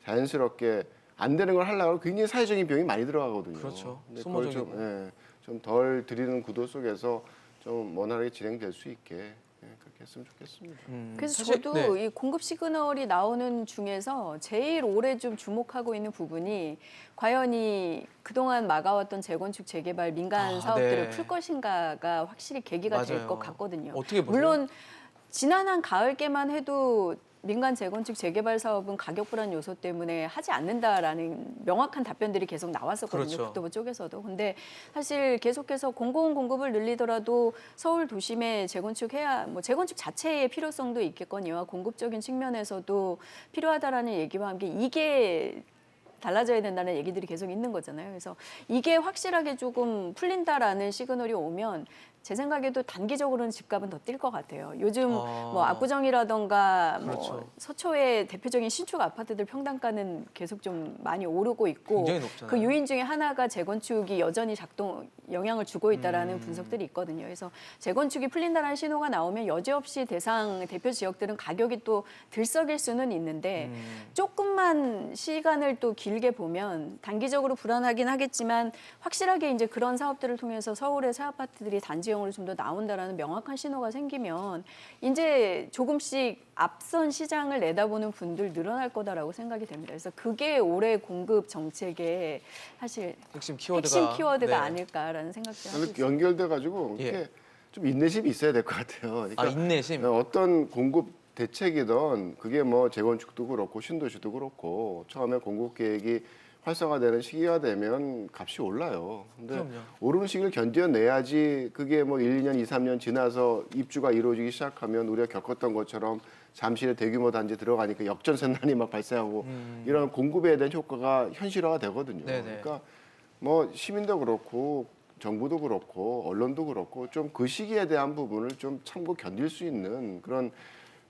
자연스럽게 안 되는 걸 하려고 굉장히 사회적인 비용이 많이 들어가거든요. 그렇죠. 근데 그걸 소모적이고. 좀 덜 들이는 구도 속에서 좀 원활하게 진행될 수 있게 그렇게 했으면 좋겠습니다. 그래서 사실- 저도 네. 이 공급 시그널이 나오는 중에서 제일 오래 좀 주목하고 있는 부분이 과연 이 그동안 막아왔던 재건축 재개발 민간 사업들을 네. 풀 것인가가 확실히 계기가 될 맞아요. 것 같거든요. 어떻게 보세요? 물론 지난 한 가을께만 해도 민간 재건축 재개발 사업은 가격 불안 요소 때문에 하지 않는다라는 명확한 답변들이 계속 나왔었거든요. 그렇죠. 국토부 쪽에서도. 근데 사실 계속해서 공공 공급을 늘리더라도 서울 도심에 재건축해야 뭐 재건축 자체의 필요성도 있겠거니와 공급적인 측면에서도 필요하다라는 얘기와 함께 이게 달라져야 된다는 얘기들이 계속 있는 거잖아요. 그래서 이게 확실하게 조금 풀린다라는 시그널이 오면 제 생각에도 단기적으로는 집값은 더 뛸 것 같아요. 요즘 뭐 압구정이라던가 그렇죠. 뭐 서초의 대표적인 신축 아파트들 평당가는 계속 좀 많이 오르고 있고 굉장히 높잖아요. 그 요인 중에 하나가 재건축이 여전히 영향을 주고 있다라는 분석들이 있거든요. 그래서 재건축이 풀린다라는 신호가 나오면 여지없이 대표 지역들은 가격이 또 들썩일 수는 있는데 조금만 시간을 또 길게 보면 단기적으로 불안하긴 하겠지만 확실하게 이제 그런 사업들을 통해서 서울의 새 아파트들이 단지형으로 좀 더 나온다라는 명확한 신호가 생기면 이제 조금씩 앞선 시장을 내다보는 분들 늘어날 거다라고 생각이 됩니다. 그래서 그게 올해 공급 정책의 사실 핵심 핵심 키워드가 네. 아닐까라는 생각을 하고 있습니다. 연결돼 가지고 예. 이렇게 좀 인내심이 있어야 될 것 같아요. 그러니까 인내심. 어떤 공급 대책이든 그게 뭐 재건축도 그렇고 신도시도 그렇고 처음에 공급 계획이 활성화되는 시기가 되면 값이 올라요. 근데 그럼요. 오르는 시기를 견뎌내야지 그게 뭐 1, 2년, 2, 3년 지나서 입주가 이루어지기 시작하면 우리가 겪었던 것처럼 잠실에 대규모 단지 들어가니까 역전세난이 막 발생하고 이런 공급에 대한 효과가 현실화가 되거든요. 네네. 그러니까 뭐 시민도 그렇고 정부도 그렇고 언론도 그렇고 좀 그 시기에 대한 부분을 좀 참고 견딜 수 있는 그런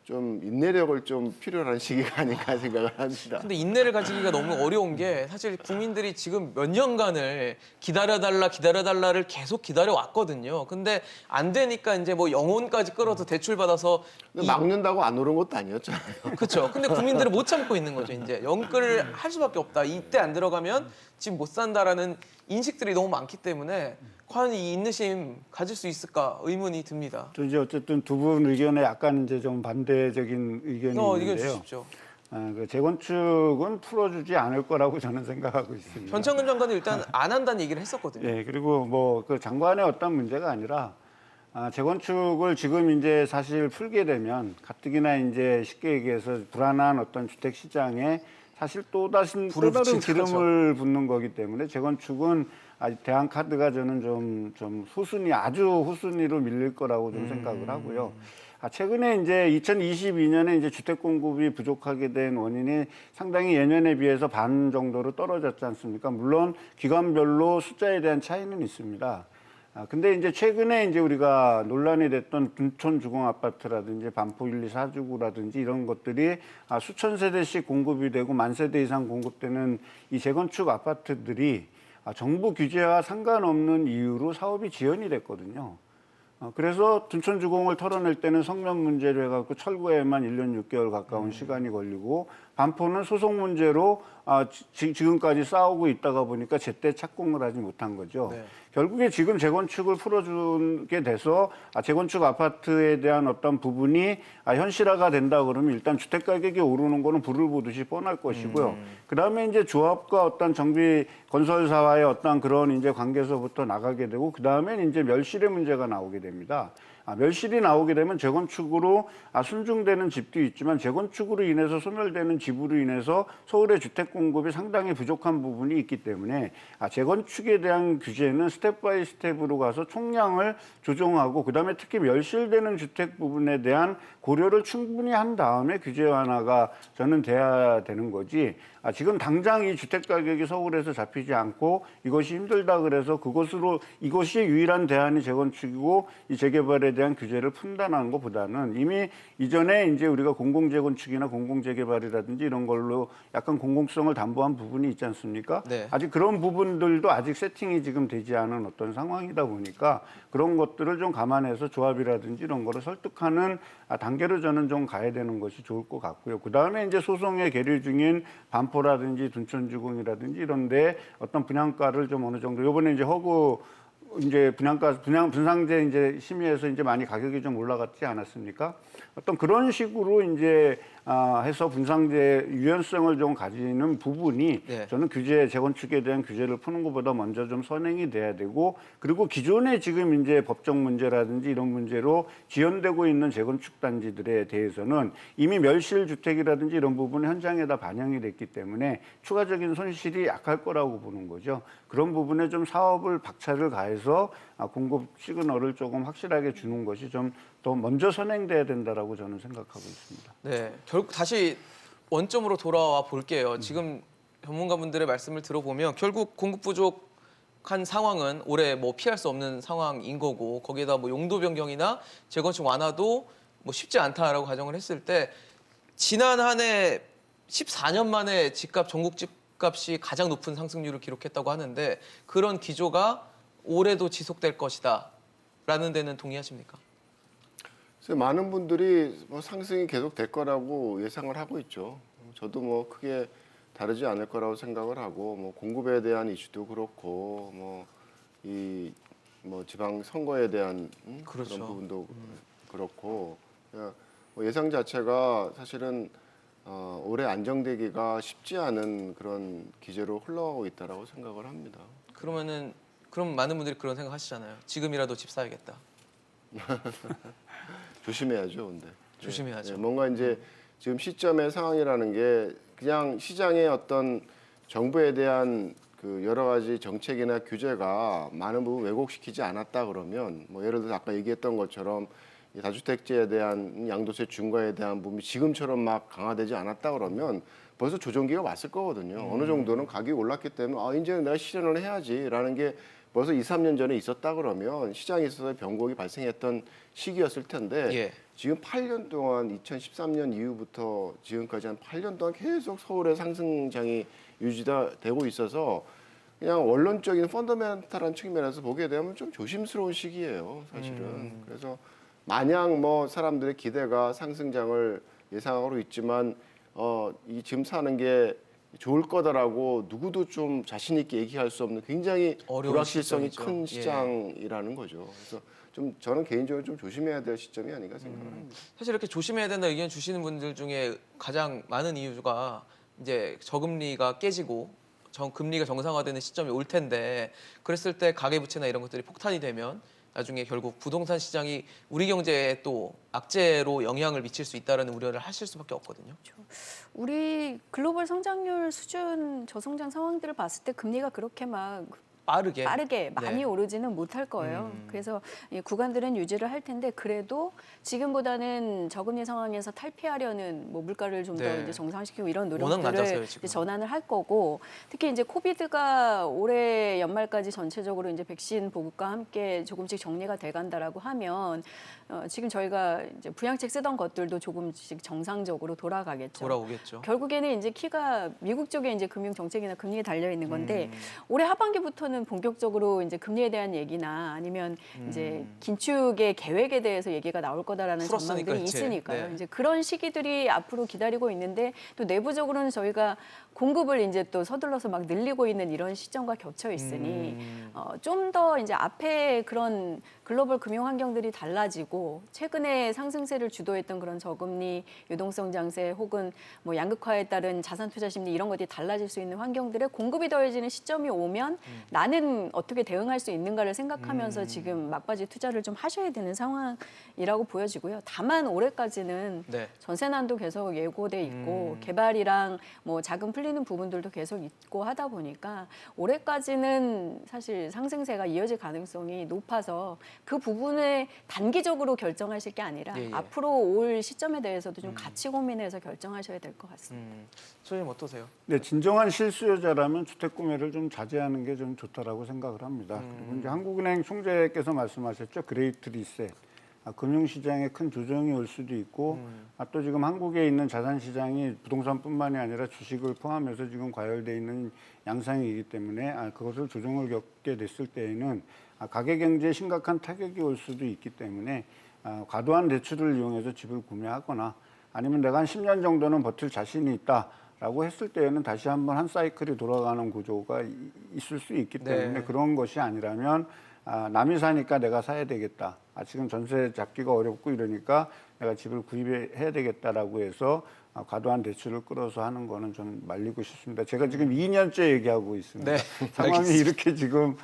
좀 인내력을 좀 필요로 하는 시기가 아닌가 생각을 합니다. 근데 인내를 가지기가 너무 어려운 게 사실 국민들이 지금 몇 년간을 기다려달라를 계속 기다려왔거든요. 근데 안 되니까 이제 뭐 영혼까지 끌어서 대출받아서 근데 막는다고 안 오른 것도 아니었잖아요. 그렇죠. 근데 국민들은 못 참고 있는 거죠. 이제 연끌을 할 수밖에 없다. 이때 안 들어가면 지금 못 산다라는 인식들이 너무 많기 때문에 과연 이 인내심 가질 수 있을까 의문이 듭니다. 또 이제 어쨌든 두 분 의견에 약간 이제 좀 반대적인 의견이 이거 있는데요. 주십시오. 그 재건축은 풀어주지 않을 거라고 저는 생각하고 있습니다. 변창흠 장관은 일단 안 한다는 얘기를 했었거든요. 예, 그리고 뭐 그 장관의 어떤 문제가 아니라 재건축을 지금 이제 사실 풀게 되면 가뜩이나 이제 쉽게 얘기해서 불안한 어떤 주택 시장에 사실 또 다른 기름을 붓는 거기 때문에 재건축은 아직 대안카드가 저는 좀 아주 후순위로 밀릴 거라고 좀 생각을 하고요. 최근에 이제 2022년에 이제 주택 공급이 부족하게 된 원인이 상당히 예년에 비해서 반 정도로 떨어졌지 않습니까? 물론 기관별로 숫자에 대한 차이는 있습니다. 근데 이제 최근에 이제 우리가 논란이 됐던 둔촌 주공 아파트라든지 반포 1, 2, 4주구라든지 이런 것들이 수천 세대씩 공급이 되고 만 세대 이상 공급되는 이 재건축 아파트들이 정부 규제와 상관없는 이유로 사업이 지연이 됐거든요. 그래서 둔촌주공을 털어낼 때는 성명 문제로 해갖고 철거에만 1년 6개월 가까운 시간이 걸리고 반포는 소송 문제로 지금까지 싸우고 있다가 보니까 제때 착공을 하지 못한 거죠. 네. 결국에 지금 재건축을 풀어주게 돼서 재건축 아파트에 대한 어떤 부분이 현실화가 된다 그러면 일단 주택 가격이 오르는 거는 불을 보듯이 뻔할 것이고요. 그다음에 이제 조합과 어떤 정비 건설사와의 어떤 그런 이제 관계에서부터 나가게 되고 그다음에 이제 멸실의 문제가 나오게 됩니다. 멸실이 나오게 되면 재건축으로 순중되는 집도 있지만 재건축으로 인해서 소멸되는 집으로 인해서 서울의 주택 공급이 상당히 부족한 부분이 있기 때문에 재건축에 대한 규제는 스텝 바이 스텝으로 가서 총량을 조정하고 그다음에 특히 멸실되는 주택 부분에 대한 고려를 충분히 한 다음에 규제 완화가 저는 돼야 되는 거지. 지금 당장 이 주택 가격이 서울에서 잡히지 않고 이것이 힘들다 그래서 이것이 유일한 대안이 재건축이고 이 재개발에 대한 규제를 푼다는 것보다는 이미 이전에 이제 우리가 공공재건축이나 공공재개발이라든지 이런 걸로 약간 공공성을 담보한 부분이 있지 않습니까? 네. 아직 그런 부분들도 아직 세팅이 지금 되지 않은 어떤 상황이다 보니까 그런 것들을 좀 감안해서 조합이라든지 이런 거를 설득하는 단계로 저는 좀 가야 되는 것이 좋을 것 같고요. 그다음에 이제 소송에 계류 중인 반포라든지 둔촌주공이라든지 이런데 어떤 분양가를 좀 어느 정도 요번에 이제 허구 이제 분상제 이제 심의해서 이제 많이 가격이 좀 올라갔지 않았습니까? 어떤 그런 식으로 이제 해서 분상제 유연성을 좀 가지는 부분이 네. 저는 재건축에 대한 규제를 푸는 것보다 먼저 좀 선행이 돼야 되고 그리고 기존에 지금 이제 법적 문제라든지 이런 문제로 지연되고 있는 재건축 단지들에 대해서는 이미 멸실 주택이라든지 이런 부분이 현장에다 반영이 됐기 때문에 추가적인 손실이 약할 거라고 보는 거죠. 그런 부분에 좀 사업을 박차를 가해서 공급 시그널을 조금 확실하게 주는 것이 좀 더 먼저 선행돼야 된다라고 저는 생각하고 있습니다. 네, 결국 다시 원점으로 돌아와 볼게요. 지금 전문가분들의 말씀을 들어보면 결국 공급 부족한 상황은 올해 뭐 피할 수 없는 상황인 거고 거기에다 뭐 용도 변경이나 재건축 완화도 뭐 쉽지 않다라고 가정을 했을 때 지난 한 해 14년 만에 전국 집값이 가장 높은 상승률을 기록했다고 하는데 그런 기조가 올해도 지속될 것이다라는 데는 동의하십니까? 그래서 많은 분들이 뭐 상승이 계속 될 거라고 예상을 하고 있죠. 저도 뭐 크게 다르지 않을 거라고 생각을 하고 뭐 공급에 대한 이슈도 그렇고 뭐 지방 선거에 대한 그렇죠. 그런 부분도 그렇고 뭐 예상 자체가 사실은 올해 안정되기가 쉽지 않은 그런 기제로 흘러가고 있다라고 생각을 합니다. 그럼 많은 분들이 그런 생각하시잖아요. 지금이라도 집 사야겠다. 조심해야죠, 근데. 조심해야죠. 네, 뭔가 이제 지금 시점의 상황이라는 게 그냥 시장의 어떤 정부에 대한 그 여러 가지 정책이나 규제가 많은 부분 왜곡시키지 않았다 그러면 뭐 예를 들어서 아까 얘기했던 것처럼 이 다주택지에 대한 양도세 중과에 대한 부분이 지금처럼 막 강화되지 않았다 그러면 벌써 조정기가 왔을 거거든요. 어느 정도는 가격이 올랐기 때문에 이제 내가 실현을 해야지라는 게 벌써 2, 3년 전에 있었다 그러면 시장에 있어서 변곡이 발생했던 시기였을 텐데 예. 지금 8년 동안 2013년 이후부터 지금까지 한 8년 동안 계속 서울의 상승장이 유지되고 있어서 그냥 원론적인 펀더멘탈한 측면에서 보게 되면 좀 조심스러운 시기예요, 사실은. 그래서 마냥 뭐 사람들의 기대가 상승장을 예상하고 있지만 이 지금 사는 게 좋을 거다라고 누구도 좀 자신 있게 얘기할 수 없는 굉장히 어려운 불확실성이 시점이죠. 큰 예. 시장이라는 거죠. 그래서 좀 저는 개인적으로 좀 조심해야 될 시점이 아닌가 생각을 합니다. 사실 이렇게 조심해야 된다 의견 주시는 분들 중에 가장 많은 이유가 이제 저금리가 깨지고 금리가 정상화되는 시점이 올 텐데 그랬을 때 가계부채나 이런 것들이 폭탄이 되면 나중에 결국 부동산 시장이 우리 경제에 또 악재로 영향을 미칠 수 있다는 우려를 하실 수밖에 없거든요. 우리 글로벌 성장률 수준 저성장 상황들을 봤을 때 금리가 그렇게 막 빠르게. 많이 네. 오르지는 못할 거예요. 그래서 이 구간들은 유지를 할 텐데 그래도 지금보다는 저금리 상황에서 탈피하려는 뭐 물가를 좀 더 네. 이제 정상시키고 이런 워낙 낮았어요, 노력들을 지금. 이제 전환을 할 거고 특히 이제 코비드가 올해 연말까지 전체적으로 이제 백신 보급과 함께 조금씩 정리가 돼간다라고 하면 지금 저희가 이제 부양책 쓰던 것들도 조금씩 정상적으로 돌아가겠죠. 돌아오겠죠. 결국에는 이제 키가 미국 쪽에 이제 금융 정책이나 금리에 달려 있는 건데 올해 하반기부터는 본격적으로 이제 금리에 대한 얘기나 아니면 이제 긴축의 계획에 대해서 얘기가 나올 거다라는 풀었으니까 전망들이 이제. 있으니까요. 네. 이제 그런 시기들이 앞으로 기다리고 있는데 또 내부적으로는 저희가 공급을 이제 또 서둘러서 막 늘리고 있는 이런 시점과 겹쳐 있으니 좀 더 이제 앞에 그런 글로벌 금융 환경들이 달라지고 최근에 상승세를 주도했던 그런 저금리, 유동성 장세 혹은 뭐 양극화에 따른 자산 투자 심리 이런 것들이 달라질 수 있는 환경들에 공급이 더해지는 시점이 오면 나는 어떻게 대응할 수 있는가를 생각하면서 지금 막바지 투자를 좀 하셔야 되는 상황이라고 보여지고요. 다만 올해까지는 네. 전세난도 계속 예고돼 있고 개발이랑 뭐 자금 풀리는 부분들도 계속 있고 하다 보니까 올해까지는 사실 상승세가 이어질 가능성이 높아서 그 부분을 단기적으로 결정하실 게 아니라 예, 예. 앞으로 올 시점에 대해서도 좀 같이 고민해서 결정하셔야 될 것 같습니다. 소장님 어떠세요? 네, 진정한 실수요자라면 주택 구매를 좀 자제하는 게 좀 좋다라고 생각을 합니다. 그리고 이제 한국은행 총재께서 말씀하셨죠, 그레이트 리셋. 금융시장에 큰 조정이 올 수도 있고 또 지금 한국에 있는 자산시장이 부동산뿐만이 아니라 주식을 포함해서 지금 과열돼 있는 양상이기 때문에 그것을 조정을 겪게 됐을 때에는 가계 경제에 심각한 타격이 올 수도 있기 때문에 과도한 대출을 이용해서 집을 구매하거나 아니면 내가 한 10년 정도는 버틸 자신이 있다라고 했을 때에는 다시 한번 한 사이클이 돌아가는 구조가 있을 수 있기 때문에 네. 그런 것이 아니라면 남이 사니까 내가 사야 되겠다. 지금 전세 잡기가 어렵고 이러니까 내가 집을 구입해야 되겠다라고 해서 과도한 대출을 끌어서 하는 거는 저는 말리고 싶습니다. 제가 지금 2년째 얘기하고 있습니다. 네, 상황이 알겠습니다. 이렇게 지금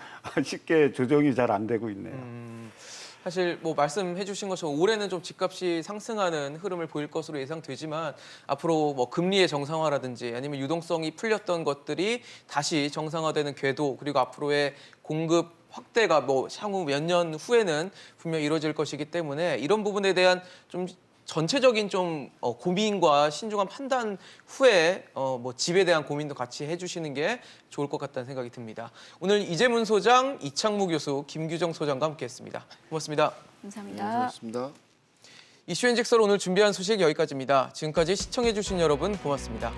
쉽게 조정이 잘 안 되고 있네요. 사실 뭐 말씀해 주신 것처럼 올해는 좀 집값이 상승하는 흐름을 보일 것으로 예상되지만 앞으로 뭐 금리의 정상화라든지 아니면 유동성이 풀렸던 것들이 다시 정상화되는 궤도 그리고 앞으로의 공급 확대가 뭐 향후 몇 년 후에는 분명히 이루어질 것이기 때문에 이런 부분에 대한 좀 전체적인 좀 고민과 신중한 판단 후에 뭐 집에 대한 고민도 같이 해주시는 게 좋을 것 같다는 생각이 듭니다. 오늘 이재문 소장, 이창무 교수, 김규정 소장과 함께했습니다. 고맙습니다. 감사합니다. 고맙습니다. 이슈앤직설 오늘 준비한 소식 여기까지입니다. 지금까지 시청해주신 여러분 고맙습니다.